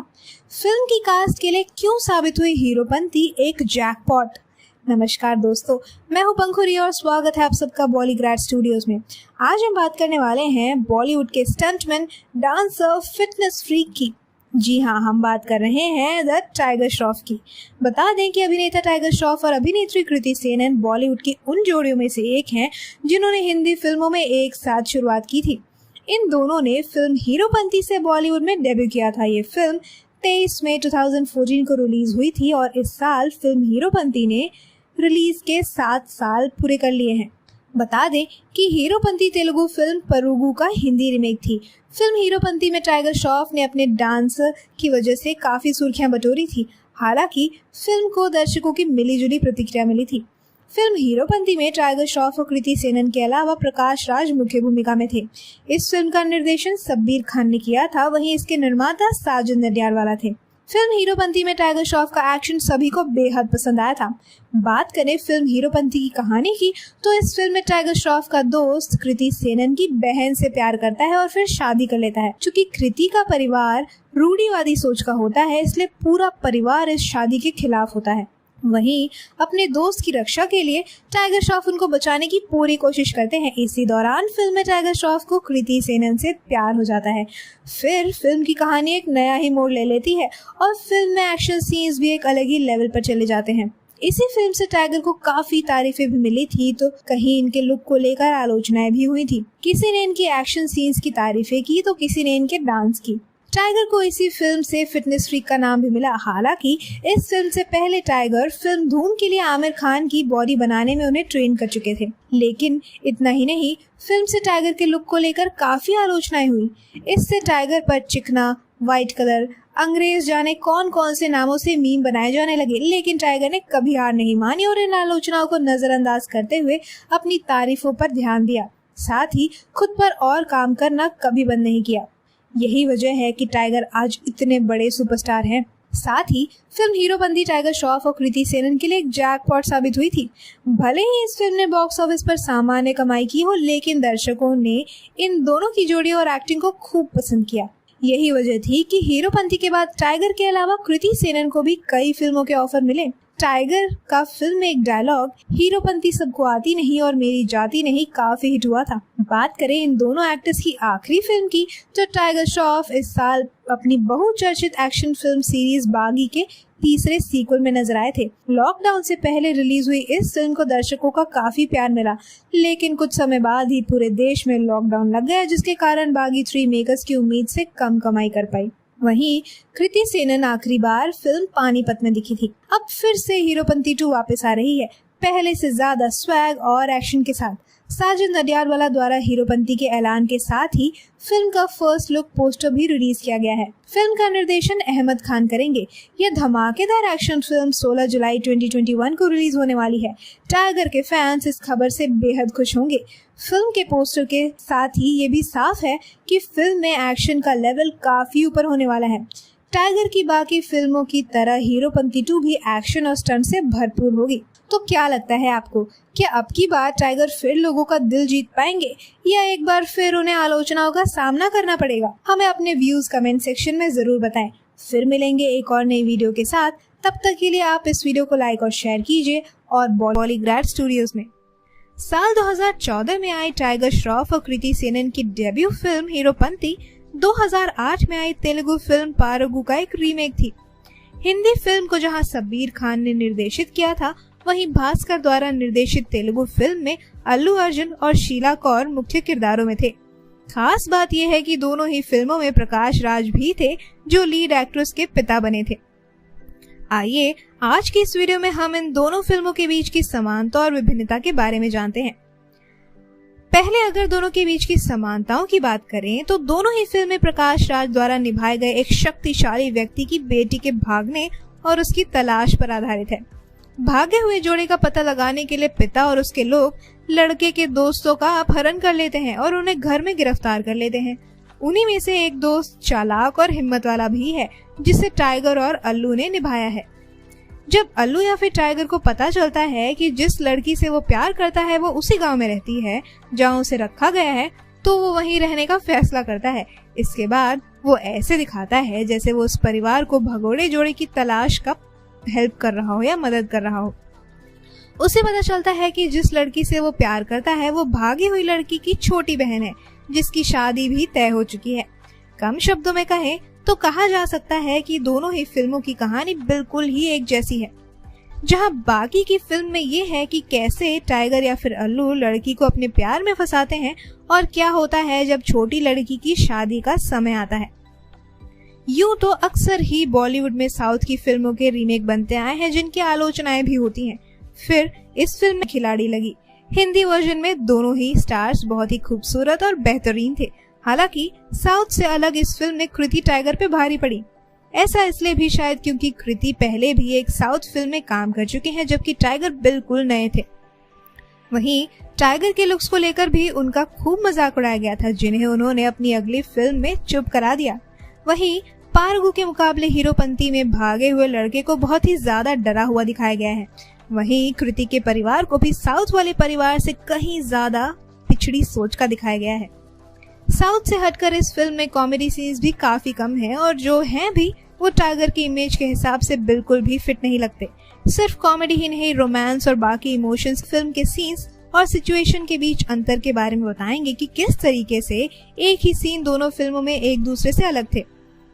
फिल्म की कास्ट के लिए क्यों साबित हुई हीरोपंती एक जैकपॉट? नमस्कार दोस्तों, मैं हूं पंखुरी और स्वागत है आप सबका बॉलीग्रैड स्टूडियोज में। आज हम बात करने वाले हैं बॉलीवुड के स्टंटमैन, डांसर, फिटनेस फ्रीक की। जी हाँ, हम बात कर रहे हैं द टाइगर श्रॉफ की। बता दें कि अभिनेता टाइगर श्रॉफ और अभिनेत्री कृति सेनन बॉलीवुड की उन जोड़ियों में से एक हैं जिन्होंने हिंदी फिल्मों में एक साथ शुरुआत की थी। इन दोनों ने फिल्म हीरोपंती से बॉलीवुड में डेब्यू किया था। ये फिल्म 23 मई 2014 को रिलीज हुई थी और इस साल फिल्म हीरोपंती ने रिलीज के 7 साल पूरे कर लिए हैं। बता दें कि हीरोपंती तेलुगु फिल्म परुगु का हिंदी रीमेक थी। फिल्म हीरोपंती में टाइगर श्रॉफ ने अपने डांस की वजह से काफी सुर्खियां बटोरी थी। हालांकि फिल्म को दर्शकों की मिलीजुली प्रतिक्रिया मिली थी। फिल्म हीरोपंती में टाइगर श्रॉफ और कृति सेनन के अलावा प्रकाश राज मुख्य भूमिका में थे। इस फिल्म का निर्देशन सब्बीर खान ने किया था, वहीं इसके निर्माता साजन नडियाडवाला थे। फिल्म हीरोपंती में टाइगर श्रॉफ का एक्शन सभी को बेहद पसंद आया था। बात करें फिल्म हीरोपंती की कहानी की, तो इस फिल्म में टाइगर श्रॉफ का दोस्त कृति सेनन की बहन से प्यार करता है और फिर शादी कर लेता है। चूंकि कृति का परिवार रूढ़िवादी सोच का होता है, इसलिए पूरा परिवार इस शादी के खिलाफ होता है। वहीं अपने दोस्त की रक्षा के लिए टाइगर श्रॉफ उनको बचाने की पूरी कोशिश करते हैं। इसी दौरान फिल्म में टाइगर श्रॉफ को कृति सेनन से प्यार हो जाता है। फिर फिल्म की कहानी एक नया ही मोड़ ले लेती है और फिल्म में एक्शन सीन्स भी एक अलग ही लेवल पर चले जाते हैं। इसी फिल्म से टाइगर को काफी तारीफें भी मिली थी, तो कहीं इनके लुक को लेकर आलोचनाएं भी हुई थी। किसी ने इनकी एक्शन सीन्स की तारीफें की तो किसी ने इनके डांस की। टाइगर को इसी फिल्म से फिटनेस फ्रीक का नाम भी मिला। हालांकि इस फिल्म से पहले टाइगर फिल्म धूम के लिए आमिर खान की बॉडी बनाने में उन्हें ट्रेन कर चुके थे। लेकिन इतना ही नहीं, फिल्म से टाइगर के लुक को लेकर काफी आलोचनाएं हुई। इससे टाइगर पर चिकना, व्हाइट कलर, अंग्रेज जाने कौन कौन से नामों से मीम बनाए जाने लगे, लेकिन टाइगर ने कभी हार नहीं मानी और इन आलोचनाओं को नजरअंदाज करते हुए अपनी तारीफों पर ध्यान दिया। साथ ही खुद पर और काम करना कभी बंद नहीं किया। यही वजह है कि टाइगर आज इतने बड़े सुपरस्टार हैं। साथ ही फिल्म हीरोपंती टाइगर श्रॉफ और कृति सेनन के लिए एक जैकपॉट साबित हुई थी। भले ही इस फिल्म ने बॉक्स ऑफिस पर सामान्य कमाई की हो, लेकिन दर्शकों ने इन दोनों की जोड़ी और एक्टिंग को खूब पसंद किया। यही वजह थी कि हीरोपंती के बाद टाइगर के अलावा कृति सेनन को भी कई फिल्मों के ऑफर मिले। टाइगर का फिल्म में एक डायलॉग हीरोपंती सबको आती नहीं और मेरी जाती नहीं काफी हिट हुआ था। बात करें इन दोनों एक्टर्स की आखिरी फिल्म की, तो टाइगर श्रॉफ इस साल अपनी बहुचर्चित एक्शन फिल्म सीरीज बागी के तीसरे सीक्वल में नजर आए थे। लॉकडाउन से पहले रिलीज हुई इस फिल्म को दर्शकों का काफी प्यार मिला, लेकिन कुछ समय बाद ही पूरे देश में लॉकडाउन लग गया, जिसके कारण बागी 3 मेकर्स की उम्मीद से कम कमाई कर पाई। वहीं कृति सेनन आखिरी बार फिल्म पानीपत में दिखी थी। अब फिर से हीरोपंती 2 वापस आ रही है, पहले से ज्यादा स्वैग और एक्शन के साथ। साजन नडियाडवाला द्वारा हीरोपंती के ऐलान के साथ ही फिल्म का फर्स्ट लुक पोस्टर भी रिलीज किया गया है। फिल्म का निर्देशन अहमद खान करेंगे। यह धमाकेदार एक्शन फिल्म 16 जुलाई 2021 को रिलीज होने वाली है। टाइगर के फैंस इस खबर से बेहद खुश होंगे। फिल्म के पोस्टर के साथ ही ये भी साफ है कि फिल्म में एक्शन का लेवल काफी ऊपर होने वाला है। टाइगर की बाकी फिल्मों की तरह हीरोपंती 2 भी एक्शन और स्टंट से भरपूर होगी। तो क्या लगता है आपको, क्या अब की बार टाइगर फिर लोगों का दिल जीत पाएंगे या एक बार फिर उन्हें आलोचनाओं का सामना करना पड़ेगा? हमें अपने व्यूज कमेंट सेक्शन में जरूर बताएं। फिर मिलेंगे एक और नई वीडियो के साथ। तब तक के लिए आप इस वीडियो को लाइक और शेयर कीजिए और बॉलीग्रैड स्टूडियोज में साल 2014 में आई टाइगर श्रॉफ और कृति सेनन की डेब्यू फिल्म हीरोपंती 2008 में आई तेलुगु फिल्म पारुगु का एक रीमेक थी। हिंदी फिल्म को जहां सब्बीर खान ने निर्देशित किया था, वहीं भास्कर द्वारा निर्देशित तेलुगु फिल्म में अल्लू अर्जुन और शीला कौर मुख्य किरदारों में थे। खास बात यह है कि दोनों ही फिल्मों में प्रकाश राज भी थे, जो लीड एक्ट्रेस के पिता बने थे। आइए आज की इस वीडियो में हम इन दोनों फिल्मों के बीच की समानता और विभिन्नता के बारे में जानते हैं। पहले अगर दोनों के बीच की समानताओं की बात करें, तो दोनों ही फिल्में प्रकाश राज द्वारा निभाए गए एक शक्तिशाली व्यक्ति की बेटी के भागने और उसकी तलाश पर आधारित है। भागे हुए जोड़े का पता लगाने के लिए पिता और उसके लोग लड़के के दोस्तों का अपहरण कर लेते हैं और उन्हें घर में गिरफ्तार कर लेते हैं। उन्हीं में से एक दोस्त चालाक और हिम्मत वाला भी है, जिसे टाइगर और अल्लू ने निभाया है। जब अल्लू या फिर टाइगर को पता चलता है कि जिस लड़की से वो प्यार करता है वो उसी गांव में रहती है जहां उसे रखा गया है, तो वो वहीं रहने का फैसला करता है। इसके बाद वो ऐसे दिखाता है जैसे वो उस परिवार को भगोड़े जोड़े की तलाश का हेल्प कर रहा हो या मदद कर रहा हो। उसे पता चलता है कि जिस लड़की से वो प्यार करता है वो भागी हुई लड़की की छोटी बहन है, जिसकी शादी भी तय हो चुकी है। कम शब्दों में कहें तो कहा जा सकता है कि दोनों ही फिल्मों की कहानी बिल्कुल ही एक जैसी है। जहां बाकी की फिल्म में ये है कि कैसे टाइगर या फिर अल्लू लड़की को अपने प्यार में फंसाते हैं और क्या होता है जब छोटी लड़की की शादी का समय आता है। यूं तो अक्सर ही बॉलीवुड में साउथ की फिल्मों के रीमेक बनते आए हैं जिनकी आलोचनाएं भी होती हैं। फिर इस फिल्म में खिलाड़ी लगी। हिंदी वर्जन में दोनों ही स्टार्स बहुत ही खूबसूरत और बेहतरीन थे। हालांकि साउथ से अलग इस फिल्म में कृति टाइगर पे भारी पड़ी। ऐसा इसलिए भी शायद क्योंकि कृति पहले भी एक साउथ फिल्म में काम कर चुके हैं, जबकि टाइगर बिल्कुल नए थे। वहीं टाइगर के लुक्स को लेकर भी उनका खूब मजाक उड़ाया गया था, जिन्हें उन्होंने अपनी अगली फिल्म में चुप करा दिया। वहीं पारगू के मुकाबले हीरोपंती में भागे हुए लड़के को बहुत ही ज्यादा डरा हुआ दिखाया गया है। वहीं कृति के परिवार को भी साउथ वाले परिवार से कहीं ज्यादा पिछड़ी सोच का दिखाया गया है। साउथ से हटकर इस फिल्म में कॉमेडी सीन्स भी काफी कम हैं और जो हैं भी वो टाइगर की इमेज के हिसाब से बिल्कुल भी फिट नहीं लगते। सिर्फ कॉमेडी ही नहीं, रोमांस और बाकी इमोशंस, फिल्म के सीन्स और सिचुएशन के बीच अंतर के बारे में बताएंगे कि किस तरीके से एक ही सीन दोनों फिल्मों में एक दूसरे से अलग थे।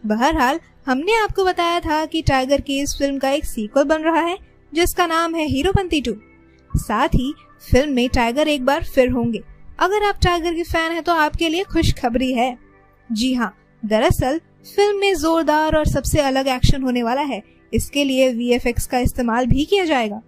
बहरहाल हमने आपको बताया था कि टाइगर की इस फिल्म का एक सीक्वल बन रहा है जिसका नाम है हीरोपंती 2। साथ ही फिल्म में टाइगर एक बार फिर होंगे। अगर आप टाइगर के फैन हैं तो आपके लिए खुशखबरी है। जी हाँ, दरअसल फिल्म में जोरदार और सबसे अलग एक्शन होने वाला है। इसके लिए VFX का इस्तेमाल भी किया जाएगा।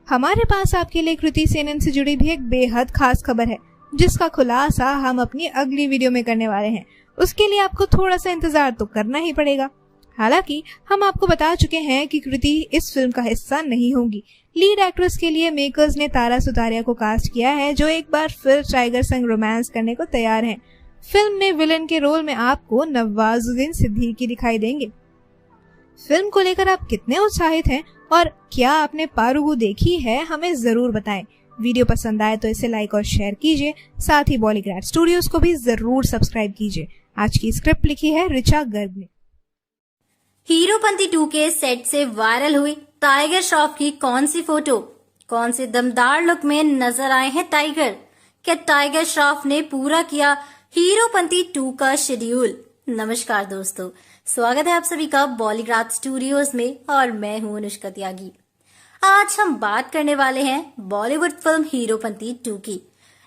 हमारे पास आपके लिए कृति सेनन से जुड़ी भी एक बेहद खास खबर है जिसका खुलासा हम अपनी अगली वीडियो में करने वाले हैं। उसके लिए आपको थोड़ा सा इंतजार तो करना ही पड़ेगा। हालांकि हम आपको बता चुके हैं कि कृति इस फिल्म का हिस्सा नहीं होंगी। लीड एक्ट्रेस के लिए मेकर्स ने तारा सुतारिया को कास्ट किया है, जो एक बार फिर टाइगर संग रोमांस करने को तैयार हैं। फिल्म में विलन के रोल में आपको नवाजुद्दीन सिद्दीकी दिखाई देंगे। फिल्म को लेकर आप कितने उत्साहित हैं और क्या आपने पारुगु देखी है, हमें जरूर बताएं। वीडियो पसंद आए तो इसे लाइक और शेयर कीजिए। साथ ही बॉलीग्राड स्टूडियोज को भी जरूर सब्सक्राइब कीजिए। आज की स्क्रिप्ट लिखी है ऋचा गर्ग ने। हीरोपंती 2 के सेट से वायरल हुई टाइगर श्रॉफ की कौन सी फोटो? कौन से दमदार लुक में नजर आए हैं टाइगर? क्या टाइगर श्रॉफ ने पूरा किया हीरोपंती 2 का शेड्यूल? नमस्कार दोस्तों, स्वागत है आप सभी का बॉलीग्राड स्टूडियोज में और मैं हूं अनुष्का त्यागी। आज हम बात करने वाले हैं बॉलीवुड फिल्म हीरोपंती 2 की।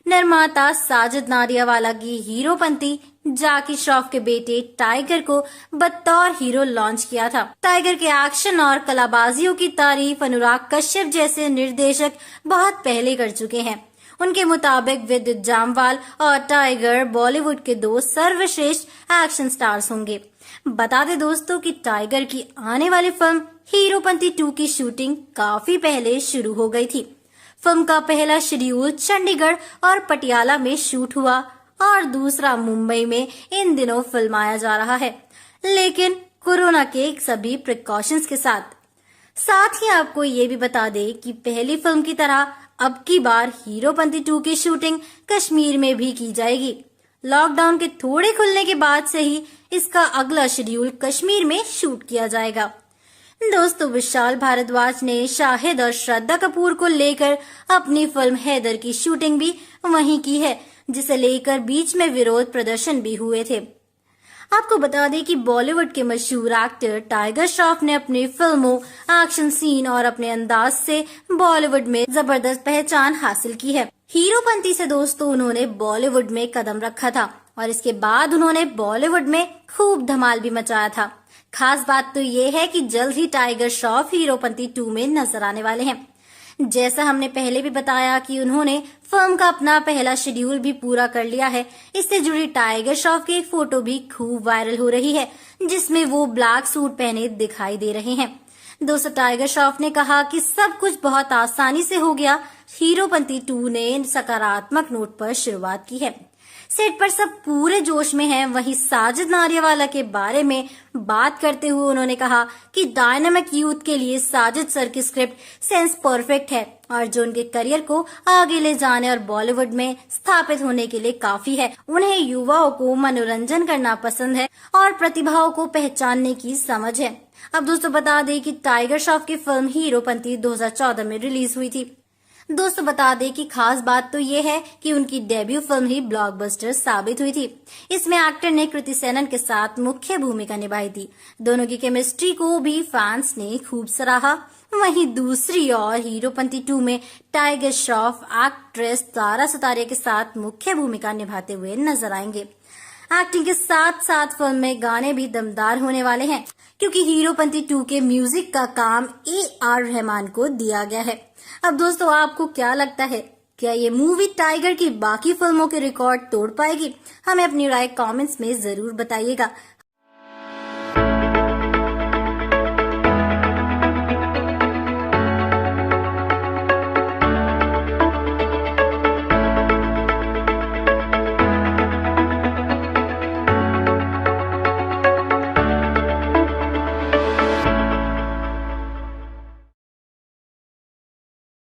निर्माता साजिद नाडियावाला की हीरोपंती जैकी श्रॉफ के बेटे टाइगर को बतौर हीरो लॉन्च किया था। टाइगर के एक्शन और कलाबाजियों की तारीफ अनुराग कश्यप जैसे निर्देशक बहुत पहले कर चुके हैं। उनके मुताबिक विद्युत जामवाल और टाइगर बॉलीवुड के 2 सर्वश्रेष्ठ एक्शन स्टार्स होंगे। बता दें दोस्तों कि टाइगर की आने वाली फिल्म हीरोपंती 2 की शूटिंग काफी पहले शुरू हो गई थी। फिल्म का पहला शेड्यूल चंडीगढ़ और पटियाला में शूट हुआ और दूसरा मुंबई में इन दिनों फिल्माया जा रहा है, लेकिन कोरोना के सभी प्रिकॉशंस के साथ ही आपको ये भी बता दें कि पहली फिल्म की तरह अब की बार हीरोपंती 2 की शूटिंग कश्मीर में भी की जाएगी। लॉकडाउन के थोड़े खुलने के बाद से ही इसका अगला शेड्यूल कश्मीर में शूट किया जाएगा। दोस्तों, विशाल भारद्वाज ने शाहिद और श्रद्धा कपूर को लेकर अपनी फिल्म हैदर की शूटिंग भी वहीं की है, जिसे लेकर बीच में विरोध प्रदर्शन भी हुए थे। आपको बता दें कि बॉलीवुड के मशहूर एक्टर टाइगर श्रॉफ ने अपनी फिल्मों, एक्शन सीन और अपने अंदाज से बॉलीवुड में जबरदस्त पहचान हासिल की है। हीरोपंती से दोस्तों उन्होंने बॉलीवुड में कदम रखा था और इसके बाद उन्होंने बॉलीवुड में खूब धमाल भी मचाया था। खास बात तो ये है कि जल्द ही टाइगर श्रॉफ हीरोपंती 2 में नजर आने वाले हैं। जैसा हमने पहले भी बताया कि उन्होंने फिल्म का अपना पहला शेड्यूल भी पूरा कर लिया है। इससे जुड़ी टाइगर श्रॉफ की एक फोटो भी खूब वायरल हो रही है, जिसमें वो ब्लैक सूट पहने दिखाई दे रहे हैं। दोस्तों, टाइगर श्रॉफ ने कहा कि सब कुछ बहुत आसानी से हो गया। हीरोपंती 2 ने सकारात्मक नोट पर शुरुआत की है। सेट पर सब पूरे जोश में हैं। वहीं साजिद नाडियाडवाला के बारे में बात करते हुए उन्होंने कहा कि डायनामिक यूथ के लिए साजिद सर की स्क्रिप्ट सेंस परफेक्ट है और जो उनके करियर को आगे ले जाने और बॉलीवुड में स्थापित होने के लिए काफी है। उन्हें युवाओं को मनोरंजन करना पसंद है और प्रतिभाओं को पहचानने की समझ है। अब दोस्तों बता दें कि टाइगर श्रॉफ की फिल्म हीरोपंती 2014 में रिलीज हुई थी। दोस्तों बता दें कि खास बात तो ये है कि उनकी डेब्यू फिल्म ही ब्लॉकबस्टर साबित हुई थी। इसमें एक्टर ने कृति सेनन के साथ मुख्य भूमिका निभाई थी। दोनों की केमिस्ट्री को भी फैंस ने खूब सराहा। वहीं दूसरी ओर हीरोपंती 2 में टाइगर श्रॉफ एक्ट्रेस तारा सुतारिया के साथ मुख्य भूमिका निभाते हुए नजर आएंगे। एक्टिंग के साथ साथ फिल्म में गाने भी दमदार होने वाले हैं, क्योंकि हीरोपंती 2 के म्यूजिक का काम AR रहमान को दिया गया है। अब दोस्तों आपको क्या लगता है, क्या ये मूवी टाइगर की बाकी फिल्मों के रिकॉर्ड तोड़ पाएगी? हमें अपनी राय कमेंट्स में जरूर बताइएगा।